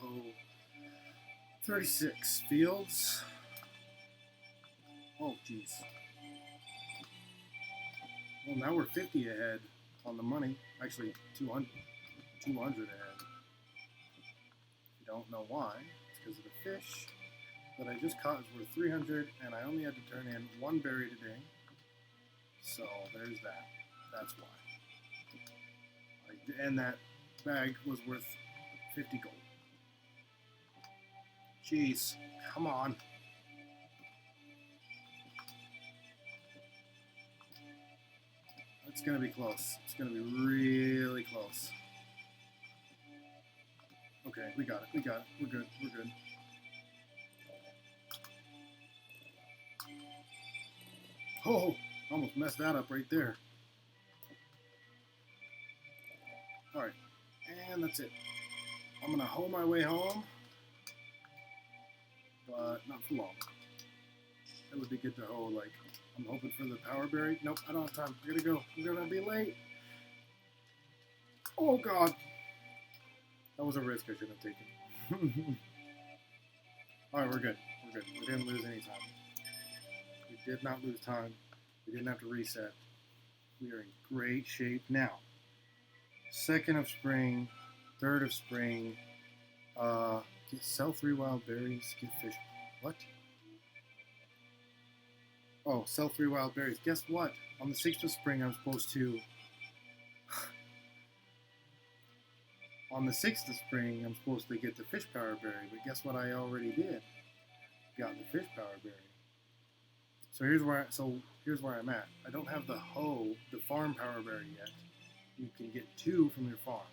I'm going to hoe 36 fields. Oh, jeez. Well, now we're 50 ahead on the money. Actually, 200 ahead. If you don't know why, it's because of the fish that I just caught is worth 300, and I only had to turn in 1 berry today. So there's that. That's why. And that bag was worth 50 gold. Jeez, come on. It's gonna be close. It's gonna be really close. Okay, we got it. We got it. We're good. We're good. Oh, almost messed that up right there. Alright, and that's it. I'm gonna hoe my way home, but not for long. It would be good to hoe, like, I'm hoping for the power berry. Nope, I don't have time. I gotta go. I'm gonna be late. Oh, God. That was a risk I shouldn't have taken. Alright, we're good. We're good. We didn't lose any time. We did not lose time. We didn't have to reset. We are in great shape now. 2nd of spring, 3rd of spring. Sell 3 wild berries, get fish. What? Oh, sell 3 wild berries. Guess what? On the 6th of spring, I'm supposed to... On the 6th of spring, I'm supposed to get the fish power berry, but guess what I already did? Got the fish power berry. So here's where I'm at. I don't have the the farm power berry yet. You can get 2 from your farm.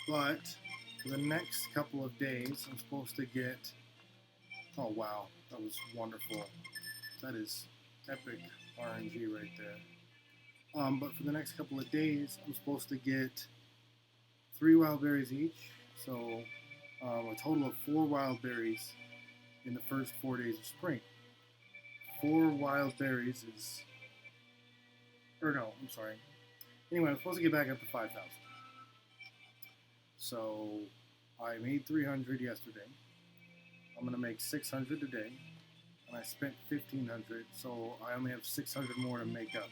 But for the next couple of days, I'm supposed to get... Oh wow, that was wonderful. That is epic RNG right there. But for the next couple of days, I'm supposed to get 3 wild berries each, so a total of 4 wild berries in the first 4 days of spring. 4 wild berries is... Or no, I'm sorry. Anyway, I'm supposed to get back up to 5,000. So I made 300 yesterday. I'm going to make 600 today. And I spent 1,500, so I only have 600 more to make up.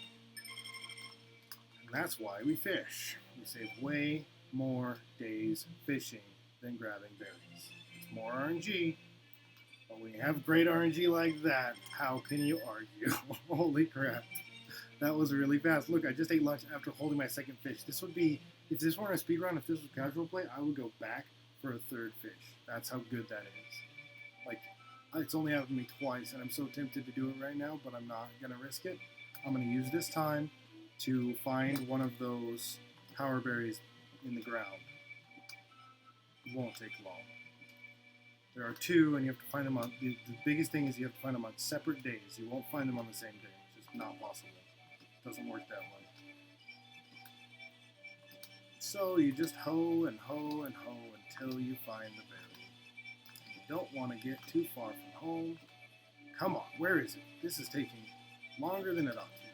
And that's why we fish. We save way more days fishing than grabbing berries. It's more RNG, but when you have great RNG like that, how can you argue? Holy crap. That was really fast. Look, I just ate lunch after holding my 2nd fish. This would be, if this weren't a speedrun, if this was casual play, I would go back for a 3rd fish. That's how good that is. Like, it's only happened to me twice, and I'm so tempted to do it right now, but I'm not going to risk it. I'm going to use this time to find one of those power berries in the ground. It won't take long. There are 2, and you have to find them on... The biggest thing is you have to find them on separate days. You won't find them on the same day. It's just not possible. It doesn't work that way. So you just hoe and hoe and hoe until you find the berry. You don't want to get too far from home. Come on, where is it? This is taking longer than it ought to.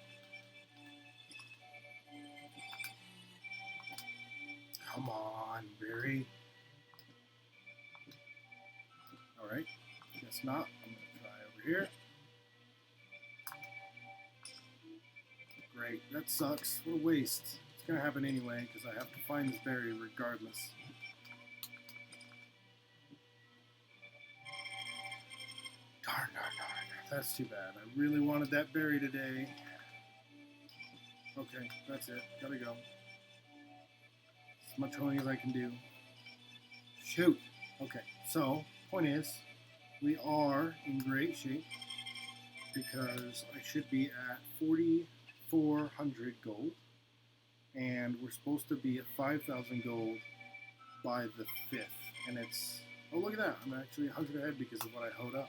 Come on, berry. Alright, guess not. I'm going to try over here. Great, that sucks. What a waste. It's going to happen anyway, because I have to find this berry regardless. Darn. That's too bad. I really wanted that berry today. Okay, that's it. Gotta go. As much hoeing as I can do. Shoot! Okay, so, point is, we are in great shape because I should be at 4,400 gold, and we're supposed to be at 5,000 gold by the 5th, and it's, oh look at that, I'm actually 100 ahead because of what I hoed up.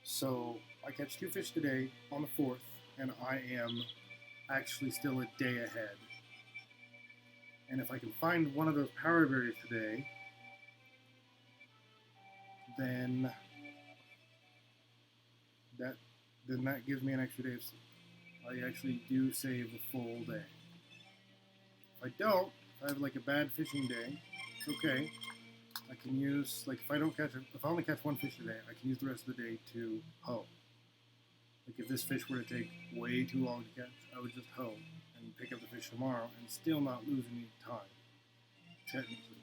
So, I catch 2 fish today on the 4th, and I am actually still a day ahead. And if I can find one of those power berries today, then that gives me an extra day of sleep. I actually do save a full day. If I don't, if I have like a bad fishing day, it's okay. I can use, like if I only catch 1 fish today, I can use the rest of the day to hoe. Like if this fish were to take way too long to catch, I would just hoe and pick up the fish tomorrow and still not lose any time, technically.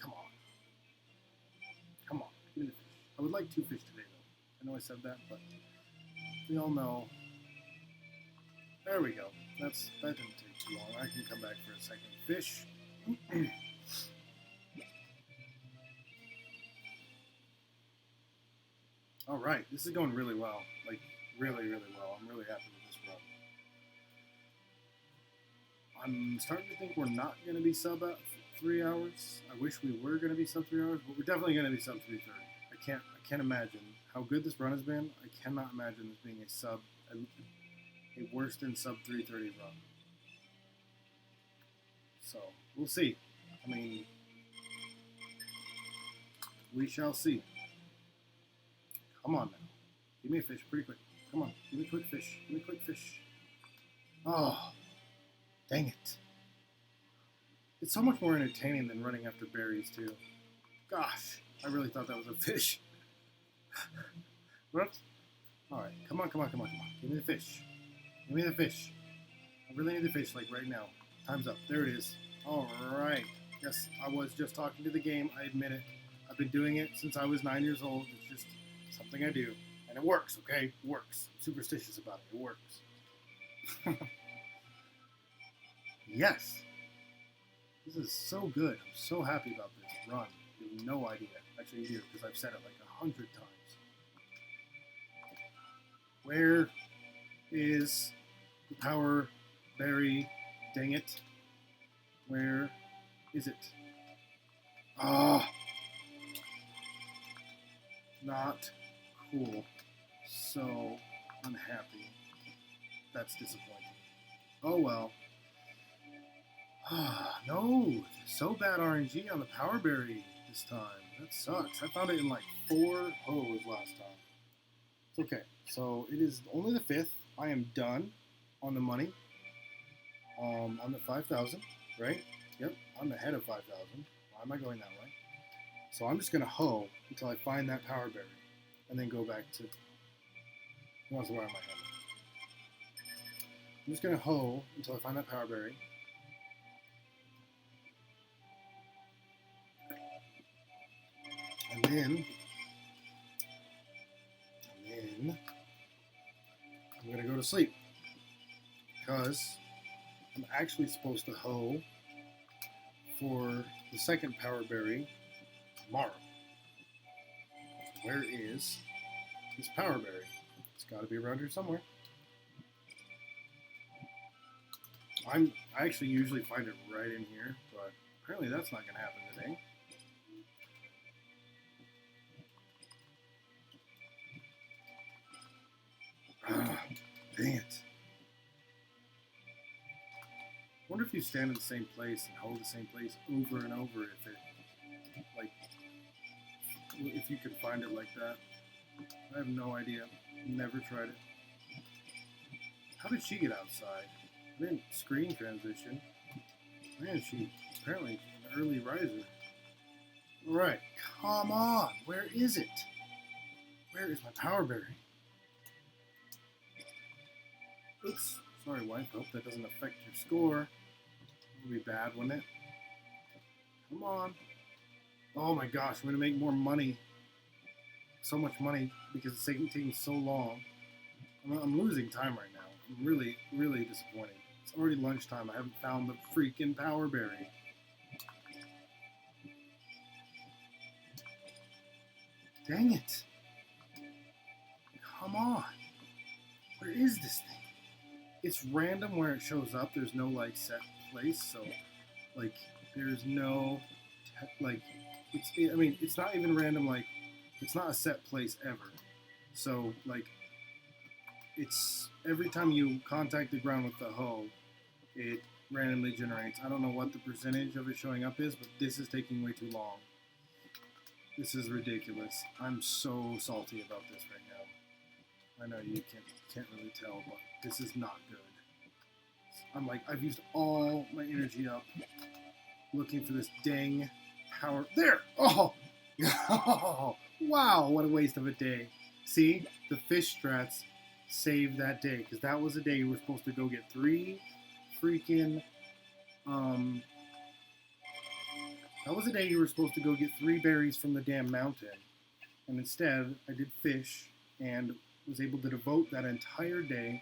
Come on, give me the fish. I would like 2 fish today though. I know I said that, but we all know. There we go. That didn't take too long. I can come back for a 2nd fish. All right, this is going really well. Like really, really well. I'm really happy with this run. I'm starting to think we're not going to be sub at 3 hours. I wish we were going to be sub 3 hours, but we're definitely going to be sub 3:30. I can't imagine how good this run has been. I cannot imagine this being a worse than sub 3:30 run. So we'll see. I mean, we shall see. Come on now. Give me a fish pretty quick. Come on. Give me a quick fish. Give me a quick fish. Oh, dang it. It's so much more entertaining than running after berries, too. Gosh, I really thought that was a fish. Whoops. Alright, come on. Give me the fish. Give me the fish. I really need the fish, like right now. Time's up. There it is. Alright. Yes, I was just talking to the game. I admit it. I've been doing it since I was 9 years old. It's just something I do. And it works, okay? It works. I'm superstitious about it. It works. Yes. This is so good. I'm so happy about this run. You have no idea. Actually, you do, because I've said it like 100 times. Where is the power berry? Dang it. Where is it? Ah! Not cool. So unhappy. That's disappointing. Oh well. No, so bad RNG on the power berry this time. That sucks. I found it in like 4 hoes last time. It's okay. So it is only the 5th. I am done on the money. I'm at 5,000, right? Yep, I'm ahead of 5,000. Why am I going that way? So I'm just gonna hoe until I find that power berry, and then go back to. Where am I heading? I'm just gonna hoe until I find that power berry. And then I'm gonna go to sleep because I'm actually supposed to hoe for the second power berry tomorrow. Where is this power berry? It's got to be around here somewhere. I actually usually find it right in here, but apparently that's not gonna happen today. Dang it. I wonder if you stand in the same place and hold the same place over and over, if it, like, if you could find it like that. I have no idea. Never tried it. How did she get outside? I didn't screen transition. Man, she apparently an early riser. Alright, come on. Where is it? Where is my power berry? Oops. Sorry, wife. Hope that doesn't affect your score. It would be bad, wouldn't it? Come on. Oh my gosh, I'm going to make more money. So much money because it's taking so long. I'm losing time right now. I'm really, really disappointed. It's already lunchtime. I haven't found the freaking power berry. Dang it. Come on. Where is this thing? It's random where it shows up. There's no like set place, so like there's no like it's not even random, like it's not a set place ever. So like it's every time you contact the ground with the hoe, it randomly generates. I don't know what the percentage of it showing up is, but this is taking way too long. This is ridiculous. I'm so salty about this right now. I know you can't really tell, but this is not good. I'm like, I've used all my energy up looking for this dang power. There! Oh! Oh! Wow, what a waste of a day. See? The fish strats saved that day, because that was a day you were supposed to go get 3 freaking, that was a day you were supposed to go get 3 berries from the damn mountain. And instead, I did fish and was able to devote that entire day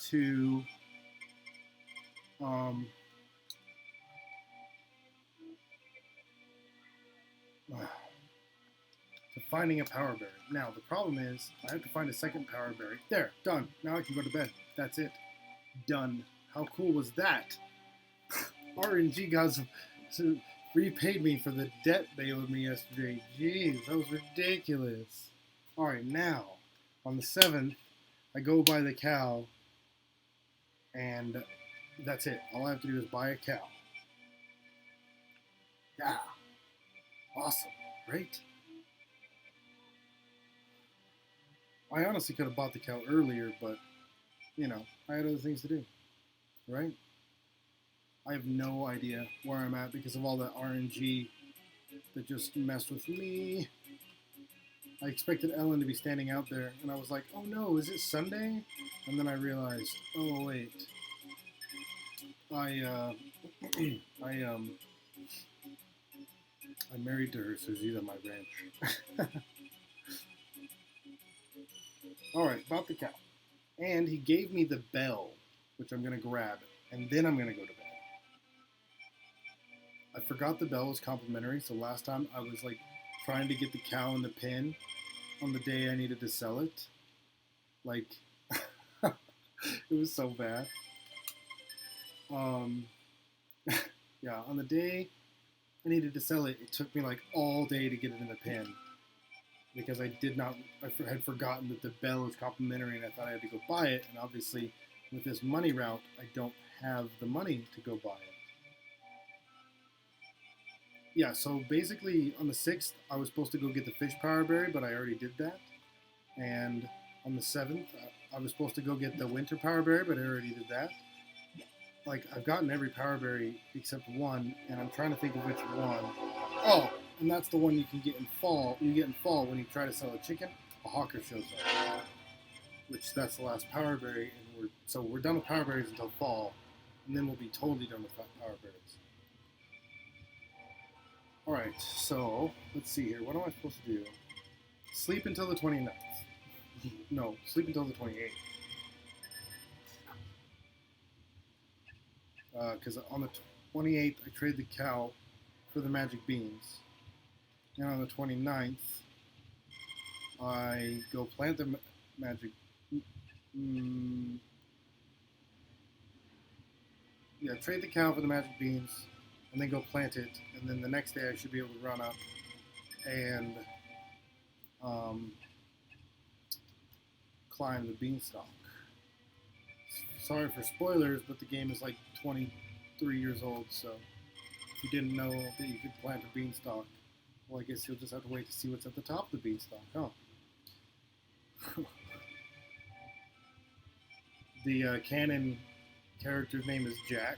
to finding a power berry. Now, the problem is I have to find a second power berry. There, done. Now I can go to bed. That's it. Done. How cool was that? RNG gods repaid me for the debt they owed me yesterday. Jeez, that was ridiculous. Alright, now, on the 7th, I go buy the cow, and that's it. All I have to do is buy a cow. Yeah. Awesome. Great. I honestly could have bought the cow earlier, but, you know, I had other things to do. Right? I have no idea where I'm at because of all that RNG that just messed with me. I expected Ellen to be standing out there, and I was like, oh no, is it Sunday? And then I realized, oh wait, I I'm married to her, so she's on my ranch. Alright, about the cow. And he gave me the bell, which I'm going to grab, and then I'm going to go to bed. I forgot the bell was complimentary, so last time I was like trying to get the cow in the pen on the day I needed to sell it. Like, it was so bad. Yeah, on the day I needed to sell it, it took me like all day to get it in the pen because I had forgotten that the bell is complimentary and I thought I had to go buy it. And obviously, with this money route, I don't have the money to go buy it. Yeah, so basically on the 6th, I was supposed to go get the fish power berry, but I already did that. And on the 7th, I was supposed to go get the winter power berry, but I already did that. Like, I've gotten every power berry except one, and I'm trying to think of which one. Oh, and that's the one you can get in fall. You get in fall when you try to sell a chicken, a hawker shows up. Which, that's the last power berry, and we're done with power berries until fall, and then we'll be totally done with power berries. Alright, so, let's see here. What am I supposed to do? Sleep until the 29th. No, sleep until the 28th. Because on the 28th, I trade the cow for the magic beans. And on the 29th, I go plant the magic... yeah, trade the cow for the magic beans, and then go plant it, and then the next day I should be able to run up and climb the beanstalk. Sorry for spoilers, but the game is like 23 years old, so if you didn't know that you could plant a beanstalk, well, I guess you'll just have to wait to see what's at the top of the beanstalk, huh? The canon character's name is Jack,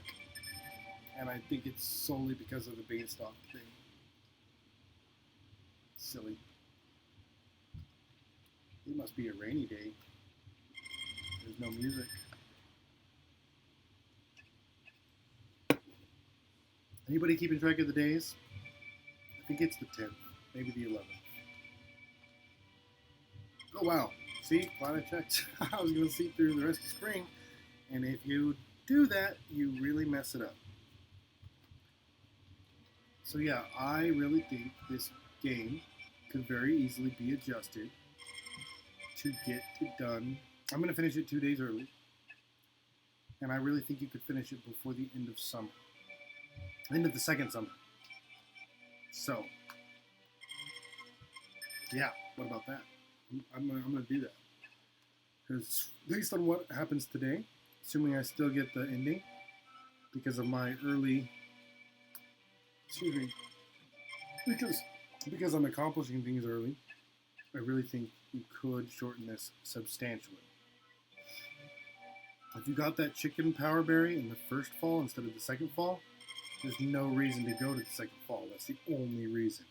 and I think it's solely because of the beanstalk thing. Silly. It must be a rainy day. There's no music. Anybody keeping track of the days? I think it's the 10th, maybe the 11th. Oh wow, see, glad I checked. I was going to sleep through the rest of spring, and if you do that, you really mess it up. So yeah, I really think this game could very easily be adjusted to get it done. I'm going to finish it 2 days early, and I really think you could finish it before the end of summer. End of the second summer. So, yeah, what about that? I'm going to do that. Because based on what happens today, assuming I still get the ending, because of my early, because I'm accomplishing things early, I really think you could shorten this substantially. If you got that chicken power berry in the first fall instead of the second fall, there's no reason to go to the second fall. That's the only reason.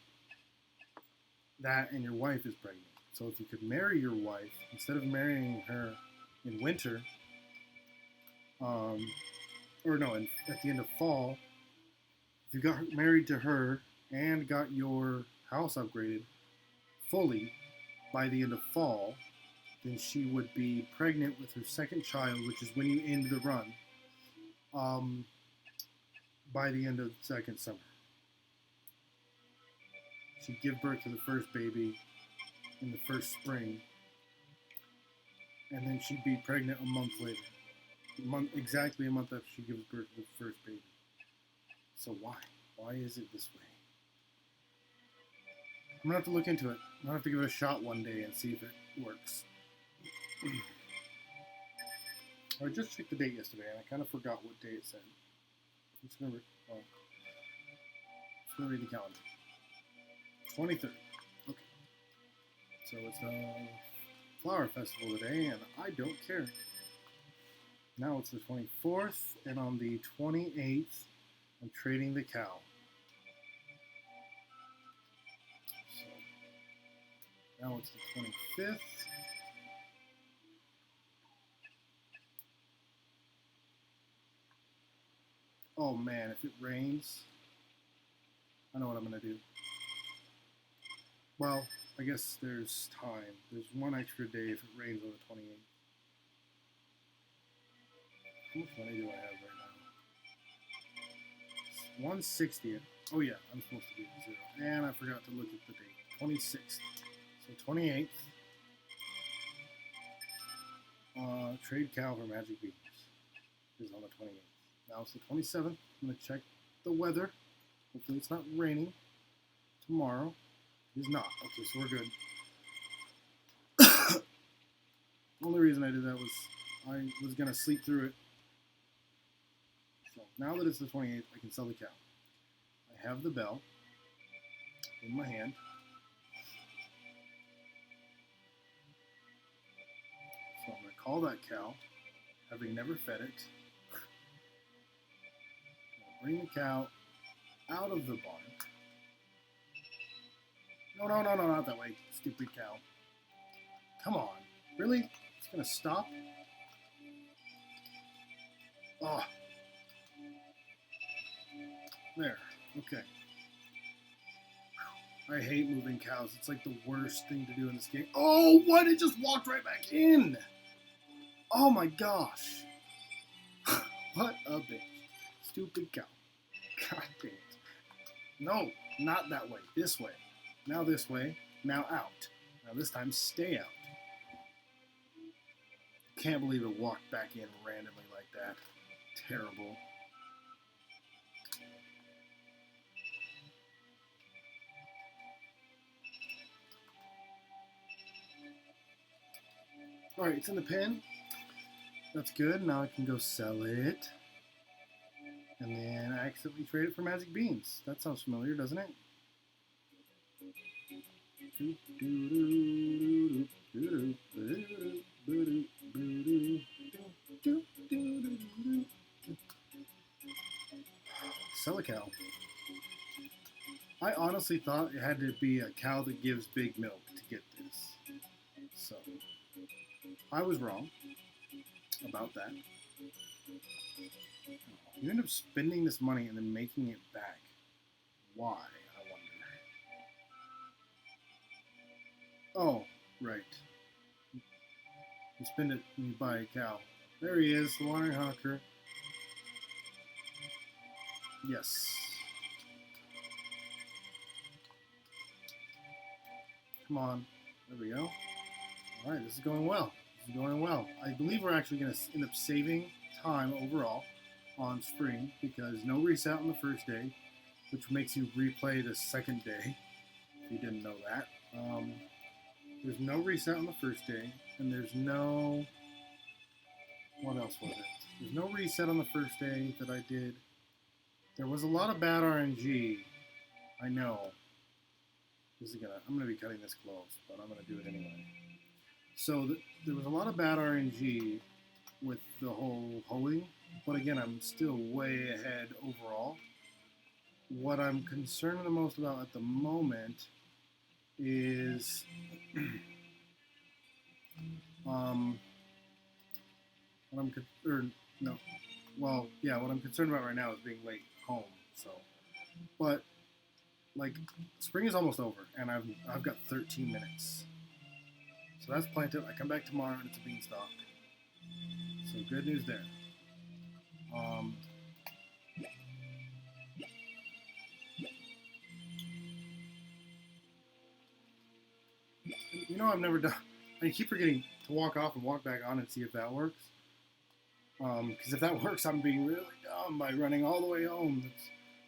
That and your wife is pregnant. So if you could marry your wife, instead of marrying her in winter, at the end of fall, if you got married to her and got your house upgraded fully by the end of fall, then she would be pregnant with her second child, which is when you end the run, by the end of the second summer. She'd give birth to the first baby in the first spring, and then she'd be pregnant a month later. Exactly a month after she gives birth to the first baby. So why? Why is it this way? I'm going to have to look into it. I'm going to have to give it a shot one day and see if it works. I just checked the date yesterday, and I kind of forgot what day it said. I'm just going to read the calendar. 23rd. Okay. So it's the Flower Festival today, and I don't care. Now it's the 24th, and on the 28th, I'm trading the cow. So Now it's the 25th. Oh man, if it rains, I know what I'm going to do. Well, I guess there's time. There's one extra day if it rains on the 28th. How much money do I have right now? 160. Oh yeah, I'm supposed to be at 0. And I forgot to look at the date. 26th. So 28th. Trade cow for magic beans is on the 28th. Now it's the 27th. I'm going to check the weather. Hopefully it's not raining tomorrow. It is not. Okay, so we're good. The only reason I did that was I was going to sleep through it. So now that it's the 28th, I can sell the cow. I have the bell in my hand. So I'm going to call that cow, having never fed it. Bring the cow out of the barn. No, not that way, stupid cow. Come on. Really? It's going to stop? Oh. There. Okay. I hate moving cows. It's like the worst thing to do in this game. Oh, what? It just walked right back in. Oh my gosh. What a bitch. Stupid cow. God damn it. No, not that way. This way. Now this way. Now out. Now this time stay out. Can't believe it walked back in randomly like that. Terrible. Alright, it's in the pen. That's good. Now I can go sell it. And then I accidentally trade it for magic beans. That sounds familiar, doesn't it? Sell a cow. I honestly thought it had to be a cow that gives big milk to get this. So, I was wrong about that. You end up spending this money and then making it back. Why, I wonder. Oh, right. You spend it and you buy a cow. There he is, the wandering hawker. Yes. Come on. There we go. Alright, this is going well. This is going well. I believe we're actually going to end up saving time overall on spring because no reset on the first day, which makes you replay the second day, if you didn't know that. There's no reset on the first day, and there's no... What else was it? There's no reset on the first day that I did. There was a lot of bad RNG. I know. I'm gonna be cutting this close, but I'm gonna do it anyway. So there was a lot of bad RNG with the whole hoeing, but again, I'm still way ahead overall. What I'm concerned the most about at the moment is what I'm concerned about right now is being late home. So, but like spring is almost over, and I've got 13 minutes. So that's planted. I come back tomorrow, and it's a beanstalk. So good news there. You know, I've never done. I keep forgetting to walk off and walk back on and see if that works. Because if that works, I'm being really dumb by running all the way home. There's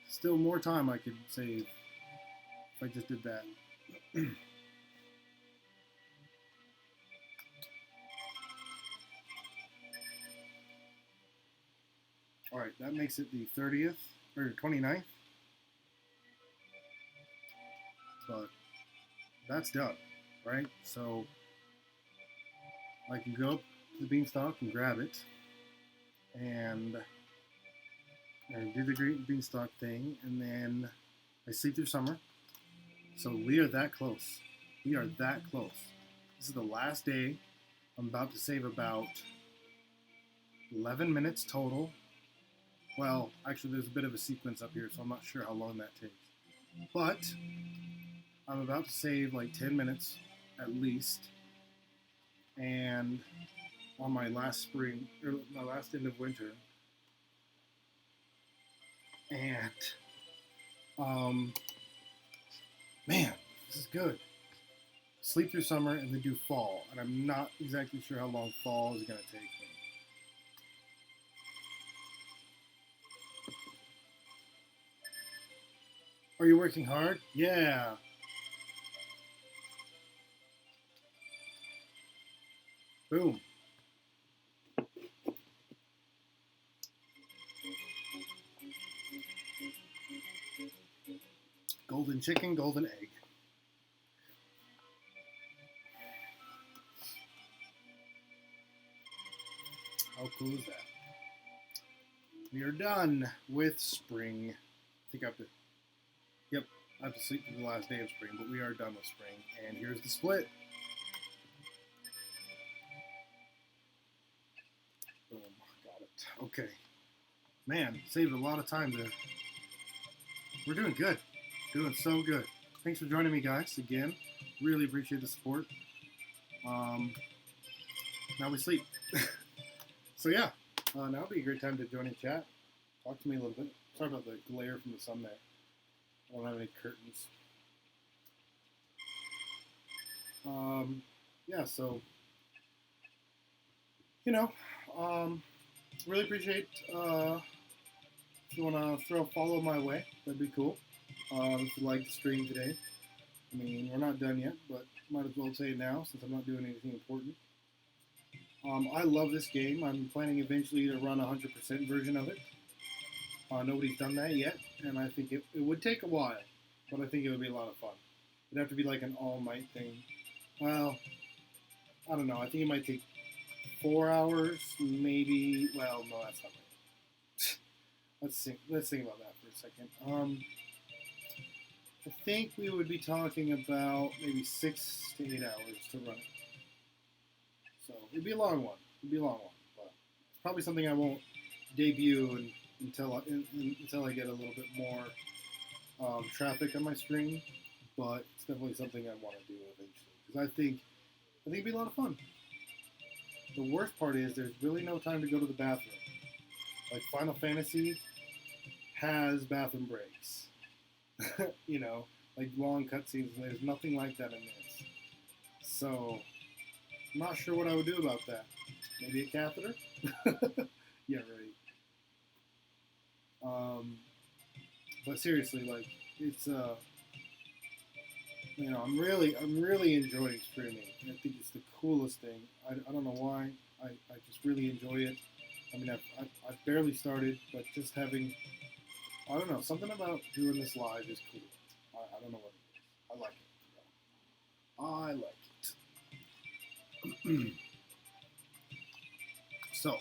still more time I could save if I just did that. Alright, that makes it the 30th, or 29th. But that's done, right? So I can go up to the beanstalk and grab it. And do the green beanstalk thing, and then I sleep through summer. So we are that close. We are that close. This is the last day. I'm about to save about 11 minutes total. Well, actually, there's a bit of a sequence up here, so I'm not sure how long that takes. But I'm about to save like 10 minutes at least. And on my last spring, or my last end of winter. And, man, this is good. Sleep through summer and then do fall. And I'm not exactly sure how long fall is going to take me. Are you working hard? Yeah. Boom. Golden chicken, golden egg. How cool is that? We are done with spring. I think I have to, yep, I have to sleep through the last day of spring, but we are done with spring. And here's the split. Boom, got it. Okay. Man, saved a lot of time there. We're doing good. Doing so good. Thanks for joining me, guys, again. Really appreciate the support. Now we sleep. So yeah, now would be a great time to join in chat. Talk to me a little bit. Sorry about the glare from the sun there. I don't have any curtains. Yeah, so, you know, really appreciate if you want to throw a follow my way. That'd be cool. If you like the stream today. I mean, we're not done yet, but might as well say it now since I'm not doing anything important. I love this game. I'm planning eventually to run a 100% version of it. Nobody's done that yet, and I think it would take a while, but I think it would be a lot of fun. It'd have to be like an all-night thing. Well, I don't know. I think it might take 4 hours, maybe. Well, no, that's not right. Let's think about that for a second. I think we would be talking about maybe 6 to 8 hours to run it. So it'd be a long one. But it's probably something I won't debut until I get a little bit more traffic on my screen. But it's definitely something I want to do eventually because I think it'd be a lot of fun. The worst part is there's really no time to go to the bathroom. Like Final Fantasy has bathroom breaks. You know, like long cutscenes, and there's nothing like that in this. So, I'm not sure what I would do about that. Maybe a catheter? Yeah, right. But seriously, like, it's, you know, I'm really enjoying streaming. I think it's the coolest thing. I don't know why. I just really enjoy it. I mean, I've barely started, but just having, I don't know, something about doing this live is cool. I don't know what it is. I like it. I like it. So,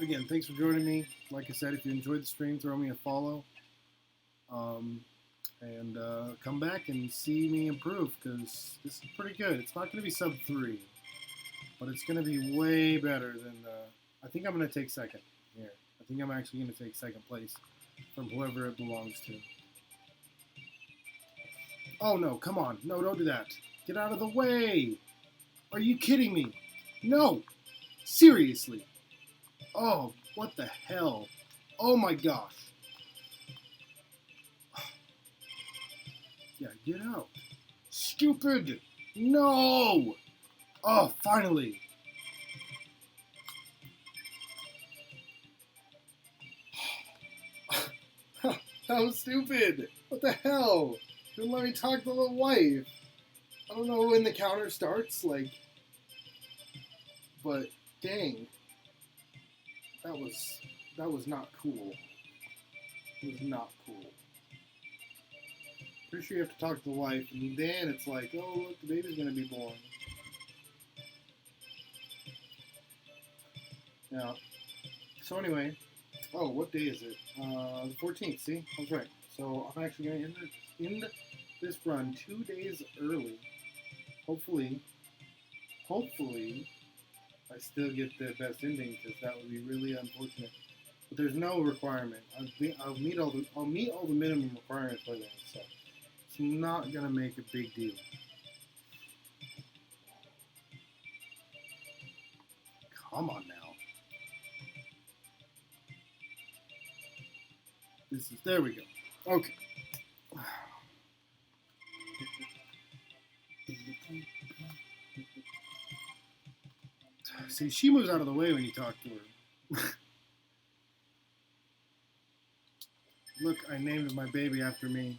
again, thanks for joining me. Like I said, if you enjoyed the stream, throw me a follow. And come back and see me improve, because this is pretty good. It's not going to be sub 3, but it's going to be way better than I think I'm going to take second here. I think I'm actually going to take second place from whoever it belongs to. Oh no, come on. No, don't do that. Get out of the way. Are you kidding me? No. Seriously. Oh, what the hell? Oh my gosh. Yeah, get out. Stupid. No. Oh, finally. That was stupid. What the hell? Didn't let me talk to the wife. I don't know when the counter starts, like, but dang. That was not cool. It was not cool. Pretty sure you have to talk to the wife, and then it's like, oh, look, the baby's gonna be born. Yeah. So anyway, oh, what day is it? The 14th, see? I was right. So I'm actually going to end this run 2 days early. hopefully, I still get the best ending because that would be really unfortunate. But there's no requirement. I'll meet all the minimum requirements by then, so it's not gonna make a big deal. Come on now. There we go. Okay. See, she moves out of the way when you talk to her. Look, I named my baby after me.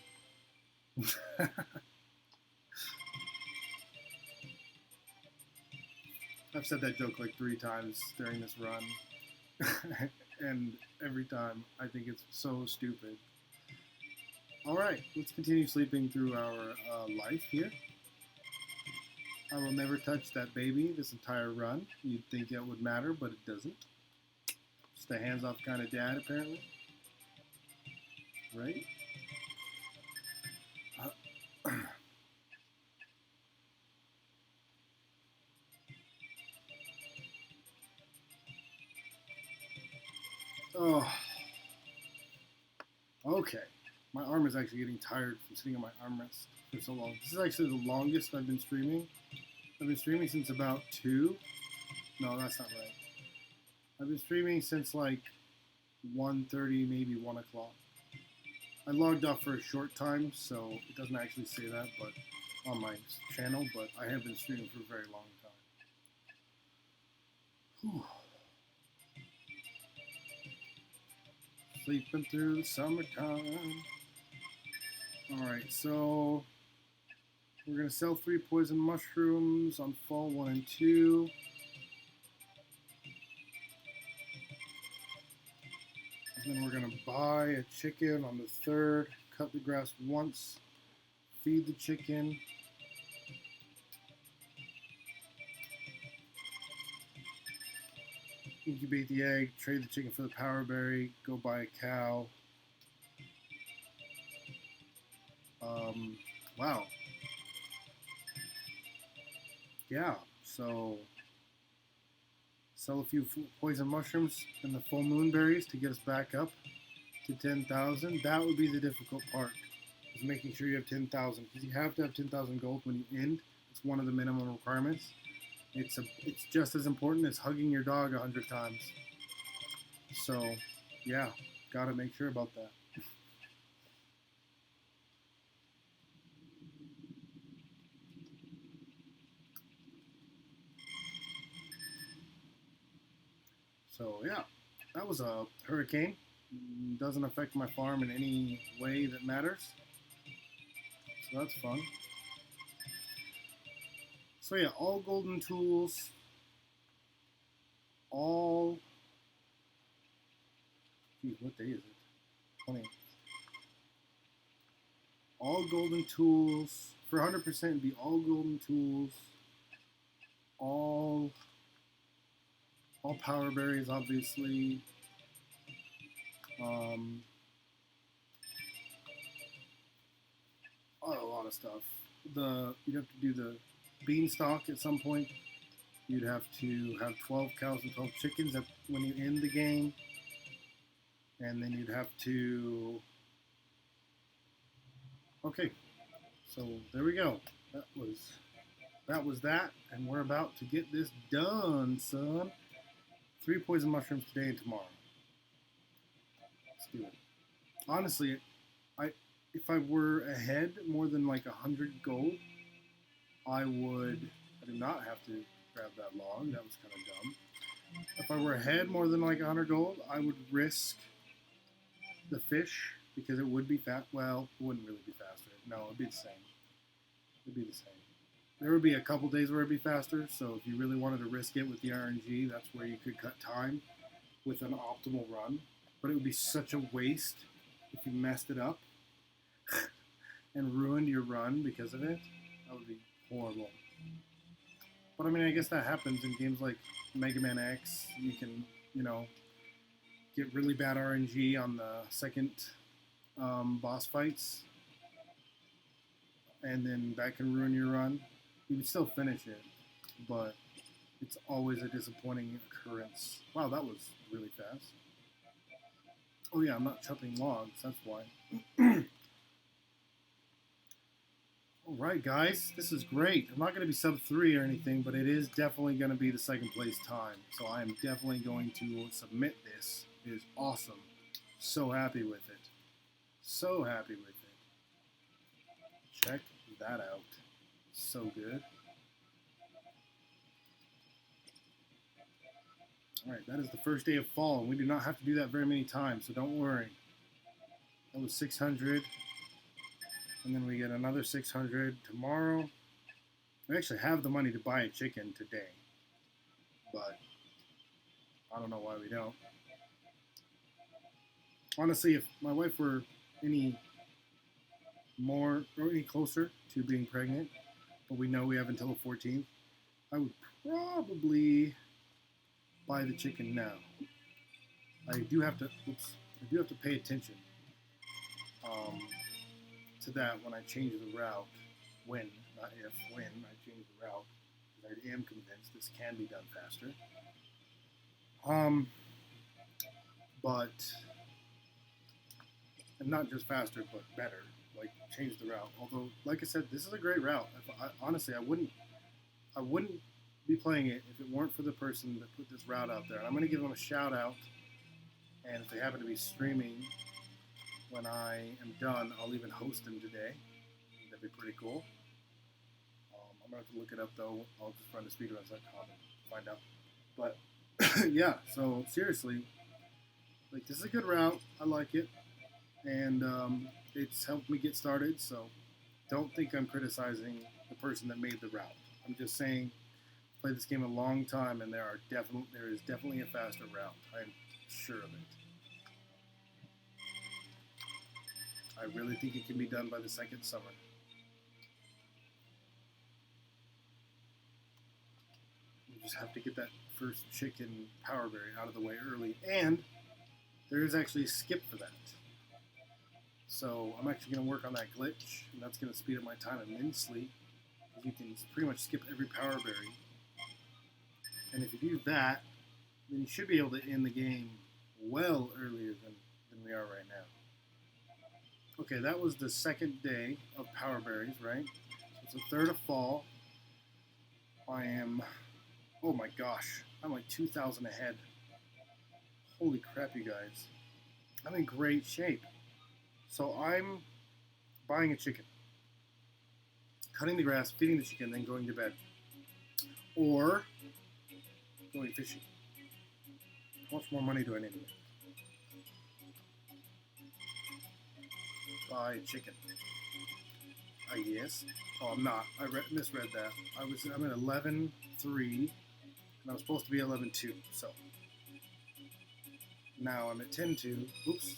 I've said that joke like 3 times during this run. And every time I think it's so stupid. Alright, let's continue sleeping through our life here. I will never touch that baby this entire run. You'd think that would matter, but it doesn't. Just a hands-off kind of dad, apparently. Right? Oh. Okay. My arm is actually getting tired from sitting on my armrest for so long. This is actually the longest I've been streaming. I've been streaming since about 2. No, that's not right. I've been streaming since like 1:30, maybe 1 o'clock. I logged off for a short time, so it doesn't actually say that, but on my channel, but I have been streaming for a very long time. Whew. Sleeping through the summertime. Alright, so we're going to sell 3 poison mushrooms on fall 1 and 2. And then we're going to buy a chicken on the 3rd, cut the grass once, feed the chicken. Incubate the egg, trade the chicken for the power berry, go buy a cow. Wow. Yeah, so sell a few poison mushrooms and the full moon berries to get us back up to 10,000. That would be the difficult part, is making sure you have 10,000, because you have to have 10,000 gold when you end. It's one of the minimum requirements. It's just as important as hugging your dog 100 times. So, yeah, gotta make sure about that. So, yeah, that was a hurricane. Doesn't affect my farm in any way that matters. So that's fun. So yeah, all golden tools, all, geez, what day is it? 20th. All golden tools, for 100% it'd be all golden tools, all power berries, obviously. A lot of stuff. You'd have to do the beanstalk at some point. You'd have to have 12 cows and 12 chickens when you end the game. And then you'd have to... Okay, so there we go. That was that, and we're about to get this done, son. 3 poison mushrooms today and tomorrow. Let's do it. Honestly, if I were ahead more than like 100 gold, I do not have to grab that log. That was kind of dumb. If I were ahead more than like 100 gold, I would risk the fish, because it would be well, it wouldn't really be faster. No, it'd be the same. It'd be the same. There would be a couple days where it'd be faster, so if you really wanted to risk it with the RNG, that's where you could cut time with an optimal run. But it would be such a waste if you messed it up and ruined your run because of it. That would be horrible. But I mean, I guess that happens in games like Mega Man X. You can, get really bad RNG on the second boss fights, and then that can ruin your run. You would still finish it, but it's always a disappointing occurrence. Wow, that was really fast. Oh yeah, I'm not chopping logs, that's why. Alright guys, this is great. I'm not going to be sub 3 or anything, but it is definitely going to be the second place time. So I am definitely going to submit this. It is awesome. So happy with it. So happy with it. Check that out. So good. Alright, that is the first day of fall, and we do not have to do that very many times, so don't worry. That was 600, and then we get another 600 tomorrow. We actually have the money to buy a chicken today, but I don't know why we don't. Honestly, if my wife were any more or any closer to being pregnant, but we know we have until the 14th, I would probably buy the chicken now. I do have to pay attention to that when I change the route. When, not if, when I change the route, because I am convinced this can be done faster. But and not just faster, but better. Like change the route. Although, like I said, this is a great route. Honestly, I wouldn't be playing it if it weren't for the person that put this route out there. And I'm going to give them a shout out. And if they happen to be streaming when I am done, I'll even host them today. That'd be pretty cool. I'm going to have to look it up though. I'll just run to speedruns.com and find out. But yeah, so seriously, like this is a good route. I like it. And it's helped me get started. So don't think I'm criticizing the person that made the route. I'm just saying, played this game a long time, and there is definitely a faster route. I'm sure of it. I really think it can be done by the second summer. You just have to get that first chicken power berry out of the way early, and there is actually a skip for that. So I'm actually going to work on that glitch, and that's going to speed up my time immensely. You can pretty much skip every power berry. And if you do that, then you should be able to end the game well earlier than we are right now. Okay, that was the second day of power berries, right? So it's the third of fall. I am, oh my gosh, I'm like 2,000 ahead. Holy crap, you guys. I'm in great shape. So I'm buying a chicken, cutting the grass, feeding the chicken, then going to bed. Or going fishing. How much more money do I need to make? Buy chicken. Yes. Oh, I'm not. I misread that. I'm at 11.3, and I was supposed to be 11.2. So now I'm at 10.2. Oops.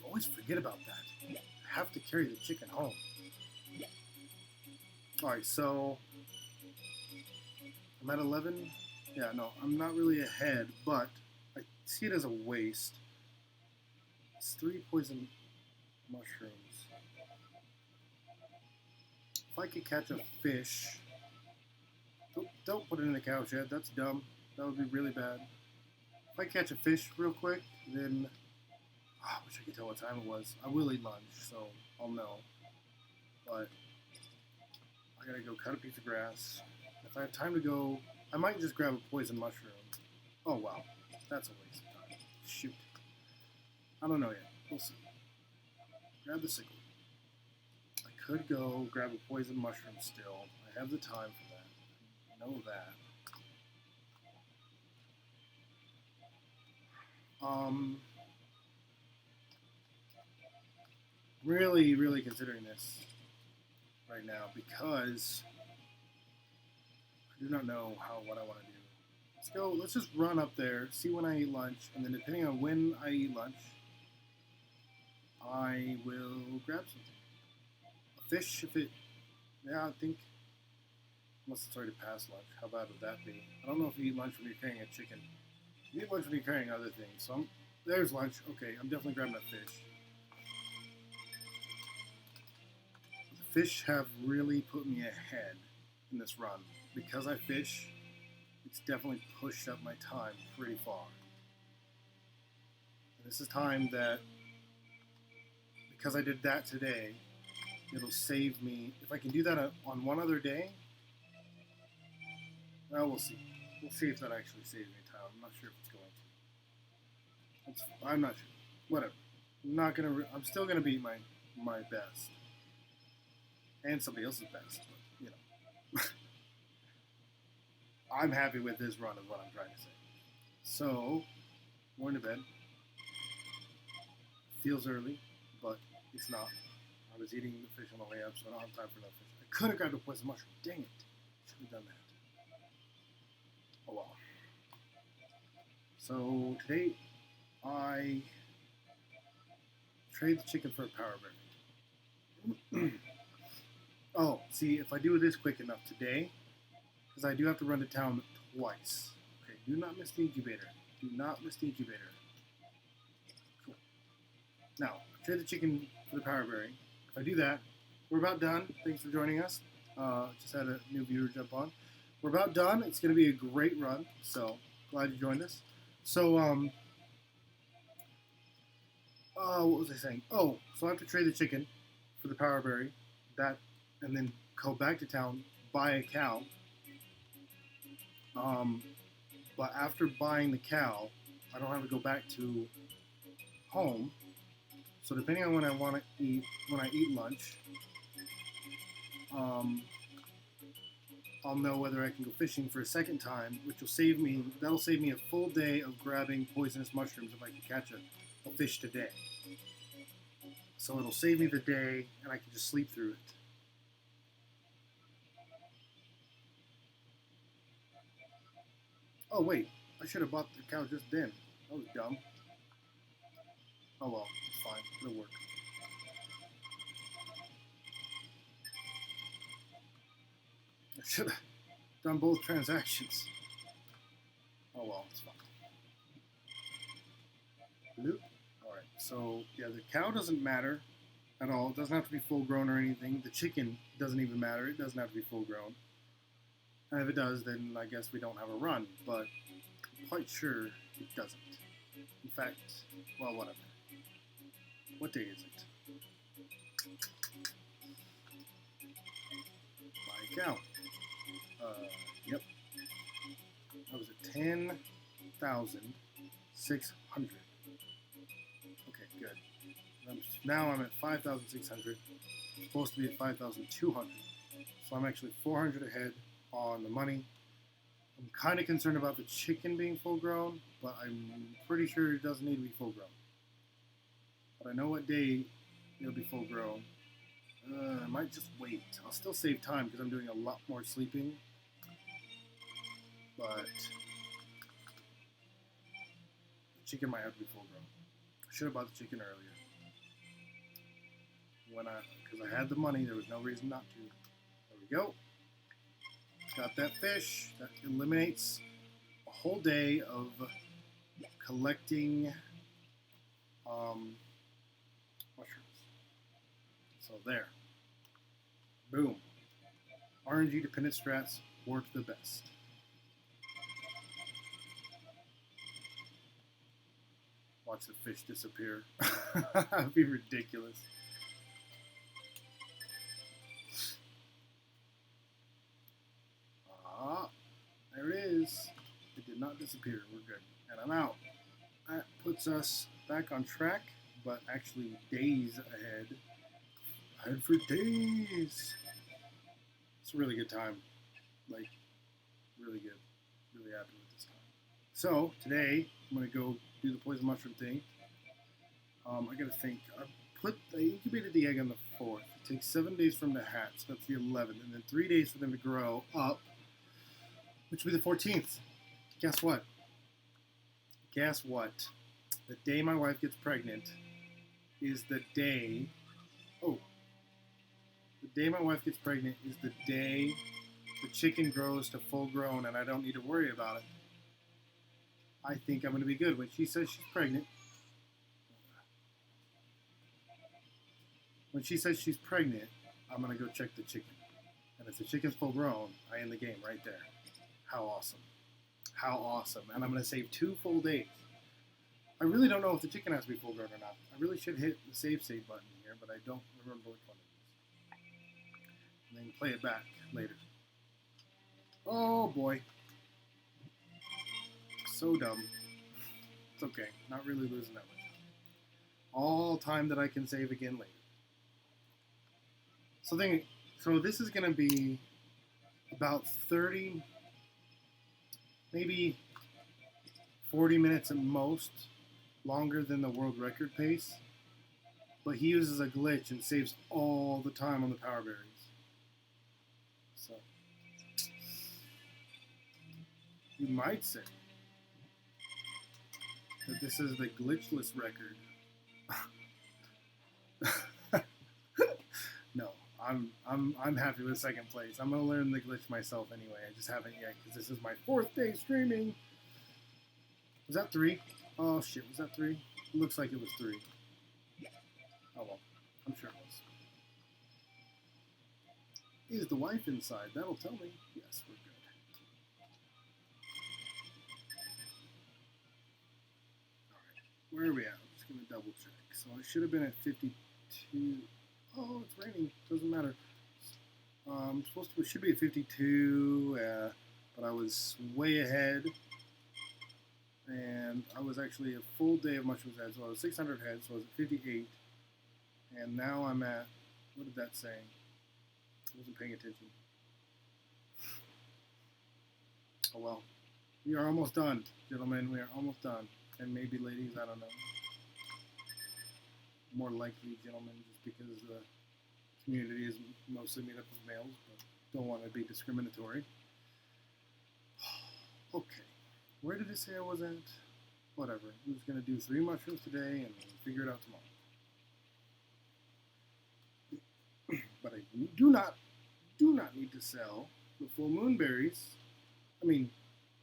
I always forget about that. I have to carry the chicken home. Alright, so I'm at 11. Yeah, no, I'm not really ahead, but I see it as a waste. It's 3 poison mushrooms. If I could catch a fish... Don't put it in the cow shed, that's dumb. That would be really bad. If I catch a fish real quick, then... Oh, I wish I could tell what time it was. I will eat lunch, so I'll know. But I gotta go cut a piece of grass. If I have time to go, I might just grab a poison mushroom. Oh wow, that's a waste of time. Shoot. I don't know yet. We'll see. Grab the sickle. I could go grab a poison mushroom still. I have the time for that. I know that. Really considering this right now because I do not know what I want to do. Let's just run up there, see when I eat lunch, and then depending on when I eat lunch, I will grab something. A fish, I think, unless it's already past lunch, how bad would that be? I don't know if you eat lunch when you're carrying a chicken. You eat lunch when you're carrying other things, so there's lunch. Okay, I'm definitely grabbing a fish. The fish have really put me ahead. in this run. Because I fish, it's definitely pushed up my time pretty far. And this is time that, because I did that today, it'll save me. If I can do that on one other day, well, we'll see. We'll see if that actually saves me time. I'm not sure if it's going to. I'm not sure. Whatever. I'm not gonna. I'm still gonna beat my best, and somebody else's best. But, you know, I'm happy with this run, is what I'm trying to say. So, going to bed. Feels early, but it's not. I was eating the fish on the way up, so I don't have time for another fish. I could have grabbed a poison mushroom. Dang it! Should have done that. Oh well. So today, I trade the chicken for a power berry. Oh, see, if I do this quick enough today, because I do have to run to town twice. Okay, do not miss the incubator. Do not miss the incubator. Cool. Now, trade the chicken for the power berry. If I do that, we're about done. Thanks for joining us. Just had a new viewer jump on. We're about done. It's going to be a great run, so glad you joined us. So, what was I saying? Oh, so I have to trade the chicken for the power berry, that, and then go back to town, buy a cow. But after buying the cow, I don't have to go back to home. So depending on when I want to eat, when I eat lunch, I'll know whether I can go fishing for a second time, which will save me. That'll save me a full day of grabbing poisonous mushrooms if I can catch a fish today. So it'll save me the day, and I can just sleep through it. Oh wait, I should have bought the cow just then. That was dumb. Oh well, it's fine. It'll work. I should have done both transactions. Oh well, it's fine. Bloop. Alright, so yeah, the cow doesn't matter at all. It doesn't have to be full grown or anything. The chicken doesn't even matter. It doesn't have to be full grown. And if it does, then I guess we don't have a run, but I'm quite sure it doesn't. In fact, well, whatever. What day is it? Buy a cow. Yep. That was at 10,600. Okay, good. Now I'm at 5,600. Supposed to be at 5,200. So I'm actually 400 ahead on the money. I'm kind of concerned about the chicken being full grown, but I'm pretty sure it doesn't need to be full grown. But I know what day it'll be full grown. I might just wait. I'll still save time because I'm doing a lot more sleeping. But the chicken might have to be full grown. I should have bought the chicken earlier. Because I had the money, there was no reason not to. There we go. Got that fish. That eliminates a whole day of collecting mushrooms. So there. Boom. RNG dependent strats work the best. Watch the fish disappear. That'd be ridiculous. There it is. It did not disappear. We're good. And I'm out. That puts us back on track, but actually days ahead. Ahead for days. It's a really good time. Like, really good. Really happy with this time. So, today, I'm going to go do the poison mushroom thing. I got to think. I incubated the egg on the 4th. It takes 7 days from the hatch. So that's the 11th. And then 3 days for them to grow up, which will be the 14th. Guess what? Guess what? The day my wife gets pregnant is the day... Oh. The day my wife gets pregnant is the day the chicken grows to full grown and I don't need to worry about it. I think I'm going to be good. When she says she's pregnant... When she says she's pregnant, I'm going to go check the chicken. And if the chicken's full grown, I end the game right there. How awesome. How awesome. And I'm going to save 2 full days. I really don't know if the chicken has to be full grown or not. I really should hit the save button here, but I don't remember which one it is. And then play it back later. Oh boy. So dumb. It's okay. Not really losing that much. All time that I can save again later. So this is going to be about 30, maybe 40 minutes at most, longer than the world record pace. But he uses a glitch and saves all the time on the power berries. So, you might say that this is the glitchless record. No, I'm happy with second place. I'm gonna learn the glitch myself anyway. I just haven't yet because this is my 4th day streaming. Was that 3? Oh shit, was that 3? It looks like it was 3. Oh well, I'm sure it was. Is the wife inside? That'll tell me. Yes, we're good. Alright, where are we at? I'm just gonna double check. So I should have been at 52. Oh, it's raining. Doesn't matter. It should be at 52, but I was way ahead. And I was actually a full day of mushrooms heads, so I was 600 heads, so I was at 58. And now I'm at, what did that say? I wasn't paying attention. Oh well. We are almost done, gentlemen. We are almost done. And maybe ladies, I don't know. More likely gentlemen, just because the community is mostly made up of males, but don't want to be discriminatory. Okay. Where did it say I was at? Whatever. I'm just going to do 3 mushrooms today and figure it out tomorrow. But I do not need to sell the full moon berries. I mean,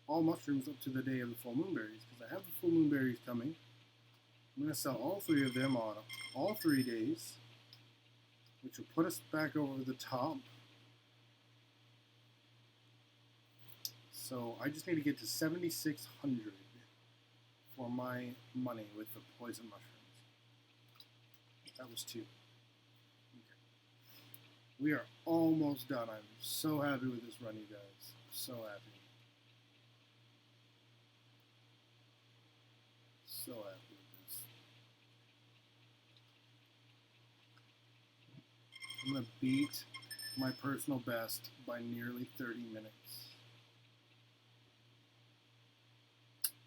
all mushrooms up to the day of the full moon berries, because I have the full moon berries coming. I'm going to sell all 3 of them on all 3 days, which will put us back over the top. So I just need to get to 7,600 for my money with the poison mushrooms. That was 2. Okay. We are almost done. I'm so happy with this run, you guys. So happy. So happy. I'm going to beat my personal best by nearly 30 minutes.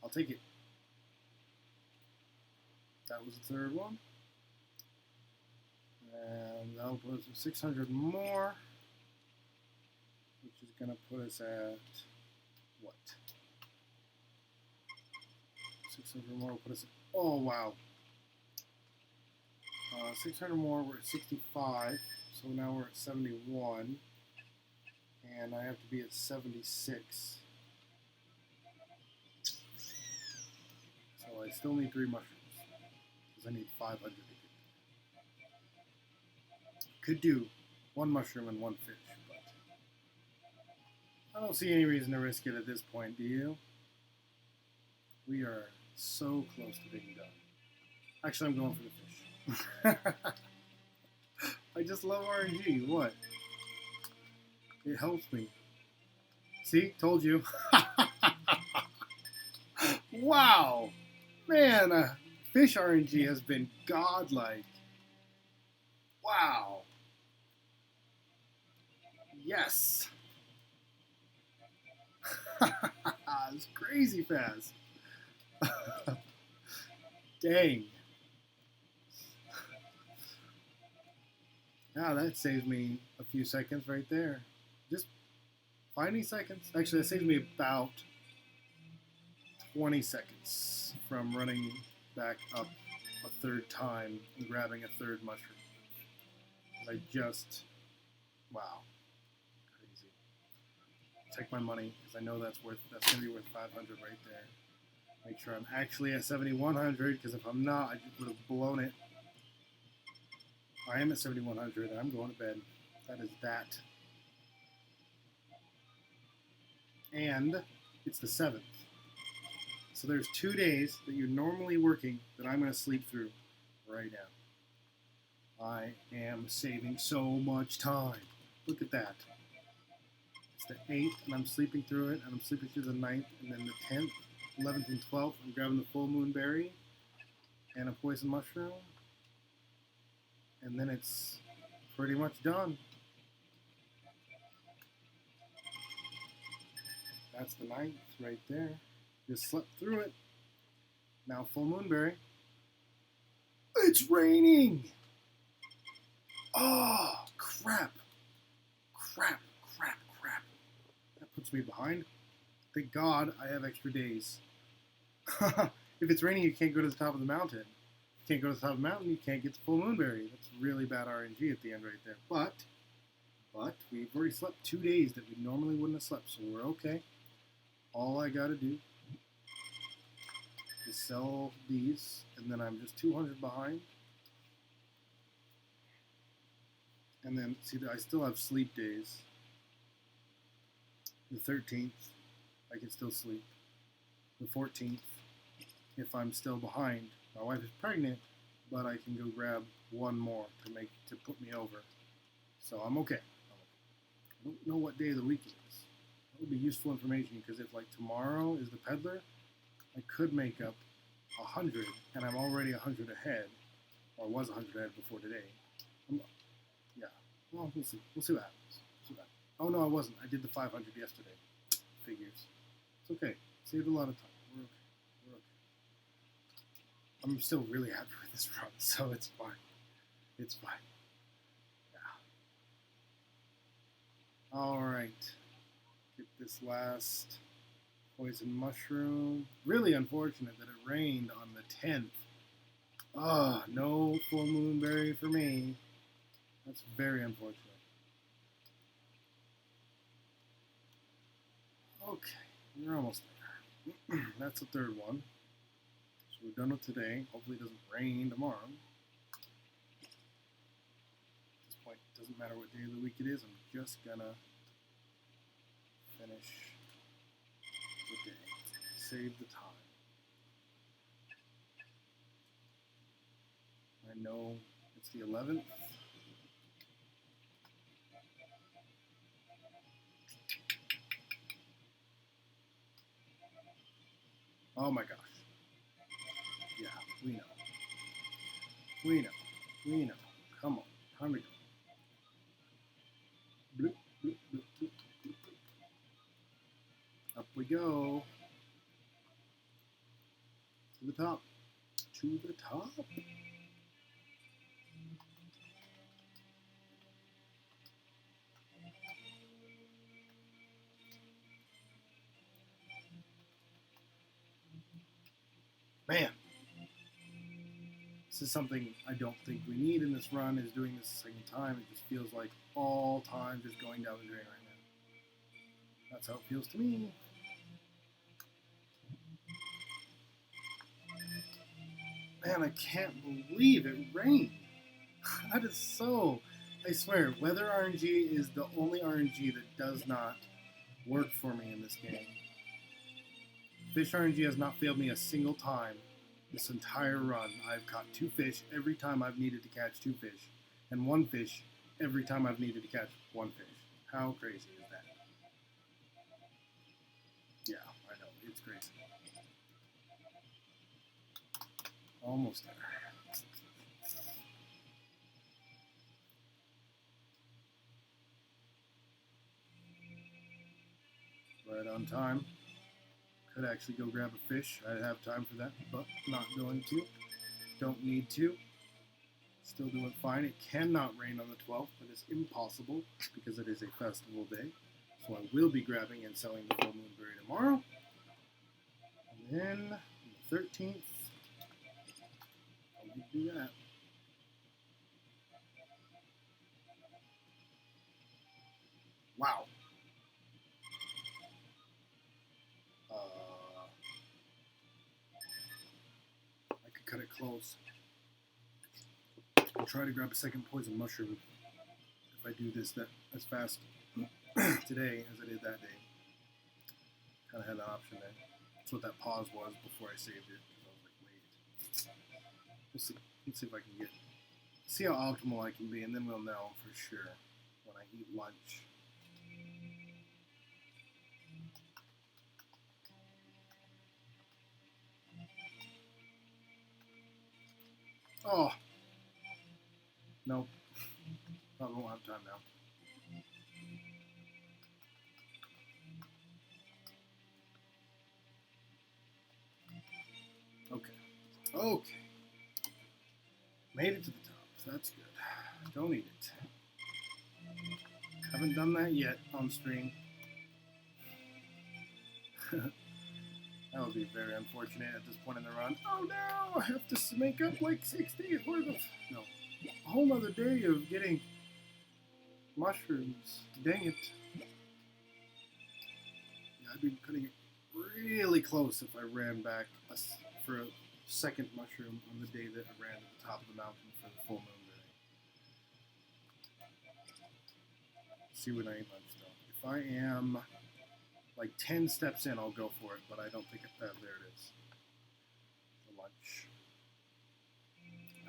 I'll take it. That was the 3rd one. And that'll put us at 600 more, which is going to put us at what? 600 more will put us at, oh wow. 600 more, we're at 65. So now we're at 71, and I have to be at 76. So I still need 3 mushrooms, because I need 500 to get there. Could do 1 mushroom and 1 fish, but I don't see any reason to risk it at this point, do you? We are so close to being done. Actually, I'm going for the fish. I just love RNG. What? It helps me. See? Told you. Wow. Man, fish RNG has been godlike. Wow. Yes. It's crazy fast. Dang. Yeah, that saves me a few seconds right there. Just 20 seconds. Actually, that saves me about 20 seconds from running back up a 3rd time and grabbing a 3rd mushroom. Wow. Crazy. Take my money, because I know that's going to be worth 500 right there. Make sure I'm actually at 7,100, because if I'm not, I just would have blown it. I am at 7,100, and I'm going to bed. That is that. and it's the 7th. So there's 2 days that you're normally working that I'm going to sleep through right now. I am saving so much time. Look at that. It's the 8th, and I'm sleeping through it, and I'm sleeping through the 9th, and then the 10th, 11th, and 12th. I'm grabbing the full moon berry and a poison mushroom, and then it's pretty much done. That's the 9th right there. Just slept through it. Now full moonberry. It's raining! Oh, crap. Crap. That puts me behind. Thank God I have extra days. If it's raining, you can't go to the top of the mountain. You can't go to the top of the mountain, you can't get the full moonberry. That's really bad RNG at the end right there. But we've already slept 2 days that we normally wouldn't have slept, so we're okay. All I gotta do is sell these, and then I'm just 200 behind. And then, see, I still have sleep days. The 13th, I can still sleep. The 14th, if I'm still behind. My wife is pregnant, but I can go grab one more to put me over. So I'm okay. I don't know what day of the week it is. That would be useful information, because if like tomorrow is the peddler, I could make up 100, and I'm already 100 ahead, or was 100 ahead before today. Yeah, well, we'll see. We'll see what happens. Oh no, I wasn't. I did the 500 yesterday. Figures. It's okay. Saved a lot of time. We're okay. I'm still really happy with this run, so it's fine. It's fine. Yeah. All right. Get this last poison mushroom. Really unfortunate that it rained on the 10th. Ah, no full moonberry for me. That's very unfortunate. Okay, we're almost there. That's the third one. So we're done with today. Hopefully it doesn't rain tomorrow. At this point, it doesn't matter what day of the week it is. I'm just gonna finish the day. Save the time. I know it's the 11th. Oh my gosh. Yeah, we know. Come on, time to go. Bloop, bloop, bloop, bloop, bloop, bloop. Up we go. To the top. To the top. Man. This is something I don't think we need in this run, is doing this a second time. It just feels like all time just going down the drain right now. That's how it feels to me. Man, I can't believe it rained. That is so... I swear, weather RNG is the only RNG that does not work for me in this game. Fish RNG has not failed me a single time this entire run. I've caught 2 fish every time I've needed to catch 2 fish, and 1 fish every time I've needed to catch 1 fish. How crazy is that? Yeah, I know, it's crazy. Almost there. Right on time. Could actually go grab a fish. I'd have time for that, but not going to. Don't need to. Still doing fine. It cannot rain on the 12th, but it's impossible because it is a festival day. So I will be grabbing and selling the full moonberry tomorrow. And then on the 13th, I'll do that. Wow. I could cut it close. I'll try to grab a second poison mushroom if I do this as fast today as I did that day. Kind of had an option there. That's what that pause was before I saved it. I was like, wait. We'll see. Let's see if I can see how optimal I can be, and then we'll know for sure when I eat lunch. Oh. Nope. Probably won't have time now. Okay. Okay. Made it to the top, so that's good. Don't eat it. Haven't done that yet on stream. That would be very unfortunate at this point in the run. Oh no! I have to make up like 6 days worth of... No. A whole other day of getting mushrooms. Dang it. Yeah, I'd be cutting it really close if I ran back for a second mushroom on the day that I ran to the top of the mountain for the full moon day. See when I eat lunch though. If I am like 10 steps in, I'll go for it, but I don't think there it is. The lunch.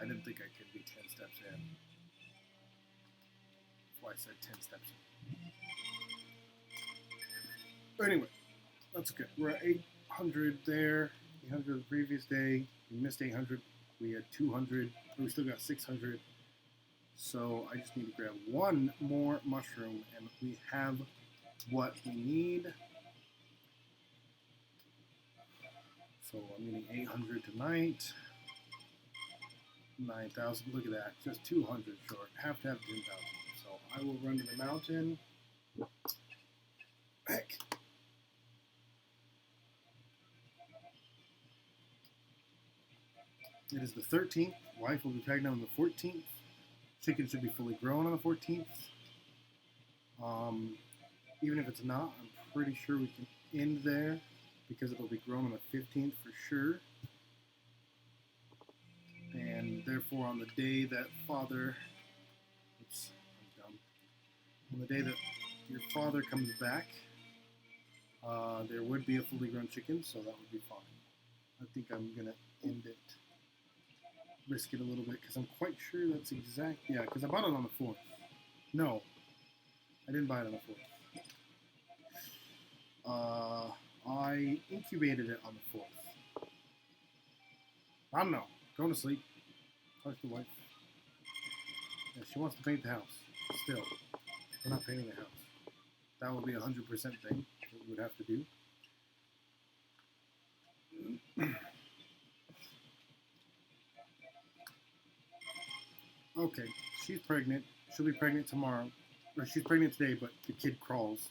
I didn't think I could be 10 steps in. That's why I said 10 steps in. But anyway, that's good. We're at 800 there. 800 the previous day. We missed 800. We had 200. We still got 600. So I just need to grab one more mushroom, and we have what we need. So I'm eating 800 tonight. 9,000. Look at that. Just 200 short. Have to have 10,000. So I will run to the mountain. Heck. It is the 13th. Wife will be tagged on the 14th. Chicken should be fully grown on the 14th. Even if it's not, I'm pretty sure we can end there because it'll be grown on the 15th for sure. And therefore, on the day that father, oops, I'm dumb. On the day that your father comes back, there would be a fully grown chicken, so that would be fine. I think I'm gonna end it, risk it a little bit, because I'm quite sure that's exact. Yeah, because I bought it on the 4th. No, I didn't buy it on the 4th. I incubated it on the 4th. I don't know. Going to sleep. Talk to the wife. Yeah, she wants to paint the house. Still, we're not painting the house. That would be 100% thing that we would have to do. Okay, she's pregnant. She'll be pregnant tomorrow. Or she's pregnant today, but the kid crawls.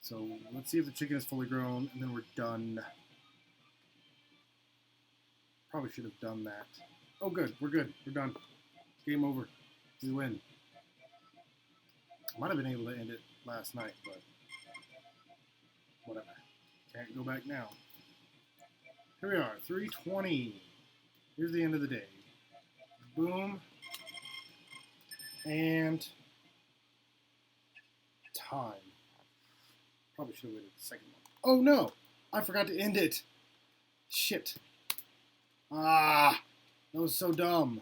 So let's see if the chicken is fully grown, and then we're done. Probably should have done that. Oh, good. We're good. We're done. Game over. We win. Might have been able to end it last night, but whatever. Can't go back now. Here we are. 3:20. Here's the end of the day. Boom. And time. Probably should have waited the second one. Oh no! I forgot to end it. Shit. Ah, that was so dumb.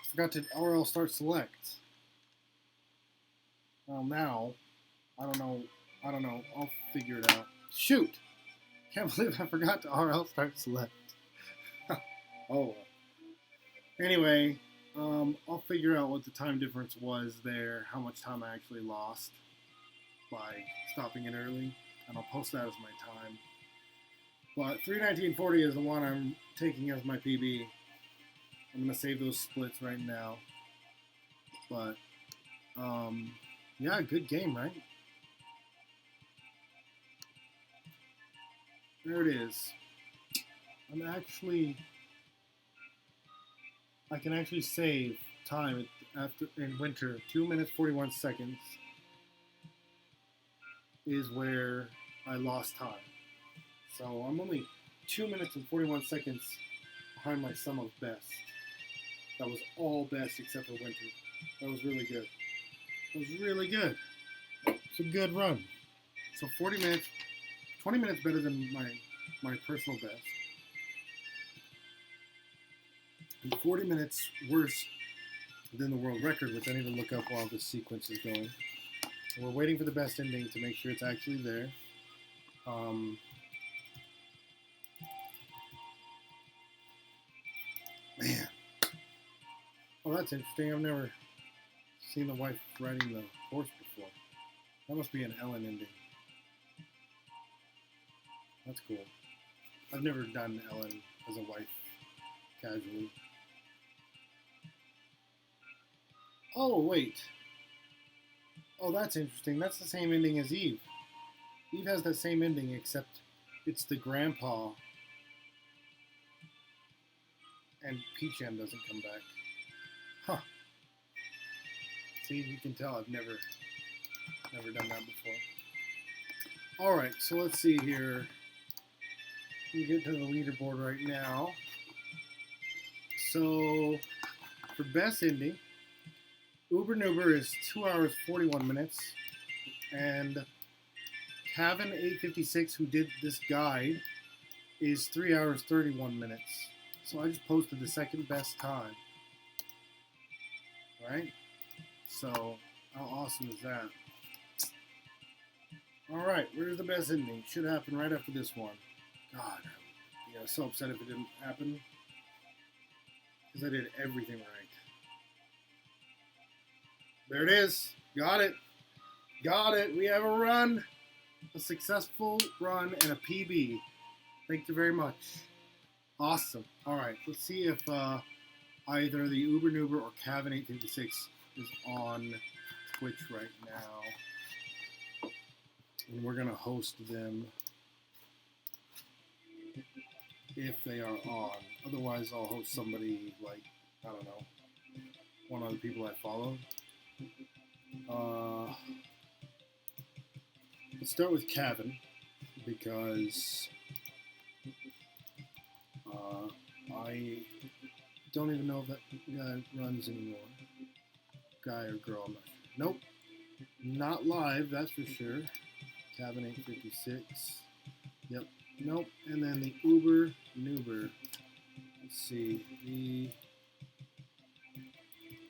I forgot to R+L+Start+Select. Well, now, I don't know. I'll figure it out. Shoot! Can't believe I forgot to R+L+Start+Select. Oh. Anyway, I'll figure out what the time difference was there, how much time I actually lost by stopping it early, and I'll post that as my time. But 3:19:40 is the one I'm taking as my PB. I'm going to save those splits right now. But, yeah, good game, right? There it is. I can actually save time in winter. 2 minutes 41 seconds is where I lost time. So I'm only 2 minutes and 41 seconds behind my sum of best. That was all best except for winter. That was really good. It was really good. It's a good run. So 40 minutes, 20 minutes better than my personal best. And 40 minutes worse than the world record, which I need to look up while this sequence is going. And we're waiting for the best ending to make sure it's actually there. Man. Oh, that's interesting. I've never seen the wife riding the horse before. That must be an Ellen ending. That's cool. I've never done Ellen as a wife casually. Oh, wait. Oh, that's interesting. That's the same ending as Eve. Eve has that same ending, except it's the grandpa, and Peachan doesn't come back. Huh. See, you can tell I've never done that before. Alright, so let's see here. We get to the leaderboard right now. So, for best ending, Uber Nuber is 2 hours 41 minutes, and Kevin 856, who did this guide, is 3 hours 31 minutes. So I just posted the second best time. Right? So how awesome is that? Alright, where's the best ending? Should happen right after this one. God, yeah, I was so upset if it didn't happen. Because I did everything right. There it is. Got it. Got it. We have a run. A successful run and a PB. Thank you very much. Awesome. Alright, let's see if either the Uber Nuber or Kevin 856 is on Twitch right now. And we're going to host them if they are on. Otherwise, I'll host somebody like, I don't know, one of the people I follow. Let's start with Kevin because I don't even know if that guy runs anymore. Guy or girl, I'm not sure. Nope. Not live, that's for sure. Cabin 856. Yep. Nope. And then the Uber Nuber. Let's see.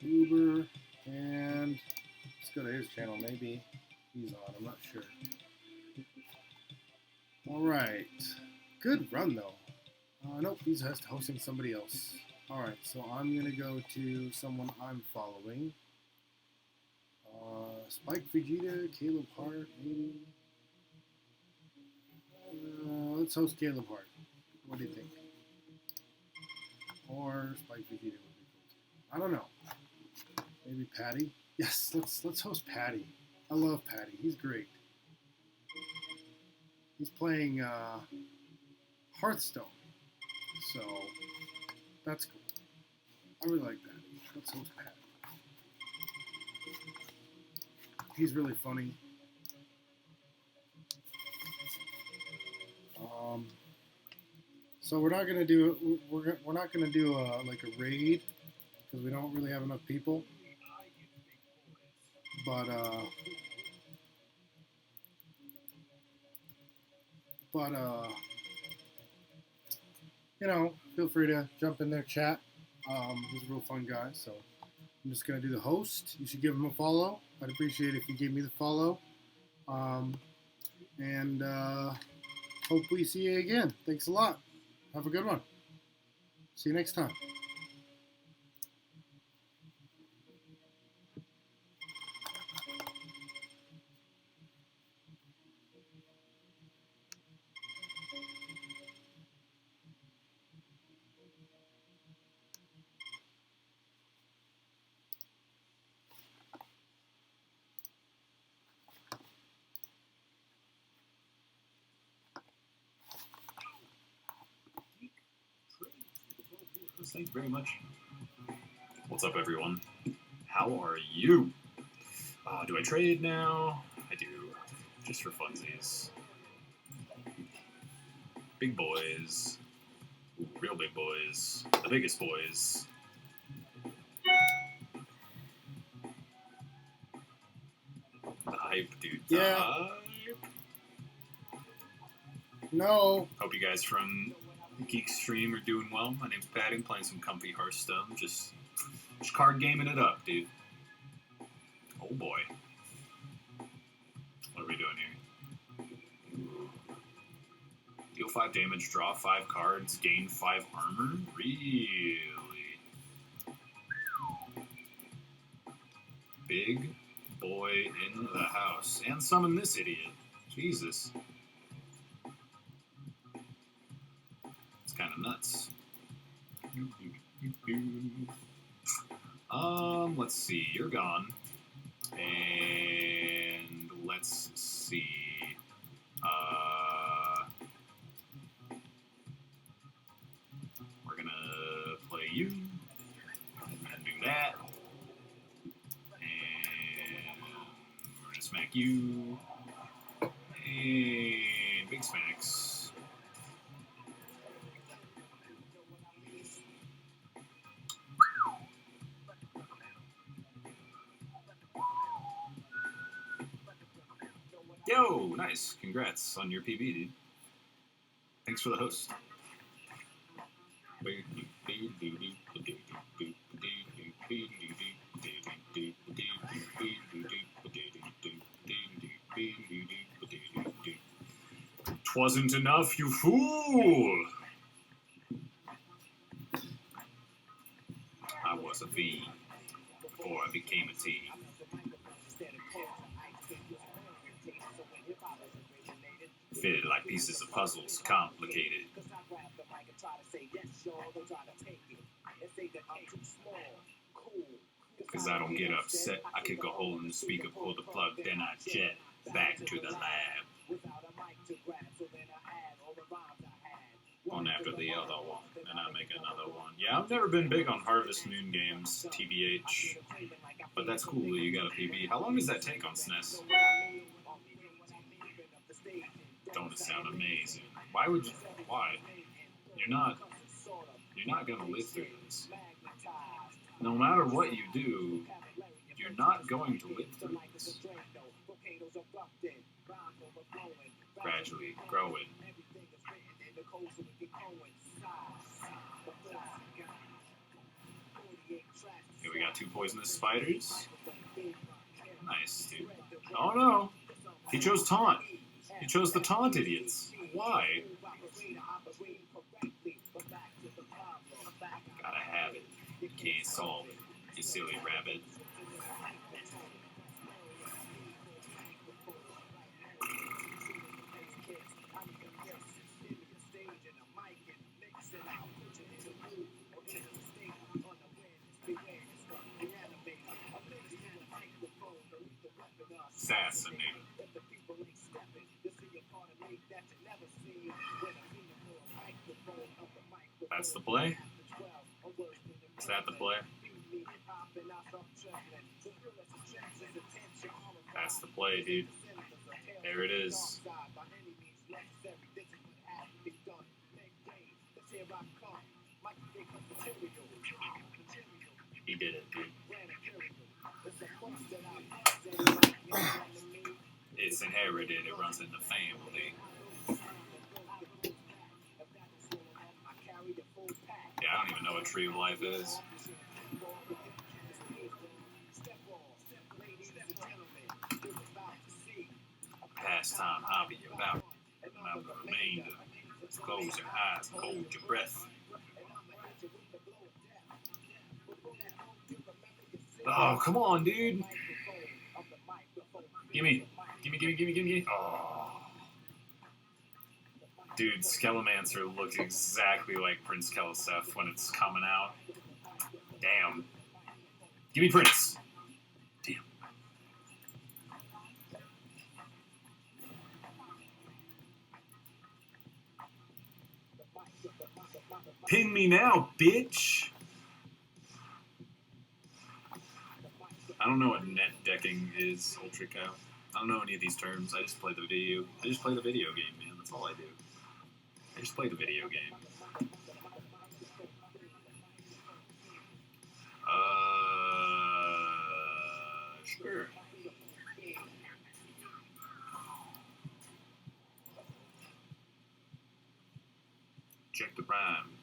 The Uber and let's go to his channel. Maybe he's on. I'm not sure. Alright. Good run though. Nope, he's hosting somebody else. Alright, so I'm going to go to someone I'm following. Spike Vegeta, Caleb Hart, maybe. Let's host Caleb Hart. What do you think? Or Spike Vegeta would be cool. I don't know. Maybe Patty? Yes, let's host Patty. I love Patty. He's great. He's playing Hearthstone. So that's cool. I really like that. Let's host Patty. He's really funny. So we're not gonna do we're not gonna do like a raid because we don't really have enough people. But you know, feel free to jump in there, chat. He's a real fun guy, so I'm just gonna do the host. You should give him a follow. I'd appreciate it if you gave me the follow. And hope we see you again. Thanks a lot. Have a good one. See you next time. Thank you very much. What's up, everyone? How are you? Do I trade now? I do, just for funsies. Big boys. Ooh, real big boys. The biggest boys. The hype, dude. Yeah. Hype. No. Hope you guys from Geek Stream are doing well. My name's Patty. I'm playing some comfy Hearthstone. Just card gaming it up, dude. Oh boy. What are we doing here? Deal 5 damage, draw 5 cards, gain 5 armor? Really? Big boy in the house. And summon this idiot. Jesus. It's kind of nuts. Let's see. You're gone. And let's see. We're gonna play you. I'm gonna do that. And we're gonna smack you. And big smacks. Yo, nice. Congrats on your PB, dude. Thanks for the host. Twasn't enough, you fool! I was a V before I became a T. Fitted like pieces of puzzles, complicated. Cause I don't get upset, I kick a hole in the speaker, pull the plug, then I jet back to the lab. One after the other one, and I make another one. Yeah, I've never been big on Harvest Moon games, TBH. But that's cool that you got a PB. How long does that take on SNES? Don't it sound amazing? Why would you? Why? You're not gonna live through this. No matter what you do, you're not going to live through this. Gradually growing. Here we got 2 poisonous spiders. Nice, dude. Oh no! He chose taunt. He chose the taunt, idiots. Why? Gotta have it. You can't solve it, you silly rabbit. Assassinate. That's the play? Is that the play? That's the play, dude. There it is. He did it, dude. It's inherited, it runs in the family. Yeah, I don't even know what Tree of Life is. Pastime hobby about the remainder. Close your eyes and hold your breath. Oh, come on, dude. Gimme. Oh. Dude, Skelemancer looks exactly like Prince Keliseth when it's coming out. Damn. Give me Prince. Damn. Pin me now, bitch. I don't know what net decking is, Ultra Cow. I don't know any of these terms. I just play the video. I just play the video game, man. That's all I do. I just play the video game. Sure. Check the prime.